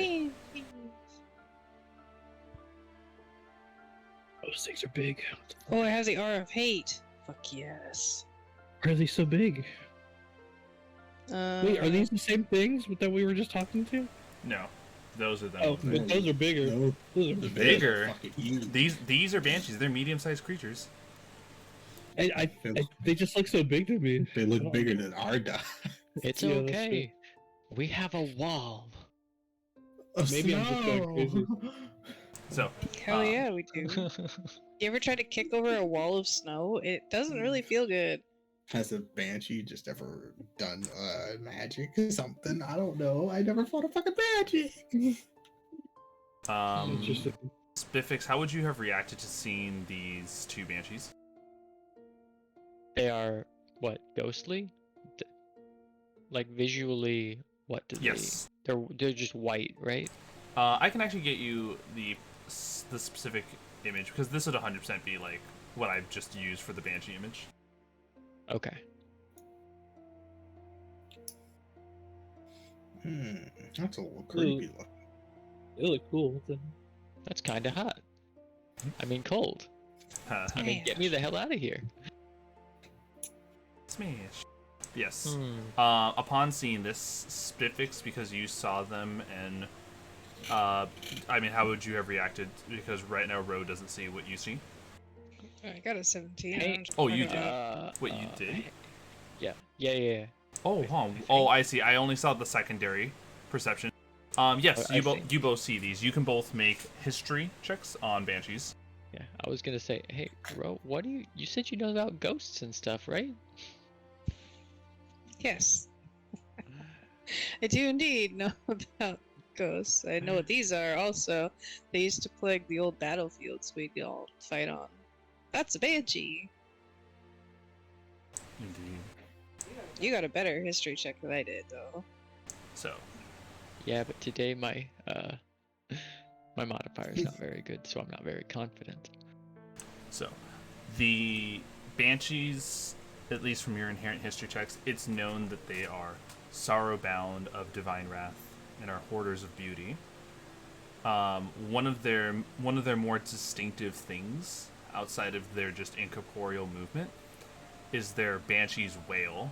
Those things are big. Oh, it has the R of hate. Fuck yes. Why are they so big? Wait, are these the same things that we were just talking to? No, those are them. Oh, over there. but those are bigger. No, Those are the Bigger. bears are fucking huge. These are banshees. They're medium-sized creatures. They just look so big to me. They look bigger than our guy. It's Yeah, that's okay. We have a wall. Maybe I'm just going crazy. So Hell yeah, we do. You ever try to kick over a wall of snow? It doesn't really feel good. Has a banshee just ever done magic or something? I don't know. I never fought a fucking banshee. Interesting. Spifyx, how would you have reacted to seeing these two banshees? They are what? Ghostly? Like visually, what do Yes. They're just white, right? I can actually get you the specific image because this would 100% be like what I've just used for the banshee image. Okay. That's a little creepy looking. They look cool. That's kind of hot. I mean, cold. I mean, get me the hell out of here. Smash. Yes. Upon seeing this, Spifyx, because you saw them, and I mean, how would you have reacted? Because right now, Ro doesn't see what you see. I got a 17. Hey. Oh, you did. did. What you did? Yeah. Oh, I see. I only saw the secondary perception. Yes, I you both see these. You can both make history checks on banshees. Yeah, I was gonna say, hey, Ro, what do you said you know about ghosts and stuff, right? Yes, I do indeed know about ghosts. I know what these are also. They used to plague the old battlefields we'd all fight on. That's a banshee. Indeed. You got a better history check than I did, though. So, Yeah, but today my my modifier is not very good, so I'm not very confident. So, the Banshees, at least from your inherent history checks, it's known that they are sorrow-bound of divine wrath and are hoarders of beauty. One of their more distinctive things, outside of their just incorporeal movement, is their Banshee's wail,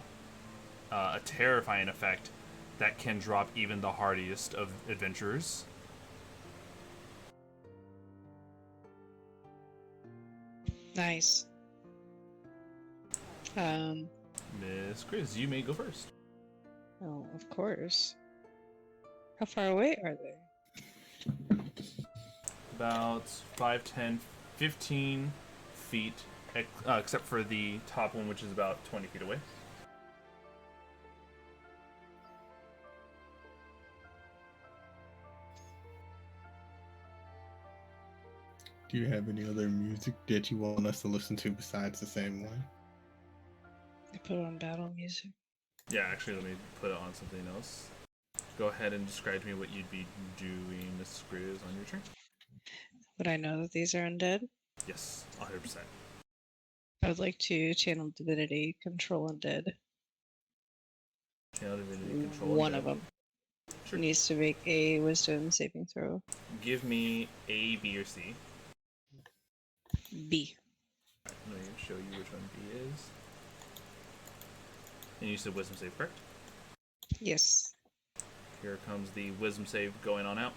a terrifying effect that can drop even the hardiest of adventurers. Nice. Miss Grizz, you may go first. Oh, of course. How far away are they? About 5, 10, 15 feet, except for the top one, which is about 20 feet away. Do you have any other music that you want us to listen to besides the same one? I put on battle music. Yeah, actually, let me put it on something else. Go ahead and describe to me what you'd be doing, Miss Grizz, on your turn. Would I know that these are undead? Yes, 100%. I would like to channel divinity, control undead. Channel Divinity Control. One of them Sure. needs to make a wisdom saving throw. Give me A, B, or C. B. Right, I'm going to show you which one B is. And you said wisdom save, correct? Yes. Here comes the wisdom save going on out.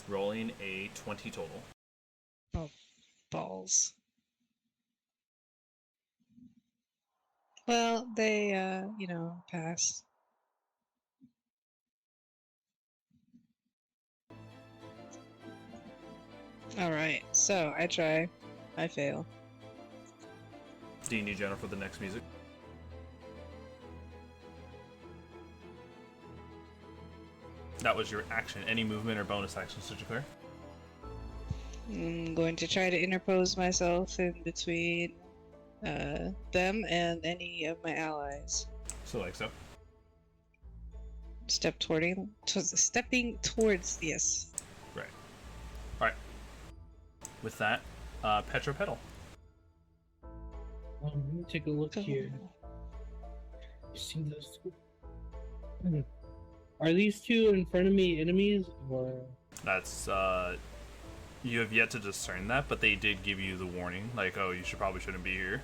Rolling a 20 total. Oh, balls. Well, they, pass. Alright, so I try. I fail. Do you need Jenna for the next music? That was your action. Any movement or bonus actions to declare? I'm going to try to interpose myself in between them and any of my allies. So, like so. Stepping towards, yes. Right. Alright. With that, Petro pedal. Let me take a look here. You see those two? Are these two in front of me enemies, or? That's, you have yet to discern that, but they did give you the warning, like, oh, you probably shouldn't be here.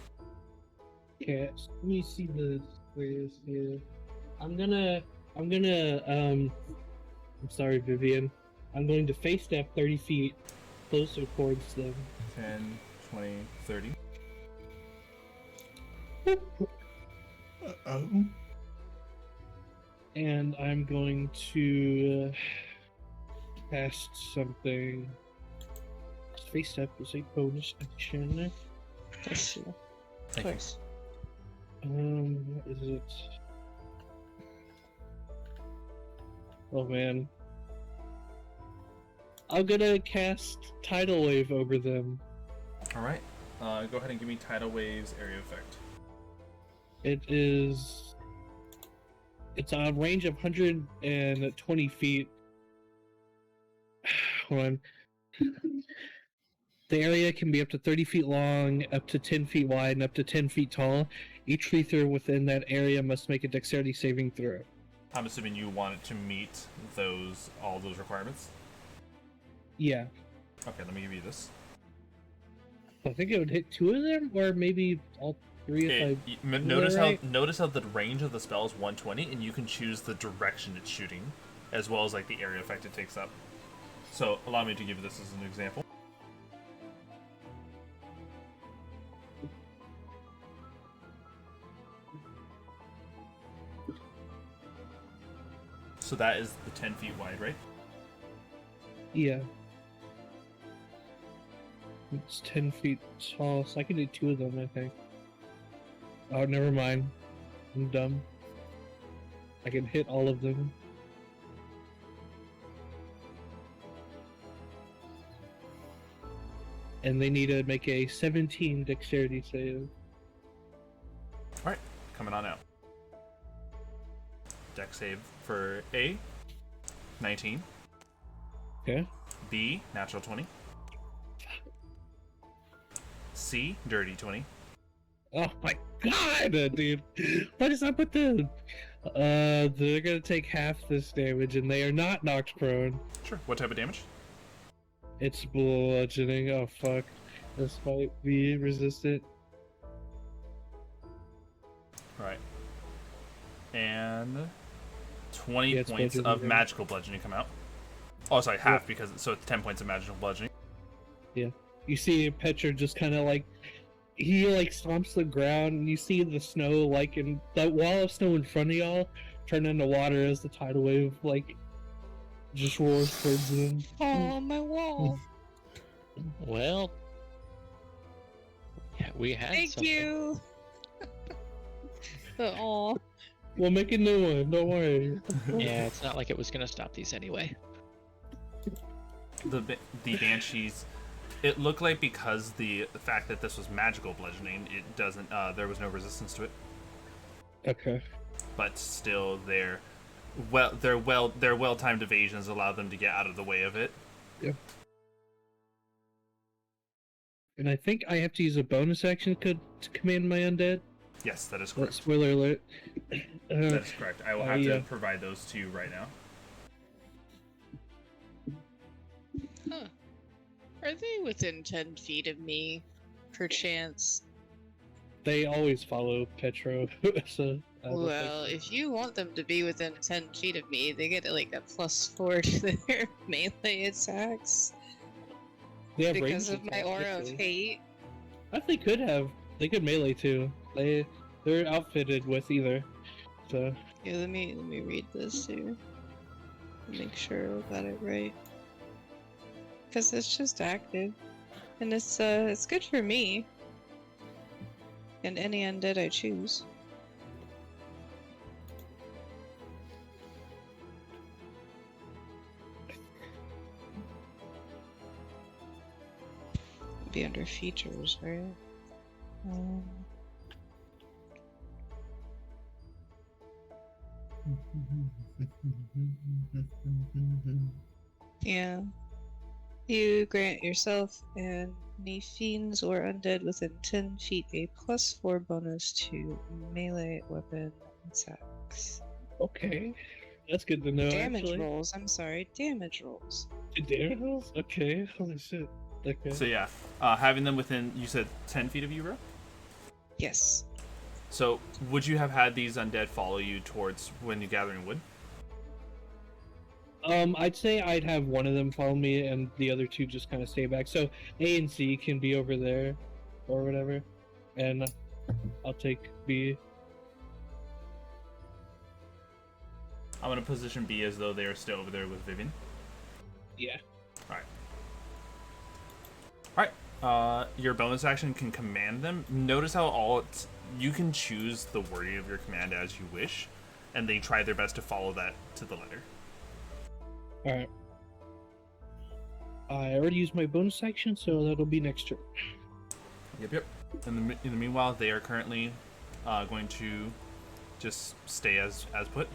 Okay, so let me see the squares here. I'm sorry, Vivian. I'm going to face step 30 feet closer towards them. 10, 20, 30. Uh-oh. And I'm going to cast something. Face step is a bonus action. Yes, of Thank you. course. What is it? Oh man. I'm gonna cast Tidal Wave over them. Alright. Go ahead and give me Tidal Wave's area effect. It's on a range of 120 feet. Hold on. The area can be up to 30 feet long, up to 10 feet wide, and up to 10 feet tall. Each creature within that area must make a dexterity saving throw. I'm assuming you want it to meet all those requirements? Yeah. Okay, let me give you this. I think it would hit 2 of them, or maybe all 3 if I... Notice how the range of the spell is 120, and you can choose the direction it's shooting, as well as like the area effect it takes up. So allow me to give this as an example. So that is the 10 feet wide, right? Yeah. It's 10 feet tall, so I can do 2 of them, I think. Oh, never mind. I'm dumb. I can hit all of them. And they need to make a 17 dexterity save. Alright, coming on out. Dex save for A, 19. Okay. B, natural 20. C, dirty 20. Oh my god, dude. Why does that put the... they're gonna take half this damage, and they are not knocked prone. Sure. What type of damage? It's bludgeoning. Oh fuck. This might be resistant. Alright. And 20 Yeah, it's points bludgeoning of damage. magical bludgeoning come out. Oh, sorry, half, because so it's 10 points of magical bludgeoning. Yeah. You see Petro just kind of like... He like stomps the ground, and you see the snow, like, in that wall of snow in front of y'all turn into water as the tidal wave, like, just roars towards them. Oh, my wall. Well, yeah, we had Thank something. you. Oh, We'll make a new one, don't worry. Yeah, it's not like it was gonna stop these anyway. The banshees, it looked like because the fact that this was magical bludgeoning, it doesn't. There was no resistance to it. Okay. But still, their well-timed evasions allow them to get out of the way of it. Yep. And I think I have to use a bonus action to command my undead. Yes, that is Well, correct. spoiler alert. That is correct. I will have yeah. to provide those to you right now. huh. Are they within 10 feet of me, perchance? They always follow Petro, so... I don't Well, if you want them to be within 10 feet of me, they get like a +4 to their melee attacks. they have Because ranged of my attacks, aura of actually. hate. I think they could have. They could melee too. They're outfitted with either. So Yeah, let me read this too. Make sure I got it right. Because it's just active. And it's good for me. And any undead I choose. Be under features, right? Yeah. You grant yourself and any fiends or undead within 10 feet a +4 bonus to melee weapon attacks. okay, that's good to know. Damage actually. rolls, I'm sorry, damage rolls. Damage rolls? Okay, holy shit. Okay. So yeah, having them within, you said 10 feet of you, bro? Yes. So would you have had these undead follow you towards when you're gathering wood? I'd say I'd have one of them follow me and the other two just kind of stay back. So A and C can be over there, or whatever, and I'll take B. I'm going to position B as though they are still over there with Vivian. Yeah. Alright, your bonus action can command them. Notice how you can choose the wording of your command as you wish, and they try their best to follow that to the letter. Alright. I already used my bonus action, so that'll be next turn. Yep. In the meanwhile, they are currently going to just stay as put.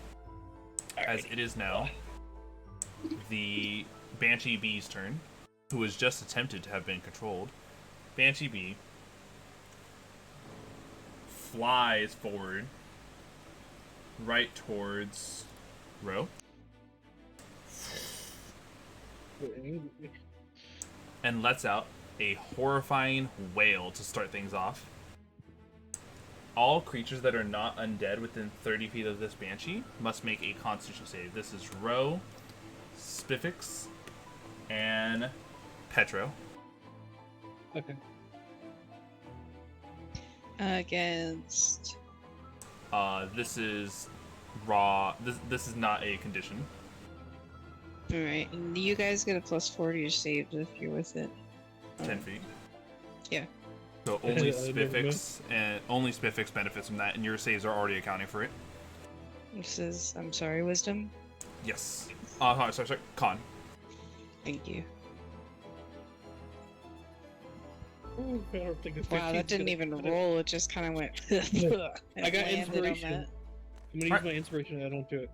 As it is now the Banshee Bee's turn, who has just attempted to have been controlled. Banshee Bee flies forward right towards Ro and lets out a horrifying wail to start things off. All creatures that are not undead within 30 feet of this Banshee must make a Constitution save. This is Ro, Spifyx, and Petro. Okay. Against. This is raw. This is not a condition. Alright, and you guys get a +4 to your saves if you're within 10 feet. Yeah. So only Spifyx benefits from that, and your saves are already accounting for it. This is, I'm sorry, wisdom. Yes. Sorry. Con. Thank you. Ooh, I don't think it's Wow, that 15's didn't gonna even cut it. roll. It just kind of went. I got landed on inspiration. that. I'm gonna use my inspiration. I don't do it.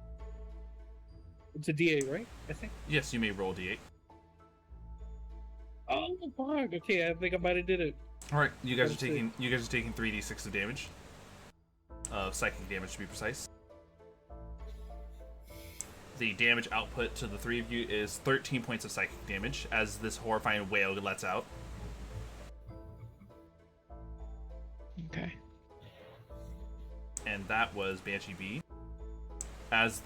It's a D8, right? I think. Yes, you may roll D8. Oh, fuck. Okay, I think I might have did it. All right, you guys are Let's see. taking 3d6 of damage, psychic damage to be precise. The damage output to the three of you is 13 points of psychic damage as this horrifying wail lets out. Okay. And that was Banshee B. As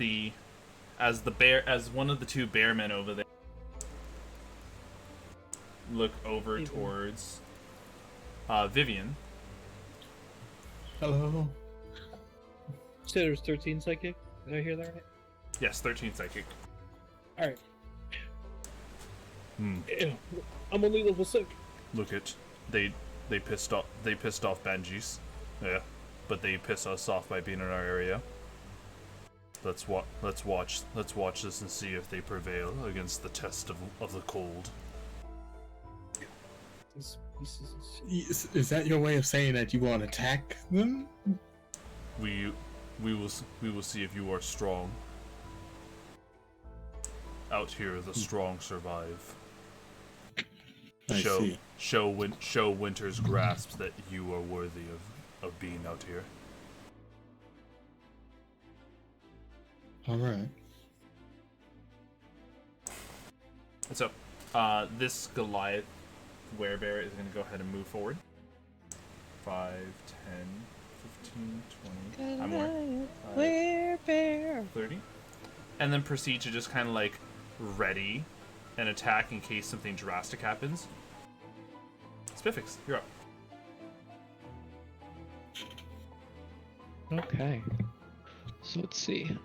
one of the two bear men over there look over towards Vivian. Hello. So there's 13 psychic. Did I hear that right? Yes, 13 psychic. All right. Hmm. I'm only level 6. Look at they pissed off Banshees. Yeah, but they pissed us off by being in our area. Let's watch this and see if they prevail against the test of the cold. Is that your way of saying that you want to attack them? We will see if you are strong. Out here, the strong survive. I see. Show Winter's grasp that you are worthy of being out here. All right. So, this Goliath werebear is going to go ahead and move forward. 5, 10, 15, 20. I'm more. Werebear. 30. And then proceed to just kind of like ready an attack in case something drastic happens. Spifyx, you're up. Okay. So let's see.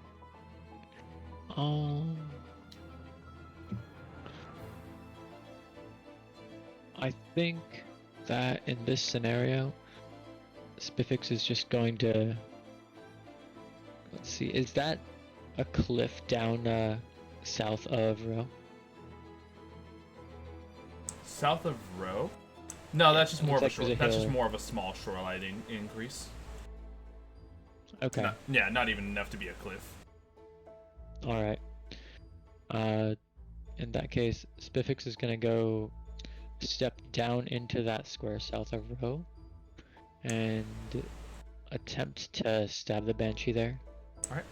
I think that in this scenario, Spifyx is just going to. Let's see. Is that a cliff down south of Row? South of Row? No, that's just more of a Looks like shore. there's a That's just hill. more of a small shoreline increase. Okay. Not even enough to be a cliff. All right. In that case, Spifyx is gonna go step down into that square south of Row and attempt to stab the Banshee there. All right.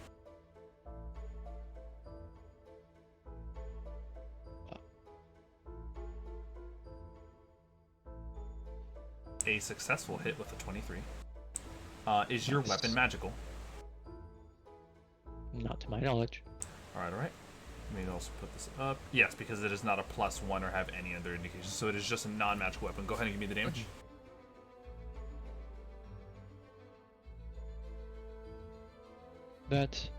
A successful hit with a 23. Is your Nice. weapon magical? Not to my knowledge. Alright. Let me also put this up. Yes, because it is not a +1 or have any other indications, so it is just a non-magical weapon. Go ahead and give me the damage. That,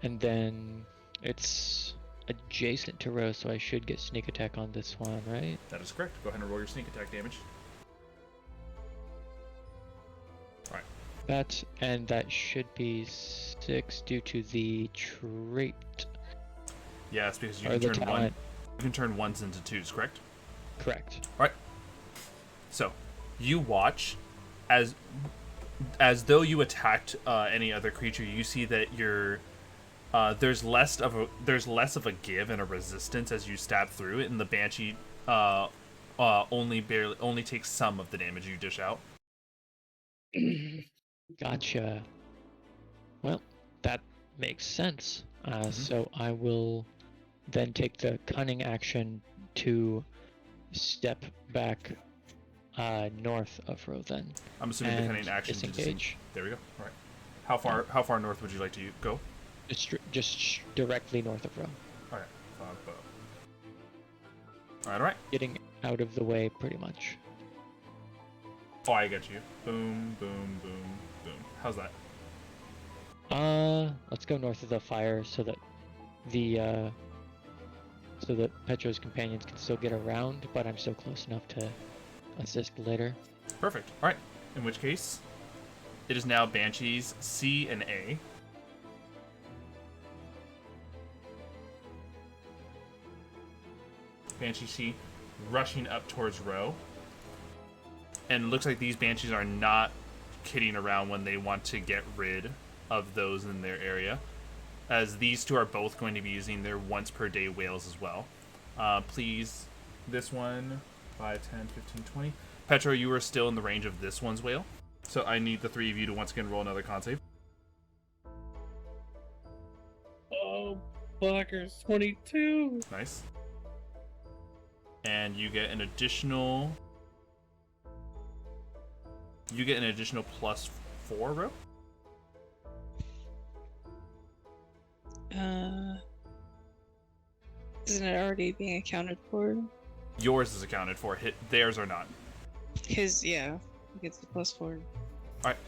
and then it's adjacent to Row, so I should get sneak attack on this one, right? That is correct. Go ahead and roll your sneak attack damage. Alright. That should be 6 due to the trait. Yeah, it's because you Or can the turn talent. you can turn ones into twos, correct? Correct. Alright. So, you watch as though you attacked any other creature, you see that there's less of a give and a resistance as you stab through it, and the Banshee only takes some of the damage you dish out. Gotcha. Well, that makes sense. So I will then take the cunning action to step back north of Row then. I'm assuming the And cunning action to disengage. There we go. All right. How far north would you like to go? Just directly north of Row. All right. All right. Getting out of the way pretty much. Oh, I get you. Boom, boom, boom, boom. How's that? Let's go north of the fire so that Petro's companions can still get around, but I'm still close enough to assist later. Perfect. All right. In which case, it is now Banshees C and A. Banshee C rushing up towards Ro. And it looks like these Banshees are not kidding around when they want to get rid of those in their area, as these two are both going to be using their once per day whales as well. Please, this one, 5, 10, 15, 20. Petro, you are still in the range of this one's whale, so I need the three of you to once again roll another con save. Oh, fuckers, 22. Nice. And you get an additional... +4, Ro? Isn't it already being accounted for? Yours is accounted for. Theirs are not. His, yeah. He gets the +4. Alright.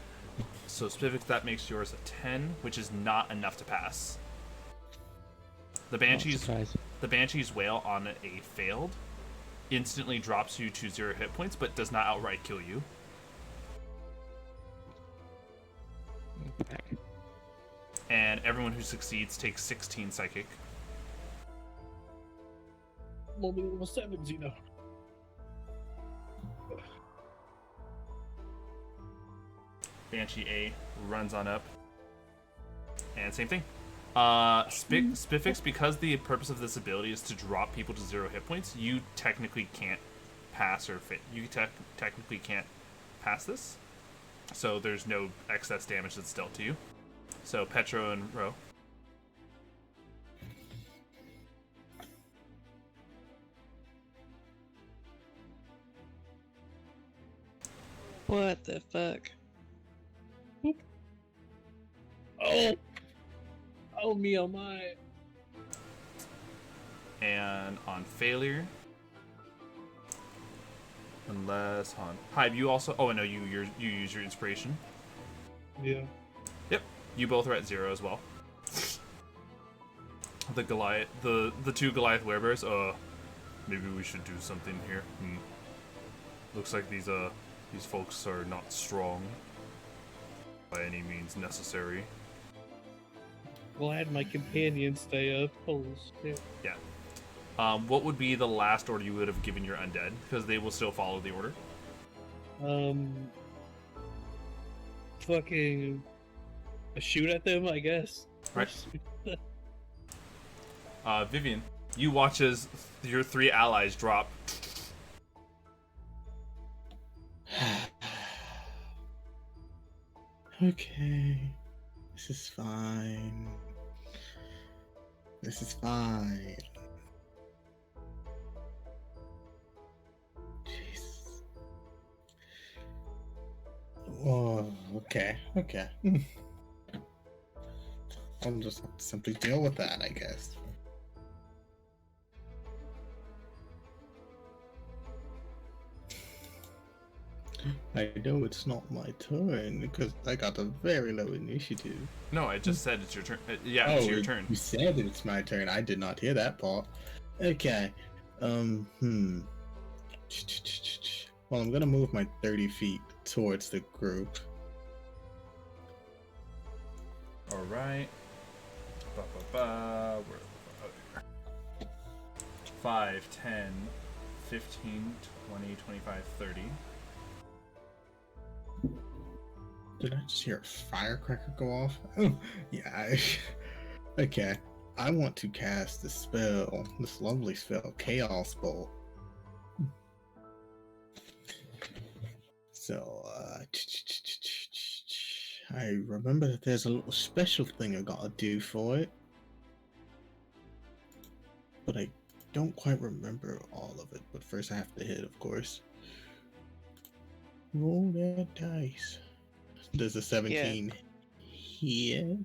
So Spifyx, that makes yours a 10, which is not enough to pass. The Banshee's whale on a failed instantly drops you to 0 hit points, but does not outright kill you. Okay. And everyone who succeeds takes 16 psychic. Level 17 now. Banshee A runs on up. And same thing. Spifyx, because the purpose of this ability is to drop people to 0 hit points, you technically can't pass or fit. You technically can't pass this. So there's no excess damage that's dealt to you. So Petro and Ro. What the fuck? Oh, me, oh my. And on failure, unless Hive, you also. Oh no, you use your inspiration. Yeah. Yep, you both are at 0 as well. The Goliath, the two Goliath werebears. Maybe we should do something here. Looks like these folks are not strong by any means necessary. Glad my companions stay up. Holy shit. Yeah. What would be the last order you would have given your undead? Because they will still follow the order. Fucking shoot at them, I guess. Right. Vivian, you watch as your 3 allies drop. Okay. This is fine. This is fine. Jesus. Oh, okay. I'll just have to simply deal with that, I guess. I know it's not my turn because I got a very low initiative. No, I just said it's your turn. Yeah, it's your turn. You said it's my turn. I did not hear that part. Okay. Well, I'm gonna move my 30 feet towards the group. All right. Where 5, 10, 15, 20, 25, 30. Did I just hear a firecracker go off? Oh, yeah. Okay. I want to cast the spell, this lovely spell, Chaos Bolt. So, I remember that there's a little special thing I gotta do for it. But I don't quite remember all of it. But first I have to hit, of course. Roll that dice. Does a 17 hit?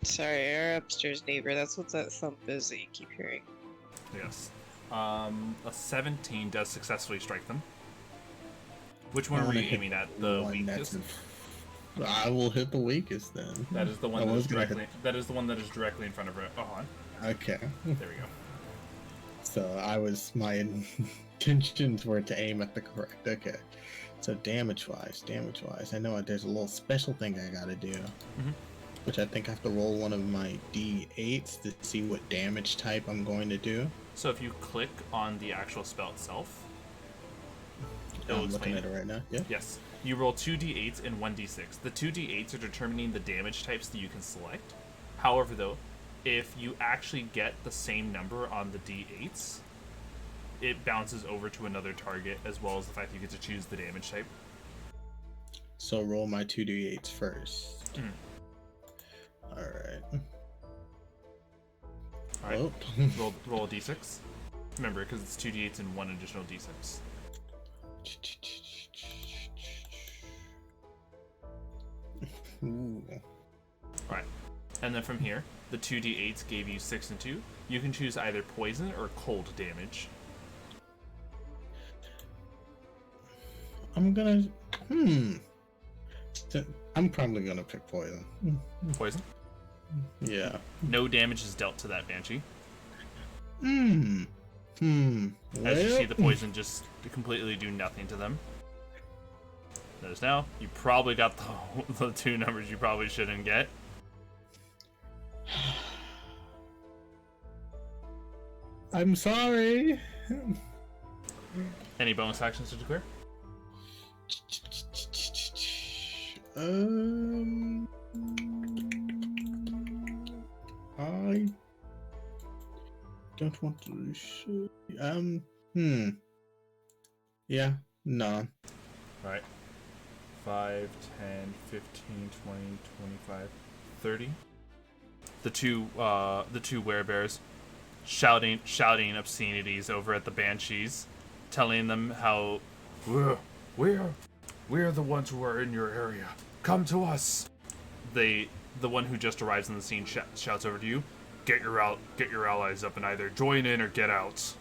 Sorry, our upstairs neighbor. That's what that thump is that you keep hearing. Yes. A 17 does successfully strike them. Which one were you aiming at? The weakest? I will hit the weakest then. That is the one that is directly. That is the one that is directly in front of it. Oh, hold on. Okay. There we go. So my intentions were to aim at the correct. Okay. So damage wise, I know there's a little special thing I gotta do, which I think I have to roll one of my d8s to see what damage type I'm going to do. So if you click on the actual spell itself, I'm looking at it right now. Yeah. Yes. You roll 2d8s and 1d6. The 2d8s are determining the damage types that you can select. However, though, if you actually get the same number on the d8s, it bounces over to another target, as well as the fact that you get to choose the damage type. So roll my 2d8s first. Alright. Alright. Roll a d6. Remember, because it's 2d8s and one additional d6. Ooh. Alright. And then from here, the 2d8s gave you 6 and 2. You can choose either poison or cold damage. I'm gonna. I'm probably gonna pick poison. Poison? Yeah. No damage is dealt to that banshee. Well, As you see, the poison just completely do nothing to them. Notice now, you probably got the two numbers you probably shouldn't get. I'm sorry. Any bonus actions to declare? I don't want to show. Yeah, no. Right. 5, 10, 15, 20, 25, 30. The two werebears shouting obscenities over at the banshees, telling them how we're the ones who are in your area. Come to us. The one who just arrives on the scene shouts over to you, get your allies up and either join in or get out.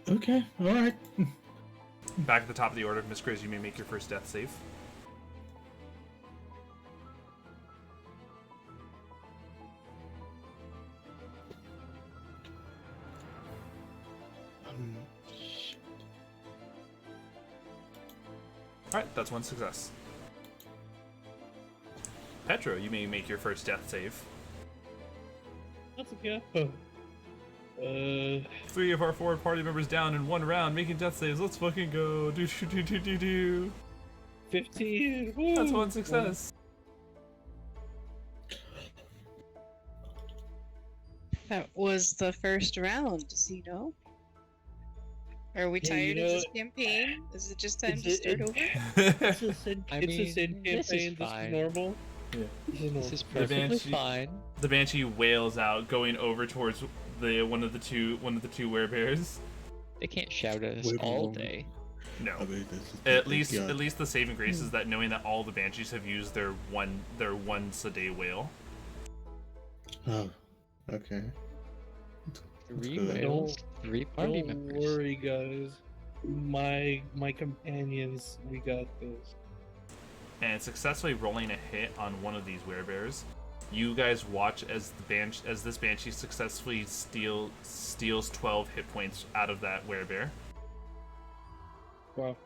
Okay, all right. Back at the top of the order, Miss Grizz, you may make your first death save. Alright, that's one success. Petro, you may make your first death save. That's okay. 3 of our 4 party members down in 1 round, making death saves. Let's fucking go. Do. 15. Woo. That's one success. That was the first round, Zeno. Are we tired of this campaign? Is it just time to start over? It's a Sid this campaign. is This is fine. normal. Yeah. This is perfectly fine. The banshee wails out, going over towards one of the two werebears. They can't shout at us all day. No. I mean, At least the saving grace is that knowing that all the banshees have used their once a day wail. Oh, okay. 3 good. whales, 3 party members. Don't worry, guys. My companions, we got this. And successfully rolling a hit on one of these werebears. You guys watch as this banshee successfully steals 12 hit points out of that werebear. Wow.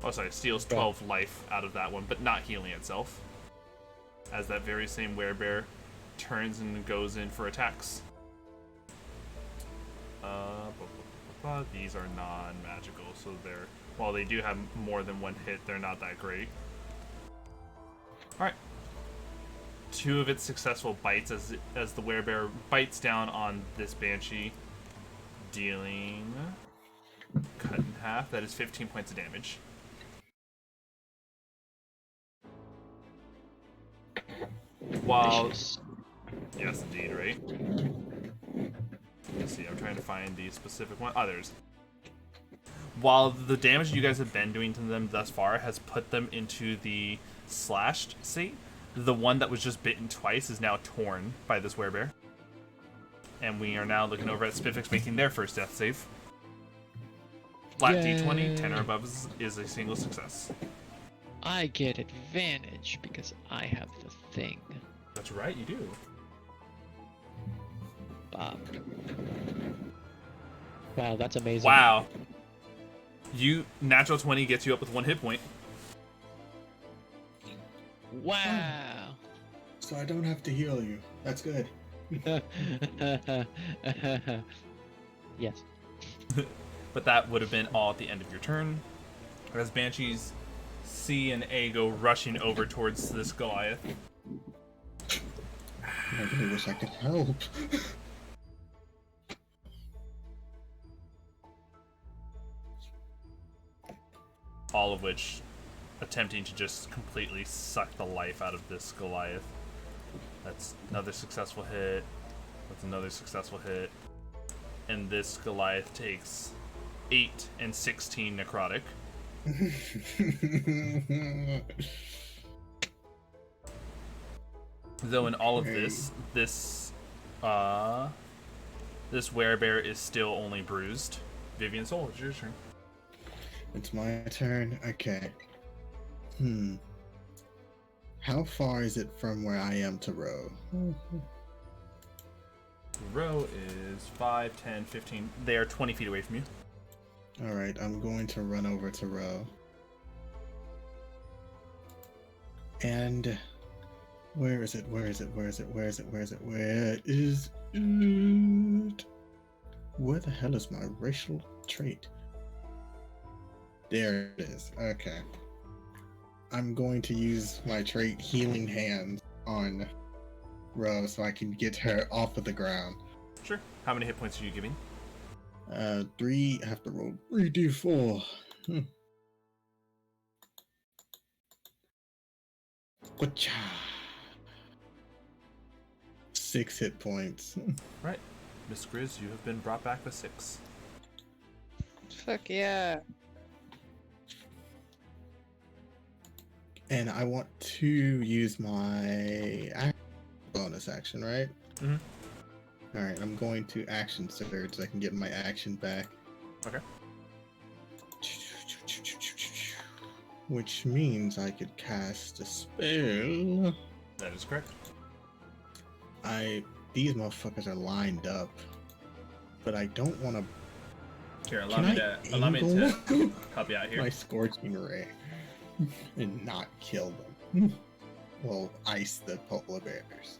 Oh, sorry, steals 12 life out of that one, but not healing itself. As that very same werebear turns and goes in for attacks. These are non-magical, so while they do have more than one hit, they're not that great. Alright. 2 of its successful bites as the werebear bites down on this banshee, dealing cut in half. That is 15 points of damage. While yes, indeed, right? Let's see. I'm trying to find the specific one. Others. While the damage you guys have been doing to them thus far has put them into the slashed state, the one that was just bitten twice is now torn by this werebear. And we are now looking over at Spifyx making their first death save. Flat D20, 10 or above is a single success. I get advantage because I have the thing. That's right, you do. Bob. Wow, that's amazing. Wow. You natural 20 gets you up with 1 hit point. Wow. So I don't have to heal you. That's good. Yes. But that would have been all at the end of your turn. As Banshees C and A go rushing over towards this Goliath. I really wish I could help. All of which attempting to just completely suck the life out of this Goliath. That's another successful hit. That's another successful hit. And this Goliath takes 8 and 16 necrotic. Though in all of this werebear is still only bruised. Vivian Soul, it's your turn. It's my turn. Okay. How far is it from where I am to row? Row is 5, 10, 15. They are 20 feet away from you. Alright, I'm going to run over to row. And where is it? Where is it? Where is it? Where is it? Where is it? Where is it? Where the hell is my racial trait? There it is. Okay. I'm going to use my trait Healing Hands on Row so I can get her off of the ground. Sure. How many hit points are you giving? 3. I have to roll 3d4. Gotcha. 6 hit points. Right. Miss Grizz, you have been brought back with 6. Fuck yeah. And I want to use my bonus action, right? Mm-hmm. Alright, I'm going to action surge so I can get my action back. Okay. Which means I could cast a spell. That is correct. These motherfuckers are lined up, but I don't want to. Here, allow me to help you out here. My scorching ray and not kill them. Well, ice the polar bears.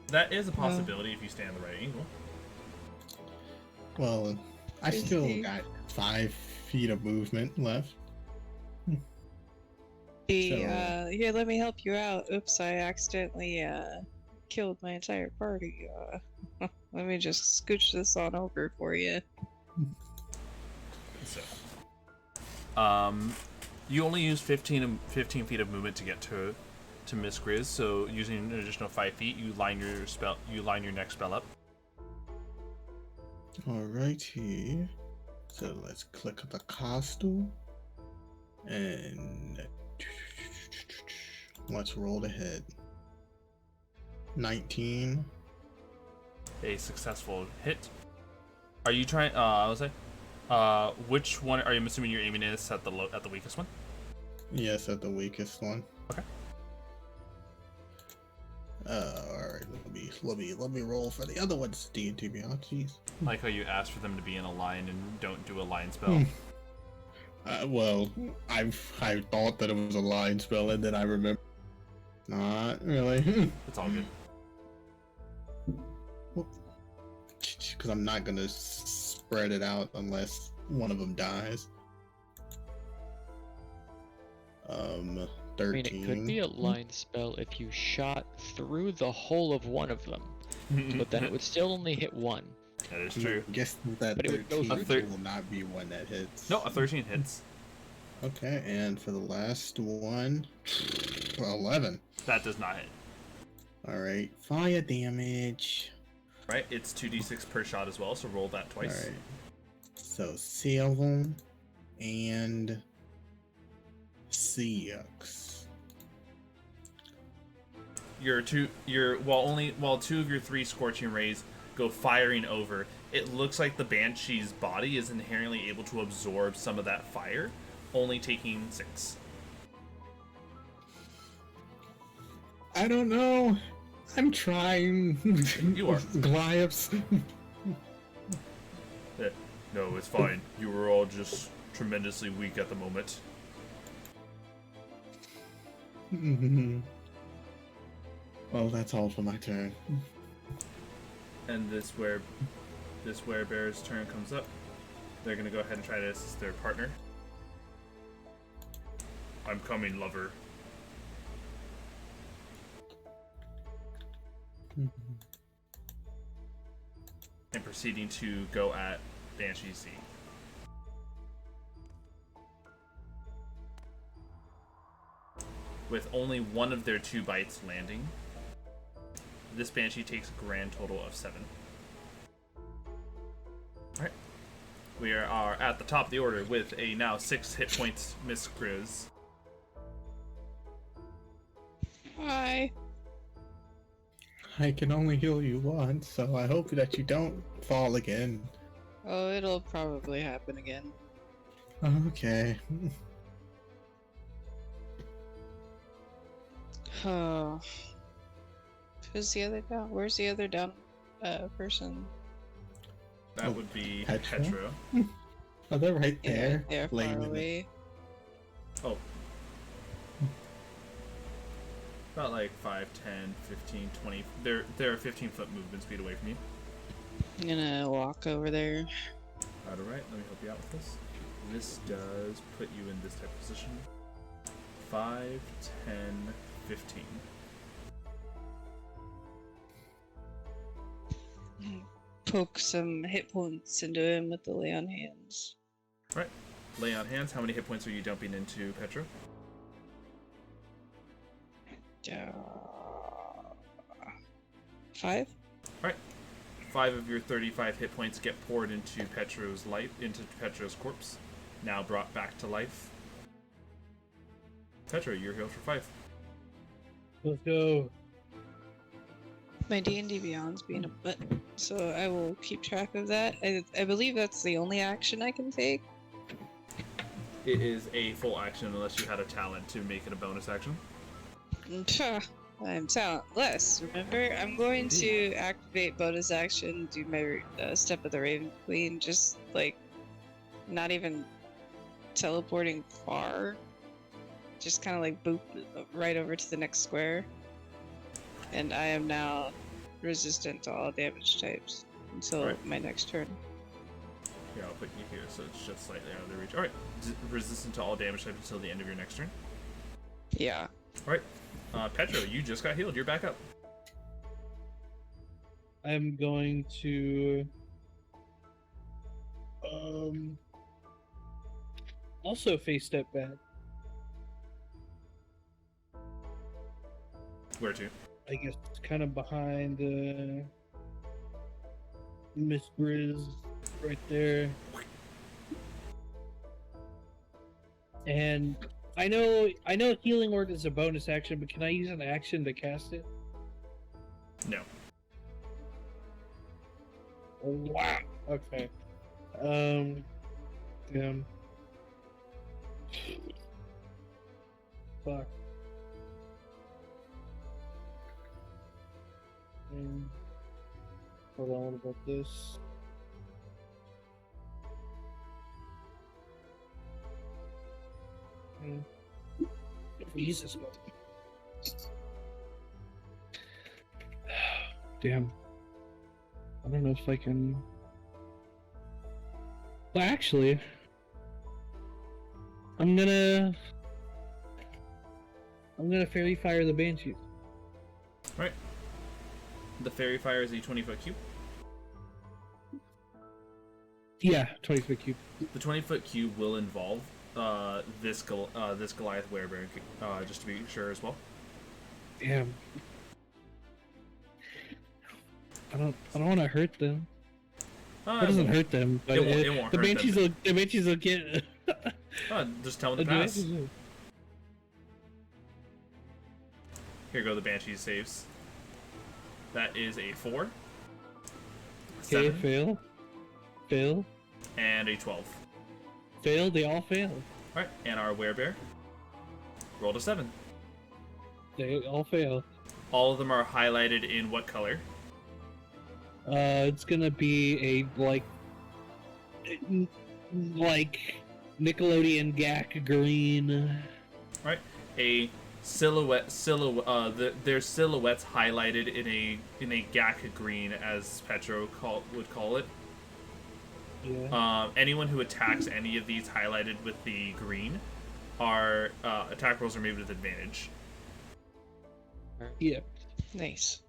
That is a possibility if you stay on the right angle. Well, I still got 5 feet of movement left. Here, let me help you out. Oops, I accidentally killed my entire party. Let me just scooch this on over for you. So, you only use 15 feet of movement to get to Miss Grizz. So, using an additional 5 feet, you line your next spell up. Alrighty. So let's click the costume and let's roll the head. 19. A successful hit. Are you trying? I was say, which one are you? I'm assuming you're aiming at the weakest one. Yes, at the weakest one. Okay. Alright, let me roll for the other ones, D&T beyond. Jeez. Like how you asked for them to be in a line and don't do a line spell. Well, I thought that it was a line spell, and then I remember. Not really. It's all good. Because I'm not gonna spread it out unless one of them dies. 13. I mean, it could be a line spell if you shot through the whole of one of them, but then it would still only hit one. That is true. I guess that 13 will not be one that hits. No, a 13 hits. Okay, and for the last one, 11. That does not hit. Alright, fire damage. Right, it's 2d6 per shot as well, so roll that twice. Alright. So 7 and 6. While 2 of your 3 scorching rays go firing over, it looks like the Banshee's body is inherently able to absorb some of that fire, only taking 6. I don't know. I'm trying. You are. Goliaths. No, it's fine. You were all just tremendously weak at the moment. Well, that's all for my turn. And this werebear's turn comes up. They're gonna go ahead and try to assist their partner. I'm coming, lover. And proceeding to go at Banshee C. With only one of their 2 bites landing, this Banshee takes a grand total of 7. Alright. We are at the top of the order with a now 6 hit points Miss Grizz. Hi. I can only heal you once, so I hope that you don't fall again. Oh, it'll probably happen again. Okay. Oh. Who's the other down? Where's the other down person? That would be Petro? Petro. Oh, they're right Yeah, there. they're laying far in the- away. Oh. About like 5, 10, 15, 20. They're a 15-foot movement speed away from you. I'm gonna walk over there. Alright, let me help you out with this. This does put you in this type of position. 5, 10, 15. Poke some hit points into him with the lay on hands. Alright. Lay on hands. How many hit points are you dumping into Petro? 5? Alright. 5 of your 35 hit points get poured into Petro's corpse. Now brought back to life. Petro, you're healed for 5. Let's go. My D&D Beyond's being a butt, so I will keep track of that. I believe that's the only action I can take. It is a full action unless you had a talent to make it a bonus action. I'm talentless, remember? I'm going to activate bonus action, do my Step of the Raven Queen, just like not even teleporting far. Just kind of like boop right over to the next square. And I am now resistant to all damage types until my next turn. Yeah, I'll put you here so it's just slightly out of the reach. Alright, resistant to all damage types until the end of your next turn. Yeah. Alright, Petro, you just got healed. You're back up. I'm going to also face step back. Where to? I guess kind of behind Miss Grizz right there. And I know healing word is a bonus action, but can I use an action to cast it? No. Wow. Okay. Damn. Fuck. Hold on, what about this? Jesus. Damn. I don't know if I can. Well, actually, I'm gonna fairy fire the banshees. Alright. The fairy fire is a 20-foot cube. Yeah, 20-foot cube. The 20-foot cube will involve this Goliath werebear, just to be sure as well. Damn. I don't want to hurt them. It doesn't hurt them, but it won't the hurt banshees them. the banshees will get. Just tell them to pass. Here go the Banshee saves. That is a 4. Okay, 7, fail, and a 12. fail. They all fail. Alright, and our werebear rolled a 7. They all fail. All of them are highlighted in what color? It's gonna be a like Nickelodeon GAC green. Right. A silhouette. Their silhouettes highlighted in a GAC green, as Petro would call it. Yeah. Anyone who attacks any of these highlighted with the green are attack rolls are made with advantage. Yeah. Nice.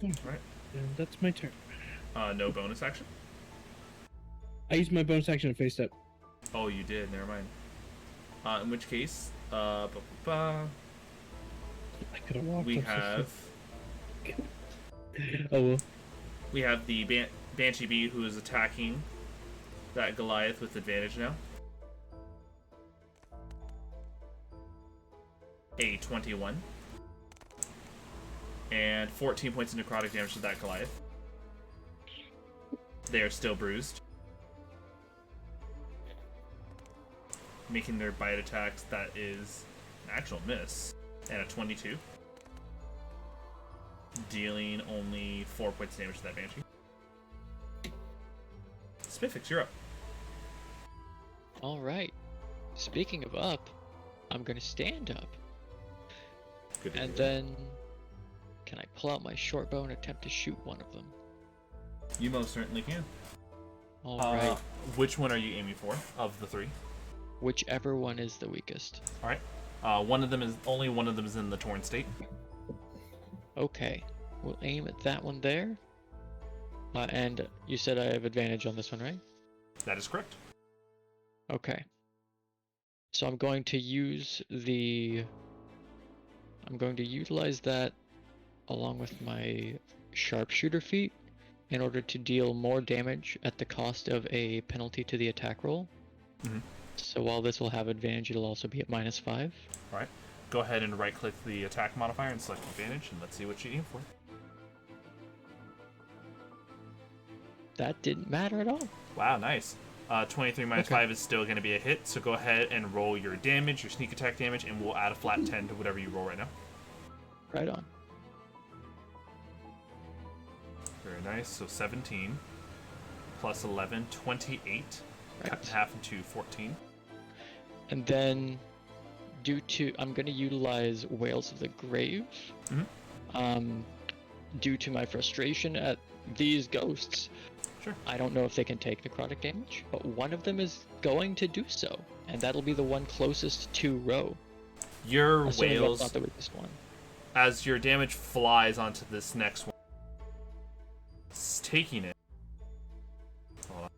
Right. And that's my turn. No bonus action. I used my bonus action to face up. Oh, you did. Never mind. In which case, I could have walked. we have Oh well. we have the Banshee Bee who is attacking that Goliath with advantage now. A 21. And 14 points of necrotic damage to that Goliath. They are still bruised. Making their bite attacks, that is an actual miss. And a 22. Dealing only 4 points of damage to that Banshee. Spifyx, you're up. Alright. Speaking of up, I'm gonna stand up. Good to And hear. then, can I pull out my short bow and attempt to shoot one of them? You most certainly can. Alright. Which one are you aiming for of the three? Whichever one is the weakest. All right. One of them is in the torn state. Okay. We'll aim at that one there. And you said I have advantage on this one, right? That is correct. Okay. So I'm going to use I'm going to utilize that along with my sharpshooter feat in order to deal more damage at the cost of a penalty to the attack roll. Mhm. So while this will have advantage, it'll also be at -5. All right. Go ahead and right-click the attack modifier and select advantage, and let's see what you aim for. That didn't matter at all. Wow, nice. 23 minus Okay. 5 is still going to be a hit, so go ahead and roll your damage, your sneak attack damage, and we'll add a flat 10 to whatever you roll right now. Right on. Very nice. So 17 plus 11, 28. Cut in Right. half into 14. And then, I'm going to utilize Whales of the Grave. Mhm. Due to my frustration at these ghosts, Sure. I don't know if they can take necrotic damage, but one of them is going to do so, and that'll be the one closest to Ro. Your Assuming that's whales, not the weakest one. as your damage flies onto this next one, it's taking it. Hold on.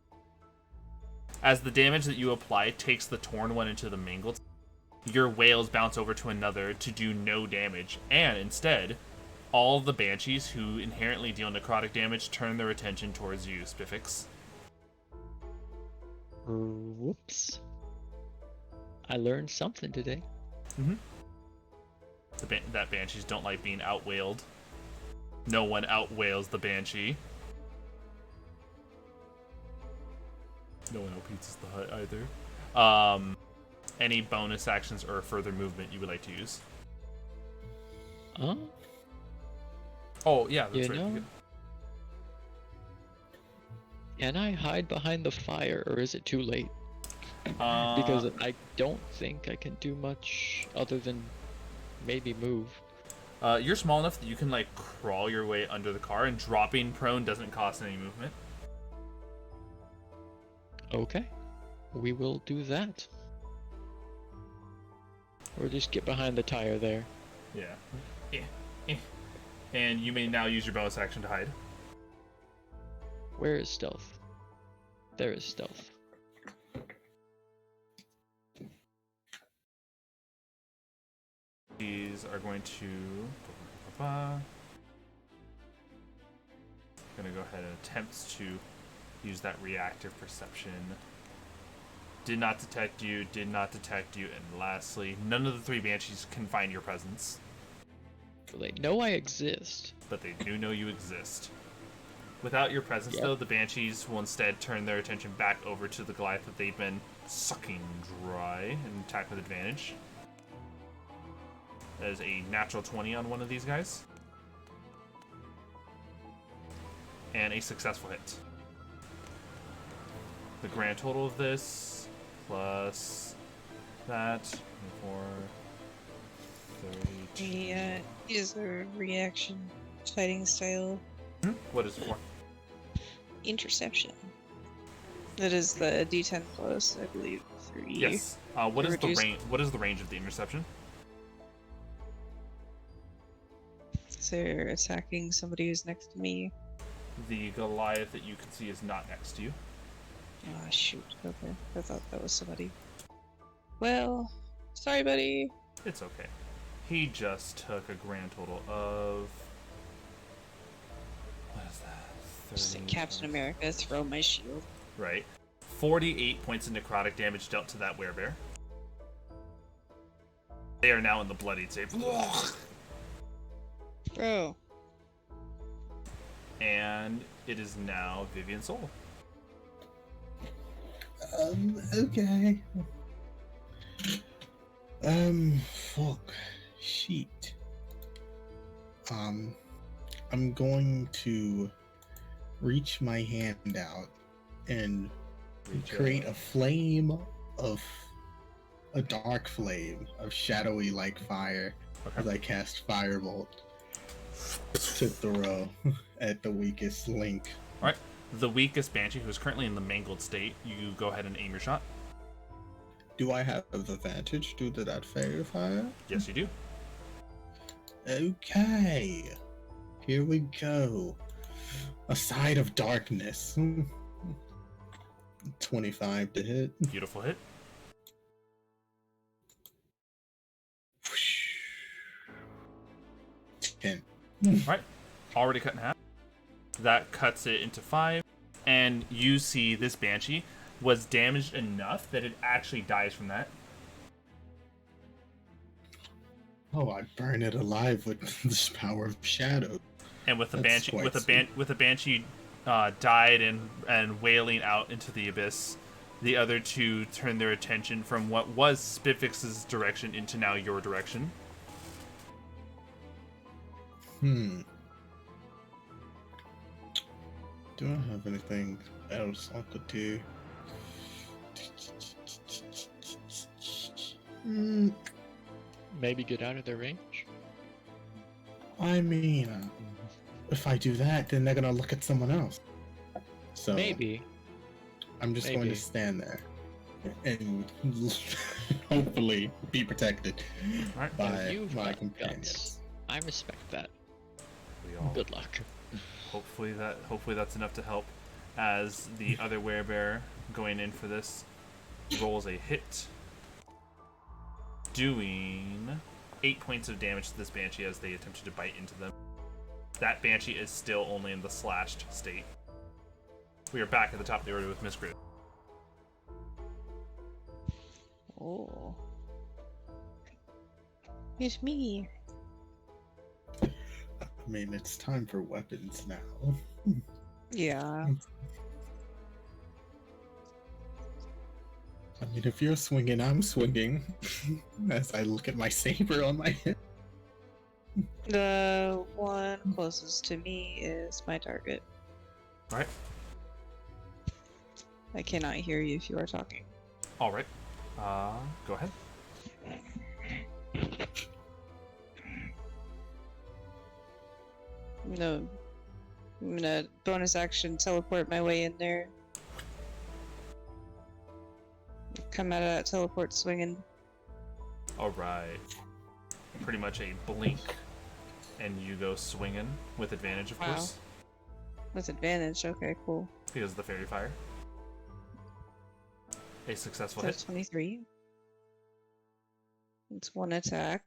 As the damage that you apply takes the torn one into the mangled, your whales bounce over to another to do no damage, and instead, all the banshees who inherently deal necrotic damage turn their attention towards you, Spifyx. Whoops. I learned something today. That banshees don't like being outwailed. No one outwails the banshee. No one outpizzas the hut either. Any bonus actions or further movement you would like to use? Huh? Oh yeah, that's You right. know, can I hide behind the fire, or is it too late? Because I don't think I can do much other than maybe move. You're small enough that you can like crawl your way under the car, and dropping prone doesn't cost any movement. Okay, we will do that. Or just get behind the tire there. Yeah. And you may now use your bonus action to hide. Where is stealth? There is stealth. These are going to... Gonna go ahead and attempt to use that reactive perception. Did not detect you, and lastly, none of the three banshees can find your presence. They know I exist. But they do know you exist. Without your presence, Yep. though, the banshees will instead turn their attention back over to the Goliath that they've been sucking dry and attack with advantage. That is a natural 20 on one of these guys. And a successful hit. The grand total of this, plus that, 4, 32. He is a reaction fighting style. What is it for? Interception. That is the D10 plus, I believe, 3. Yes. What is the range? What is the range of the interception? So they're attacking somebody who's next to me. The Goliath that you can see is not next to you. Ah, shoot. Okay. I thought that was somebody. Well, sorry, buddy. It's okay. He just took a grand total of... What is that? Just like Captain America, throw my shield. Right. 48 points of necrotic damage dealt to that werebear. They are now in the bloodied state. Bro. And it is now Vivian's soul. Okay. Fuck. Sheet. I'm going to reach my hand out and create a flame of a dark flame of shadowy like fire as I cast Firebolt to throw at the weakest link. Alright. The weakest Banshee, who's currently in the mangled state, you go ahead and aim your shot. Do I have advantage due to that fairy fire? Yes, you do. Okay. Here we go. A side of darkness. 25 to hit. Beautiful hit. Whoosh. 10. Alright. Already cut in half. That cuts it into 5. And you see this Banshee was damaged enough that it actually dies from that. Oh, I burn it alive with this power of shadow. And with the That's Banshee, quite with the Banshee died and wailing out into the abyss, the other two turn their attention from what was Spifyx's direction into now your direction. Do I have anything else I could do? Maybe get out of their range? I mean, if I do that, then they're gonna look at someone else. So Maybe. I'm just going to stand there and hopefully be protected Right. by You've my got companions. guts. I respect that. We all, Good luck. hopefully that's enough to help. As the other werebear going in for this rolls a hit, doing 8 points of damage to this Banshee as they attempted to bite into them. That Banshee is still only in the slashed state. We are back at the top of the order with Miss Grizell. Oh. It's me. I mean, it's time for weapons now. Yeah. I mean, if you're swinging, I'm swinging. As I look at my saber on my hip. The one closest to me is my target. Alright. I cannot hear you if you are talking. Alright. Go ahead. No. I'm gonna bonus action teleport my way in there. Come out of that teleport swinging. Alright. Pretty much a blink, and you go swinging with advantage, of course, With advantage, okay, cool. because of the fairy fire. A successful That's hit. 23. It's one attack.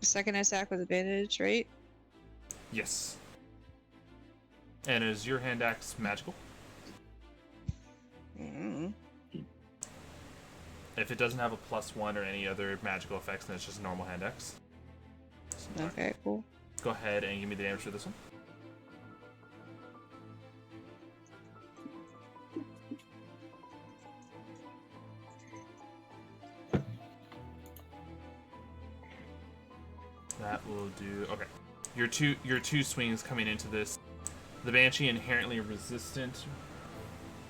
Second attack with advantage, right? Yes. And is your hand axe magical? Mm. If it doesn't have a +1 or any other magical effects, then it's just a normal hand axe. So, Okay, cool. go ahead and give me the damage for this one. we'll do. Okay, your two swings coming into this. The Banshee inherently resistant,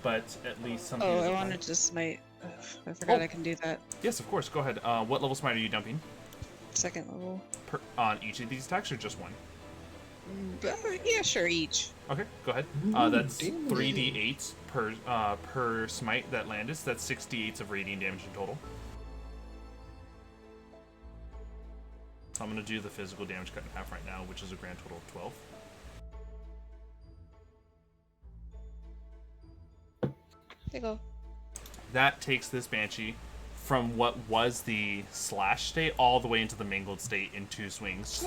but at least something. Oh, I wanted to smite. Ugh, I forgot I can do that. Yes, of course. Go ahead. What level smite are you dumping? 2nd level. On each of these attacks, or just one? Yeah, sure, each. Okay, go ahead. That's 3d8 per smite that landed. So that's 6d8s of radiant damage in total. So I'm going to do the physical damage cut in half right now, which is a grand total of 12. There you go. That takes this Banshee from what was the slash state all the way into the mangled state in 2 swings.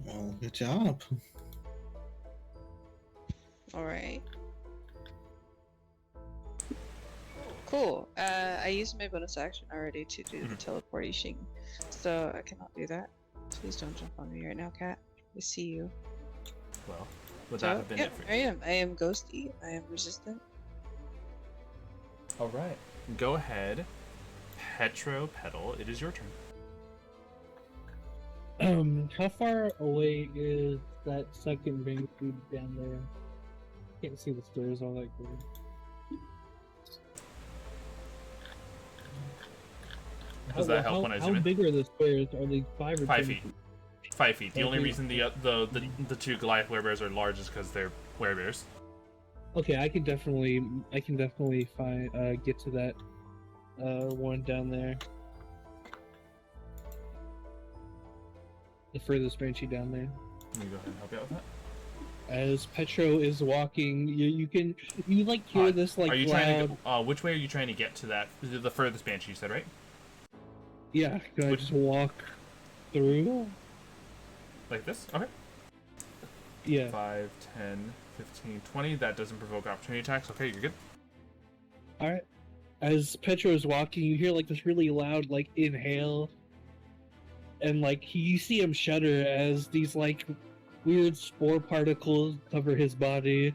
Well, good job. Alright. Cool. I used my bonus action already to do the teleportation, so I cannot do that. Please don't jump on me right now, cat. I see you. Well, would that have been it for you? I am. I am ghosty. I am resistant. All right. Go ahead. Petro, Petal, it is your turn. How far away is that second bank food down there? Can't see the stairs all that good. Does that help when I zoom in? How big are the stairs? Are they 5 or 5 10 feet? 5 feet. The only feet. reason the 2 Goliath werebears are large is because they're werebears. Okay, I can definitely find get to that one down there. The furthest Banshee down there. Let me go ahead and help you out with that. As Petro is walking, you like hear this like are you loud... trying to which way are you trying to get to that? The furthest Banshee, you said, right? Yeah, can I just walk through? Like this? Okay. Yeah. 5, 10, 15, 20. That doesn't provoke opportunity attacks. Okay, you're good. Alright. As Petro is walking, you hear like this really loud like inhale. And like you see him shudder as these like weird spore particles cover his body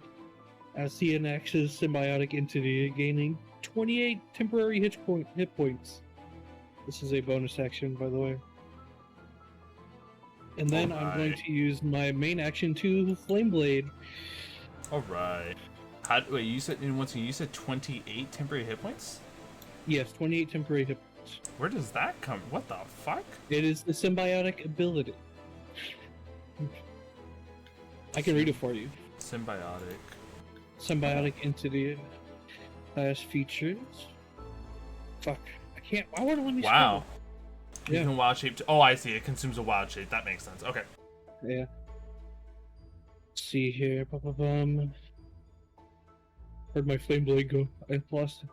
as he enacts his symbiotic entity, gaining 28 temporary hit points. This is a bonus action, by the way. And then I'm going to use my main action to Flame Blade. Alright. Wait, you said 28 temporary hit points? Yes, 28 temporary hit points. Where does that come? What the fuck? It is the symbiotic ability. I can read it for you. Symbiotic entity class features. Fuck. I can't. Why would it let me Wow. spell? You can wild shape. Oh, I see. It consumes a wild shape. That makes sense. Okay. Yeah. Let's see here. Where'd my flame blade go? I lost it.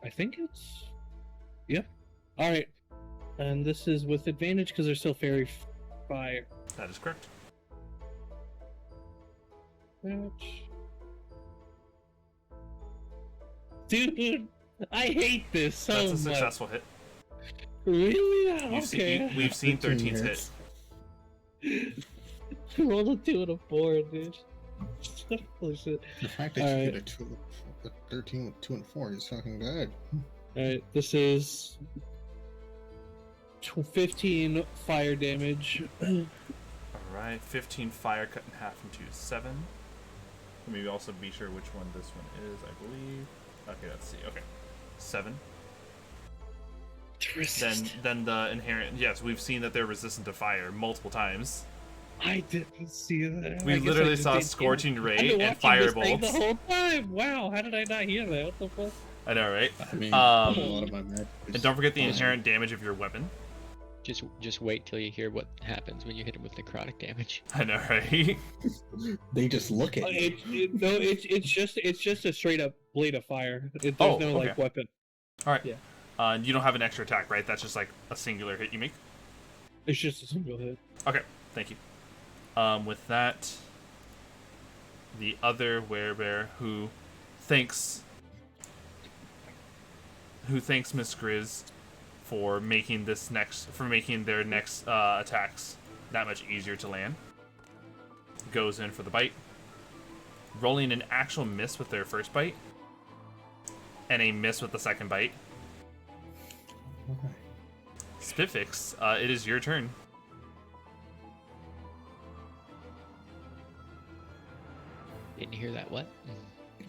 I think it's... Yep. Alright. And this is with advantage because they're still fairy fire. That is correct. Dude, I hate this so much. That's a successful hit. Really? Okay. We've seen 13s hit. Roll a 2 and a 4, dude. Holy shit. The fact that you get a 13 with 2 and 4 is fucking good. Alright, this is 15 fire damage. Alright, 15 fire cut in half into 7. Let me also be sure which one this one is, I believe. Okay, let's see. Okay. 7. Then the inherent... Yes, we've seen that they're resistant to fire multiple times. I didn't see that. We literally saw Scorching Ray and Firebolts. The whole time. Wow, how did I not hear that? What the fuck? I know, right? I mean, a lot of my and don't forget the inherent damage of your weapon. Just wait till you hear what happens when you hit him with necrotic damage. I know, right? They just look at you. It's just a straight up blade of fire. There's no like weapon. All right. Yeah. You don't have an extra attack, right? That's just like a singular hit you make. It's just a single hit. Okay, thank you. With that, the other werebear who thanks Miss Grizz for making their next attacks that much easier to land, goes in for the bite, rolling an actual miss with their first bite and a miss with the second bite. Spifyx, it is your turn. Didn't hear that. What?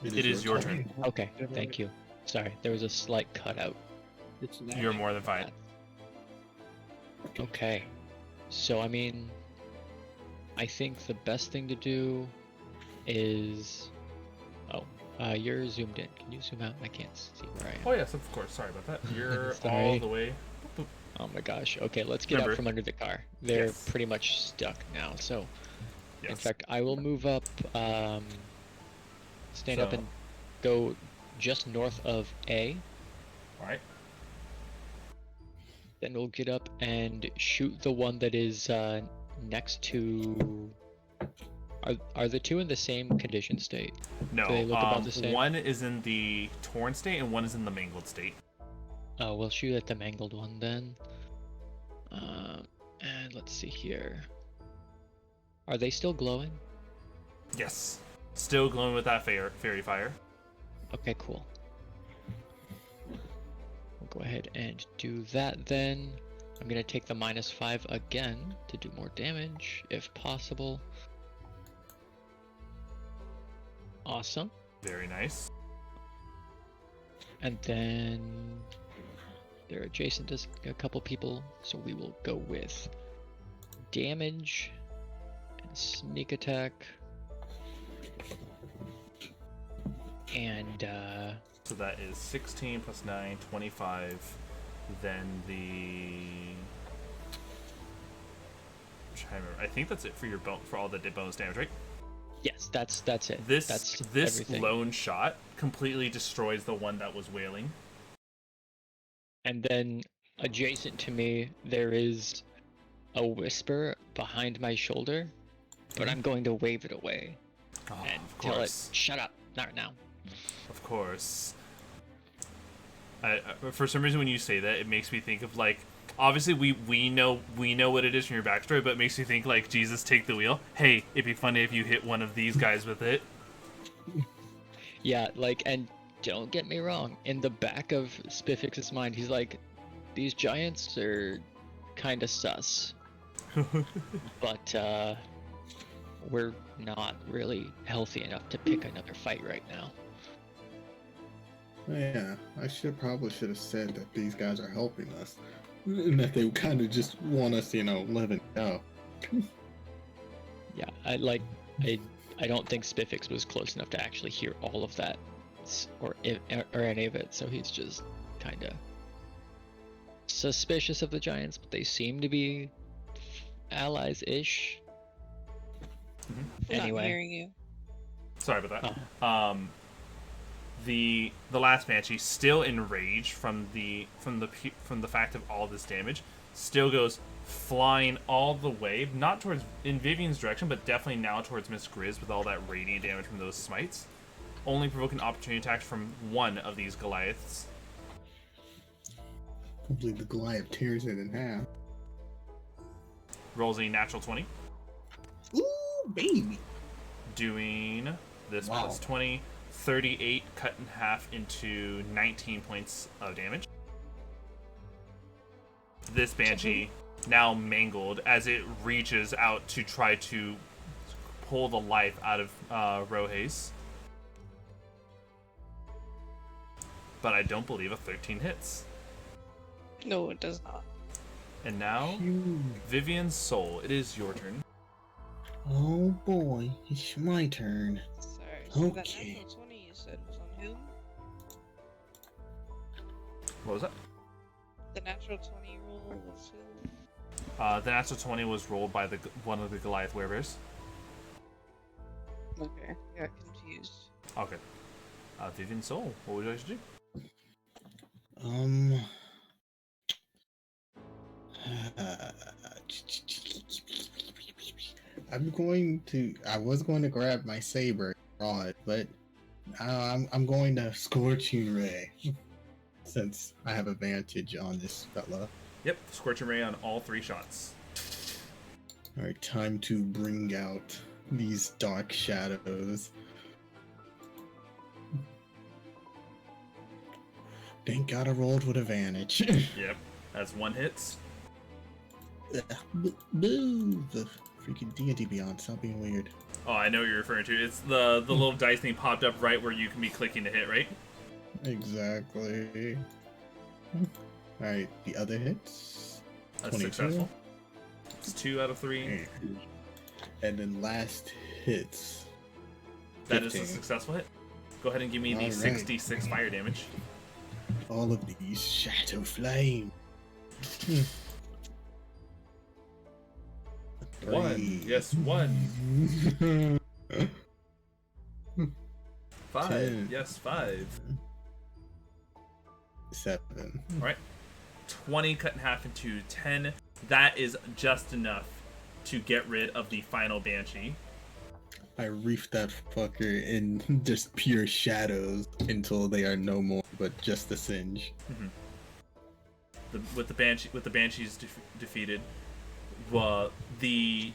It is your turn. Okay, thank you. Sorry, there was a slight cutout. It's You're more than fine. Okay, so I mean, I think the best thing to do is, you're zoomed in. Can you zoom out? I can't see where I am. Oh yes, of course. Sorry about that. You're Sorry. all the way. Boop. Oh my gosh. Okay, let's get out from under the car. They're pretty much stuck now. So, in fact, I will move up, stand up and go just north of A. All right. Then we'll get up and shoot the one that is next to. Are the two in the same condition state? No. Do they look about the same? One is in the torn state and one is in the mangled state. Oh, we'll shoot at the mangled one then. And let's see here. Are they still glowing? Yes. Still glowing with that fairy fire. Okay, cool. We'll go ahead and do that then. I'm gonna take the -5 again to do more damage, if possible. Awesome. Very nice. And then they're adjacent to a couple people, so we will go with damage and sneak attack. And so that is 16 plus 9, 25. Then the. I'm trying to remember. I think that's it for your for all the bonus damage, right? yes, that's it. This everything. lone shot completely destroys the one that was wailing. And then adjacent to me, there is a whisper behind my shoulder, but I'm going to wave it away and tell it, "Shut up, not now." Of course. For some reason, when you say that, it makes me think of like. Obviously, we know what it is from your backstory, but it makes me think like Jesus, take the wheel. Hey, it'd be funny if you hit one of these guys with it. Yeah, like, and don't get me wrong. In the back of Spifyx's mind, he's like, "These giants are kind of sus, but we're not really healthy enough to pick another fight right now." Yeah, I probably should have said that these guys are helping us. And that they kind of just want us, live and go. Yeah, I don't think Spifyx was close enough to actually hear all of that, or any of it. So he's just kind of suspicious of the giants, but they seem to be allies-ish. Mm-hmm. Anyway, Not hearing you. Sorry about that. The last Banshee, still enraged from the fact of all this damage, still goes flying all the way, not towards in Vivian's direction, but definitely now towards Miss Grizz with all that radiant damage from those smites, only provoking opportunity attacks from one of these Goliaths. Hopefully the Goliath tears it in half. Rolls a natural 20. Ooh, baby! Doing this plus 20. 38 cut in half into 19 points of damage. This Banshee now mangled as it reaches out to try to pull the life out of Rohes. But I don't believe a 13 hits. No, it does not. And now, Vivian's soul. It is your turn. Oh boy, it's my turn. Sorry, so that Okay. natural 20 you said was on whom? What was that? The natural 20 roll was who? The natural 20 was rolled by one of the Goliath werebears. Okay, I got confused. Okay. Vivian's soul. What would you like to do? I was going to grab my saber and draw it, but I'm going to Scorching Ray since I have advantage on this fella. Yep, Scorching Ray on all 3 shots. Alright, time to bring out these dark shadows. Thank God I rolled with advantage. Yep, that's 1 hit. Move! The freaking D&D Beyond. Stop being weird. Oh, I know what you're referring to. It's the little dice thing popped up right where you can be clicking to hit, right? Exactly. Alright, the other hits. That's 22. successful. It's 2 out of 3. And then last hits. That is 15. a successful hit. Go ahead and give me the All right. 66 fire damage. All of these shadow flame. 1. Yes, 1. 5. 10. Yes, 5. 7. Alright. 20 cut in half into 10. That is just enough to get rid of the final Banshee. I reef that fucker in just pure shadows until they are no more, but just a singe. With the Banshees defeated, the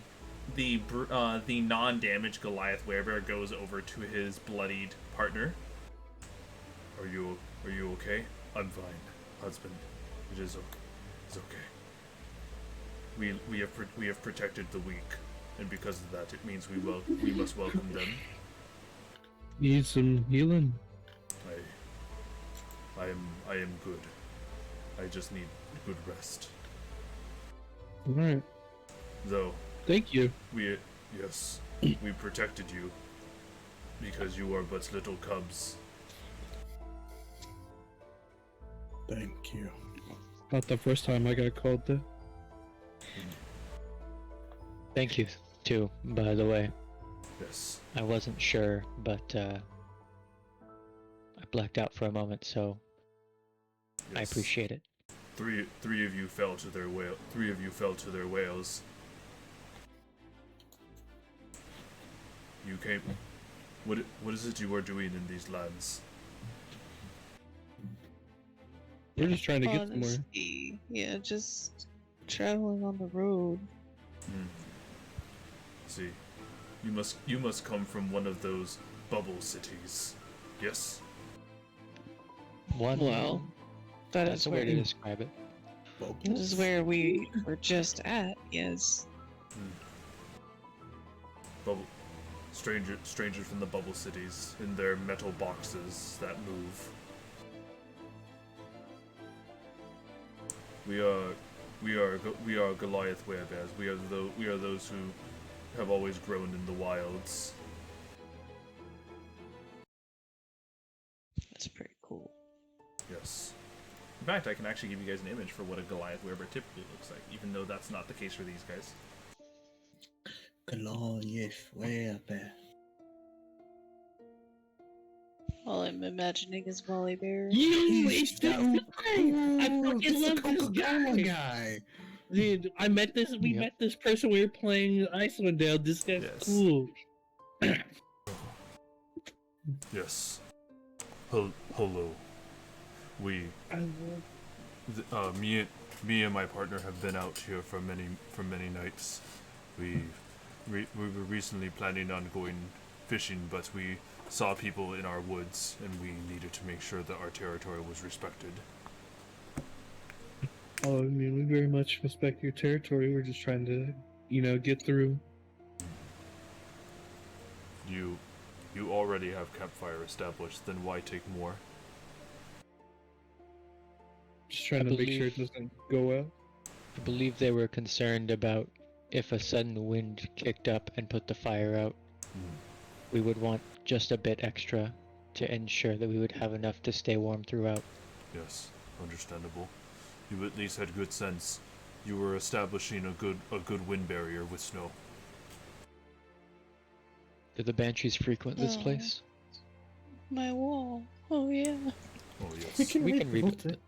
non-damaged Goliath werebear goes over to his bloodied partner. Are you okay? I'm fine, husband. It is okay. It's okay. We have protected the weak, and because of that, it means we must welcome them. Need some healing. I am good. I just need good rest. Alright. Though Thank you. we protected you because you are but little cubs. Thank you. Not the first time I got called that. Thank you, too, by the way. Yes. I wasn't sure, but I blacked out for a moment, so I Yes. appreciate it. Three of you fell to their whale. 3 of you fell to their whales. You came. What is it you are doing in these lands? We're just trying to get somewhere. Honestly, yeah, just traveling on the road. See, you must come from one of those bubble cities. Yes. Well, that That's is a where way to describe it. that is where we were just at. Yes. Bubble. Strangers from the bubble cities in their metal boxes that move. We are Goliath werebears. We are those who have always grown in the wilds. That's pretty cool. Yes. In fact, I can actually give you guys an image for what a Goliath werebear typically looks like, even though that's not the case for these guys. Goliath werebear. All I'm imagining is Molly Bear. It's so I fucking It's the love this Coca-Cola guy. guy. Dude, I met this. We Yep. met this person. We were playing Icewind Dale. This guy's Yes. cool. Yes. Hello. We, I love. me and my partner have been out here for many nights. We were recently planning on going fishing, but we saw people in our woods, and we needed to make sure that our territory was respected. Oh, I mean, we very much respect your territory. We're just trying to, get through. You already have campfire established, then why take more? Just trying to make sure it doesn't go out. I believe they were concerned about if a sudden wind kicked up and put the fire out. We would want just a bit extra to ensure that we would have enough to stay warm throughout. Yes, understandable. You at least had good sense. You were establishing a good wind barrier with snow. Do the Banshees frequent this Oh. place? My wall. Oh yeah. Oh yes, We can rebuild it.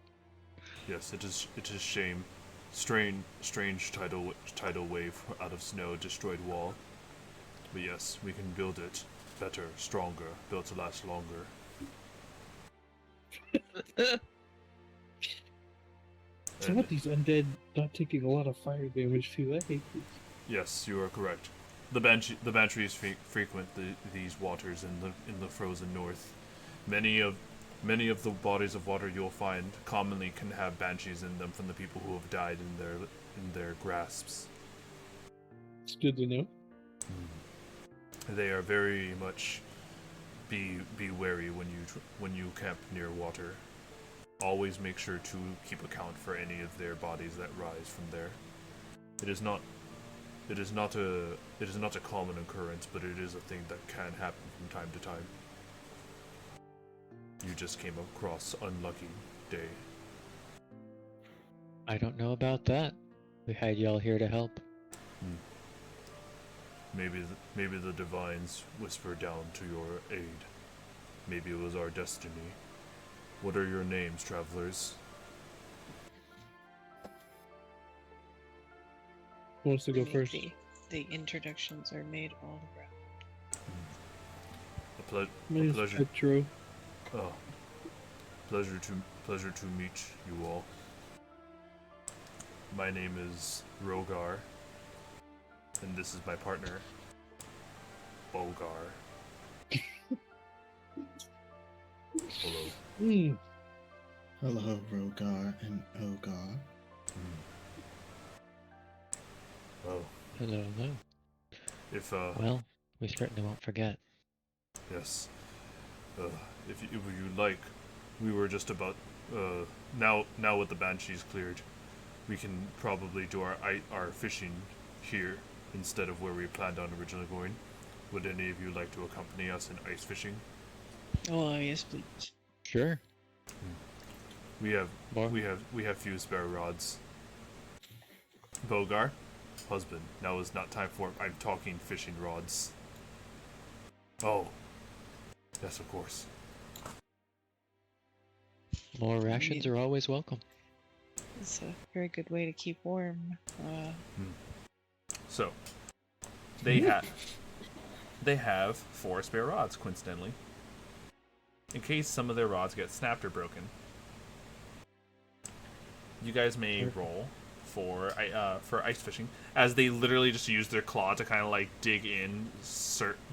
yes. It is shame. Strange tidal wave out of snow destroyed wall. But yes, we can build it better, stronger, built to last longer. Some of these undead not taking a lot of fire damage too. I hate these. Yes, you are correct. The Banshees frequent these waters in the frozen north. Many of Many of the bodies of water you'll find commonly can have banshees in them from the people who have died in their grasps. It's good to know. They are very much be wary when you camp near water. Always make sure to keep account for any of their bodies that rise from there. It is not a common occurrence, but it is a thing that can happen from time to time. You just came across unlucky day. I don't know about that. We had y'all here to help. Maybe the divines whisper down to your aid. Maybe it was our destiny. What are your names, travelers? Who wants to go I mean, first? The introductions are made all around. A pleasure. Petro. Oh, pleasure to meet you all. My name is Rogar, and this is my partner, Bogar. Hello. Mm. Hello, Rogar and Ogar. Well, Hello, hello. if Well, we certainly won't forget. yes, if you like, we were just about now with the banshees cleared, we can probably do our fishing here instead of where we planned on originally going. Would any of you like to accompany us in ice fishing? Oh, yes, please. Sure. We have Bar- we have few spare rods. Bogar, husband. Now is not time for. I'm talking fishing rods. Oh, yes, of course. More rations are always welcome. It's a very good way to keep warm. So, they have 4 spare rods, coincidentally, in case some of their rods get snapped or broken. You guys may roll for ice fishing, as they literally just use their claw to kind of like dig in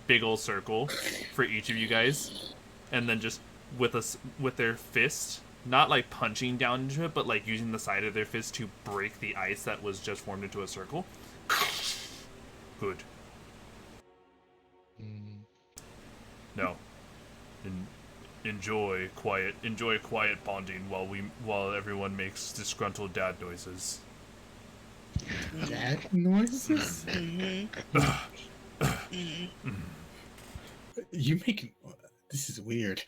big old circle for each of you guys, and then just with their fist, not like punching down into it, but like using the side of their fist to break the ice that was just formed into a circle. Good. No. Enjoy quiet bonding while everyone makes disgruntled dad noises. Dad noises? You making? This is weird.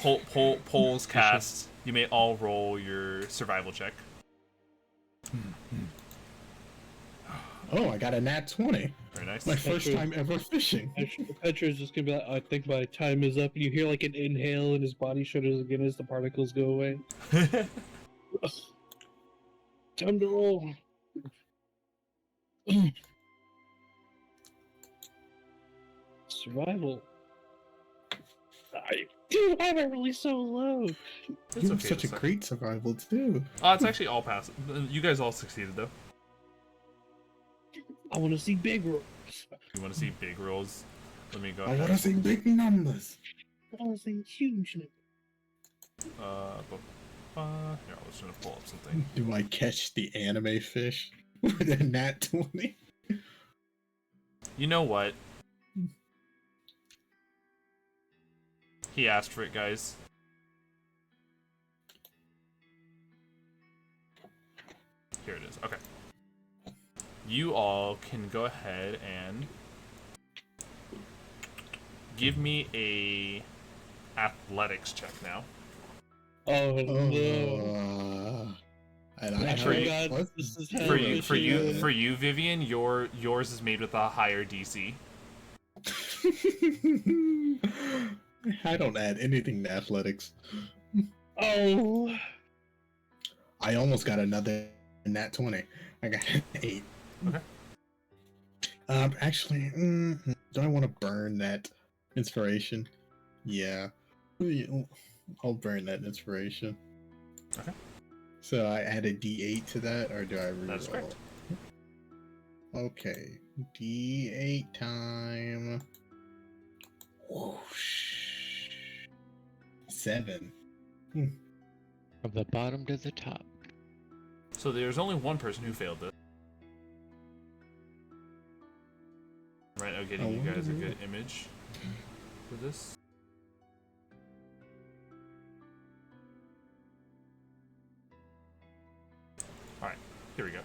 Polls cast. You may all roll your survival check. Oh, I got a nat 20. Very nice. My first time ever fishing. Petro's just gonna be like, I think my time is up, and you hear like an inhale, and his body shudders again as the particles go away. Time to roll. Survival. Dude, why am I really so low? You have such a great survival too. It's actually all pass. You guys all succeeded though. I want to see big rolls. You want to see big rolls? Let me go. I want to see big numbers. I want to see huge numbers. Here, I was trying to pull up something. Do I catch the anime fish with a nat 20? You know what? He asked for it, guys. Here it is. Okay. You all can go ahead and give me a athletics check now. Oh no! And I For you- God, this is For you, Vivian, yours is made with a higher DC. I don't add anything to athletics. Oh! I almost got another nat 20. I got an 8. Okay. Actually, do I want to burn that inspiration? Yeah. I'll burn that inspiration. Okay. So I add a D8 to that, or do I reroll? That's correct. Okay. D8 time. Whoosh. 7. From the bottom to the top. So there's only one person who failed this. Right now, getting you guys a good image for this. Alright, here we go.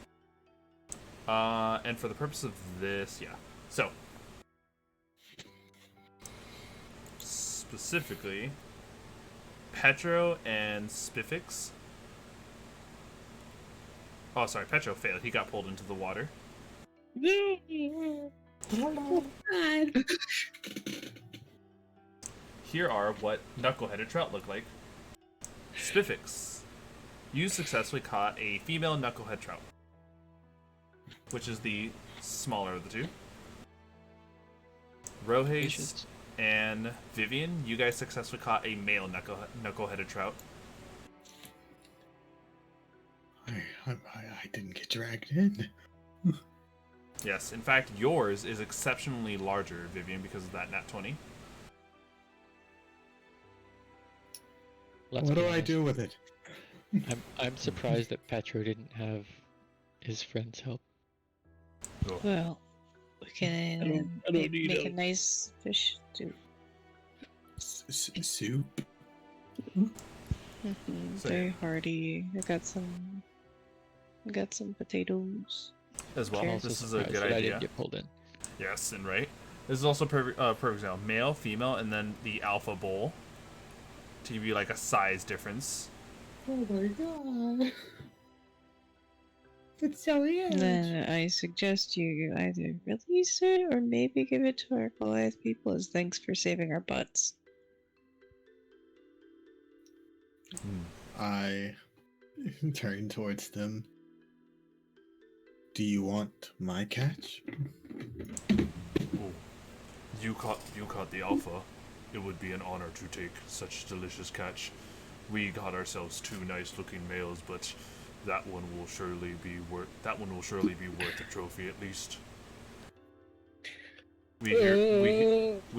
And for the purpose of this, yeah. So, specifically, Petro and Spifyx. Oh, sorry, Petro failed. He got pulled into the water. No. Here are what knuckle-headed trout look like. Spifyx. You successfully caught a female knucklehead trout, which is the smaller of the two. Rohes and Vivian, you guys successfully caught a male knuckle-headed trout. I didn't get dragged in. Yes, in fact, yours is exceptionally larger, Vivian, because of that nat 20. What do I do with it? I'm surprised that Petro didn't have his friends help. Oh. Well, we can I don't need make a help. nice fish stew. Soup? Very hearty. I got some potatoes. As well, Also this is a surprised good that I idea. didn't get pulled in. Yes, and right. This is also perfect example. Male, female, and then the alpha bowl. To give you like a size difference. Oh my god. It's so weird. Then I suggest you either release it or maybe give it to our Goliath people as thanks for saving our butts. I turn towards them. Do you want my catch? Oh, you caught the alpha. It would be an honor to take such delicious catch. We got ourselves 2 nice-looking males, but that one will surely be worth a trophy at least. We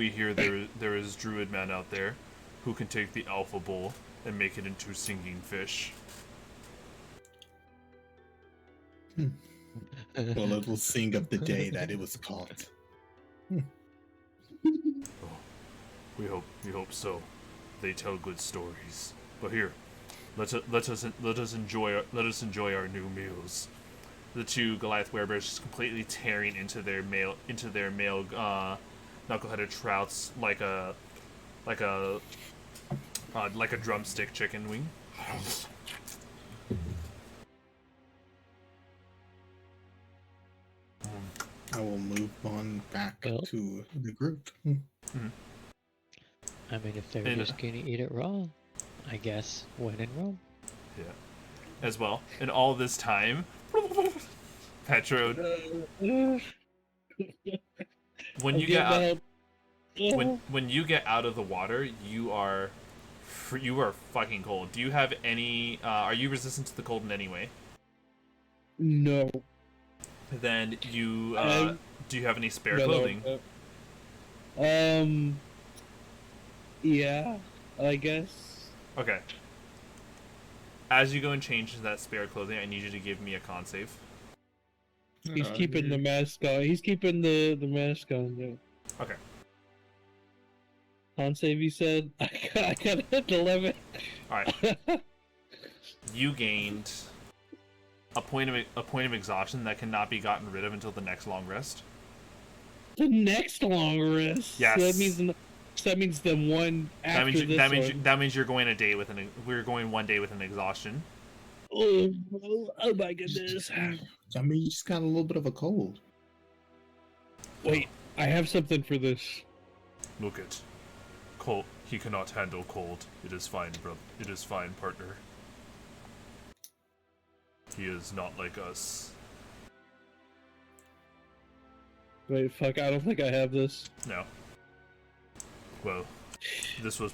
hear there is druid man out there who can take the alpha bowl and make it into singing fish. Well, it will sing of the day that it was caught. We hope so. They tell good stories. But here, let us enjoy our new meals. The 2 Goliath werebears just completely tearing into their male knuckle-headed trouts like a drumstick chicken wing. I will move on back Well. to the group. I mean, if they're just gonna eat it raw, I guess when in Rome. Yeah. As well. And all this time, Petro, when you get out, when you get out of the water, you are fucking cold. Do you have any? Are you resistant to the cold in any way? No. Then you do you have any spare No, clothing? Yeah, I guess. Okay. As you go and change into that spare clothing, I need you to give me a con save. He's keeping the mask on. He's keeping the mask on. Yeah. Okay. Con save, you said? I got an 11. All right. You gained a point of exhaustion that cannot be gotten rid of until the next long rest. The next long rest? Yes. So that means the one after that means you're going we're going 1 day with an exhaustion. Oh my goodness. I mean, you just got a little bit of a cold. Wait, I have something for this. Look it. Cold. He cannot handle cold. It is fine, bro. It is fine, partner. He is not like us. Wait, fuck, I don't think I have this. No. Well, this was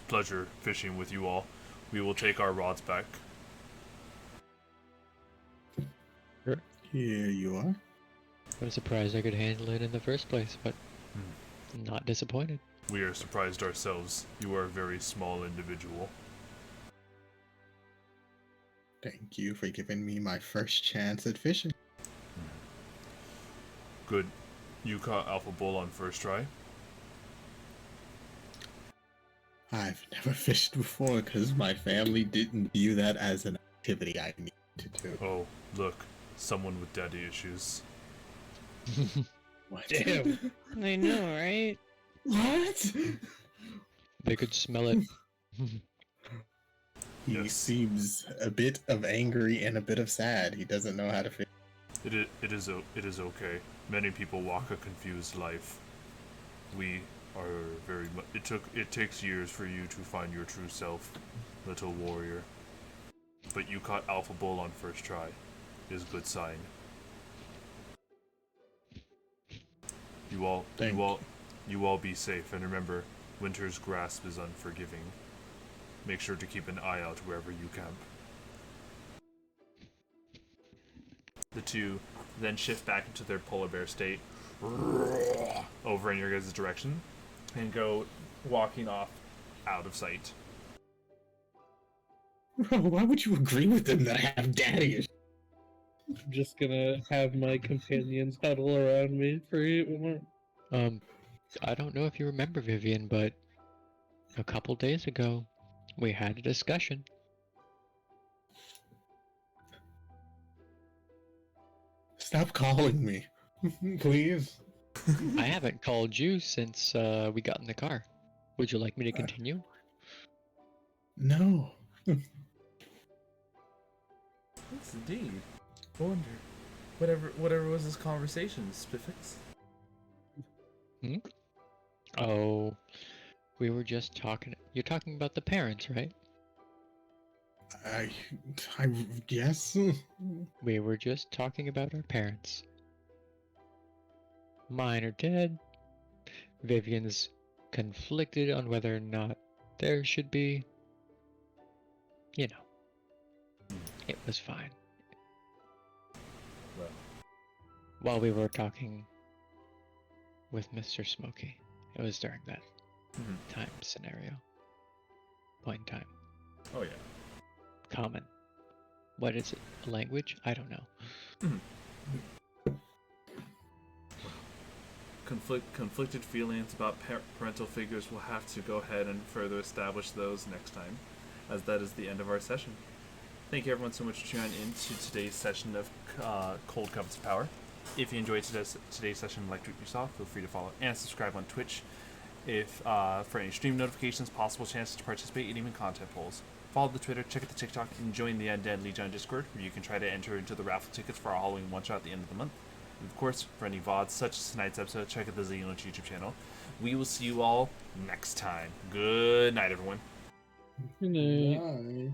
pleasure fishing with you all. We will take our rods back. Here you are. I was surprised I could handle it in the first place, but not disappointed. We are surprised ourselves. You are a very small individual. Thank you for giving me my first chance at fishing. Good. You caught Alpha Bull on first try? I've never fished before because my family didn't view that as an activity I need to do. Oh, look. Someone with daddy issues. What? Damn. I know, right? What? They could smell it. He Yes. seems a bit of angry and a bit of sad. He doesn't know how to fish. It is okay. Many people walk a confused life. We are very much. It takes years for you to find your true self, little warrior. But you caught Alpha Bull on first try. Is good sign. You all be safe, and remember, winter's grasp is unforgiving. Make sure to keep an eye out wherever you camp. The two then shift back into their polar bear state, over in your guys' direction, and go walking off out of sight. Bro, why would you agree with them that I have daddy issues? I'm just gonna have my companions huddle around me for you. I don't know if you remember, Vivian, but a couple days ago, we had a discussion. Stop calling me, please. I haven't called you since we got in the car. Would you like me to continue? No. Yes, indeed. I wonder. Whatever was this conversation, Spifyx? Oh, we were just talking. You're talking about the parents, right? I guess. We were just talking about our parents. Mine are dead. Vivian's conflicted on whether or not there should be. You know, it was fine. Well, While we were talking with Mr. Smokey, it was during that time scenario. Point in time. oh yeah. Common. What is it? A language? I don't know. Conflicted feelings about parental figures. We'll have to go ahead and further establish those next time, as that is the end of our session. Thank you everyone so much for tuning in to today's session of Cold Covets of Power. If you enjoyed today's session and liked what you saw, feel free to follow and subscribe on Twitch if for any stream notifications, possible chances to participate, and even content polls. Follow the Twitter, check out the TikTok, and join the Undead Legion Discord, where you can try to enter into the raffle tickets for our Halloween one-shot at the end of the month. And of course, for any VODs such as tonight's episode, check out the Xenos YouTube channel. We will see you all next time. Good night, everyone. Good night. Right.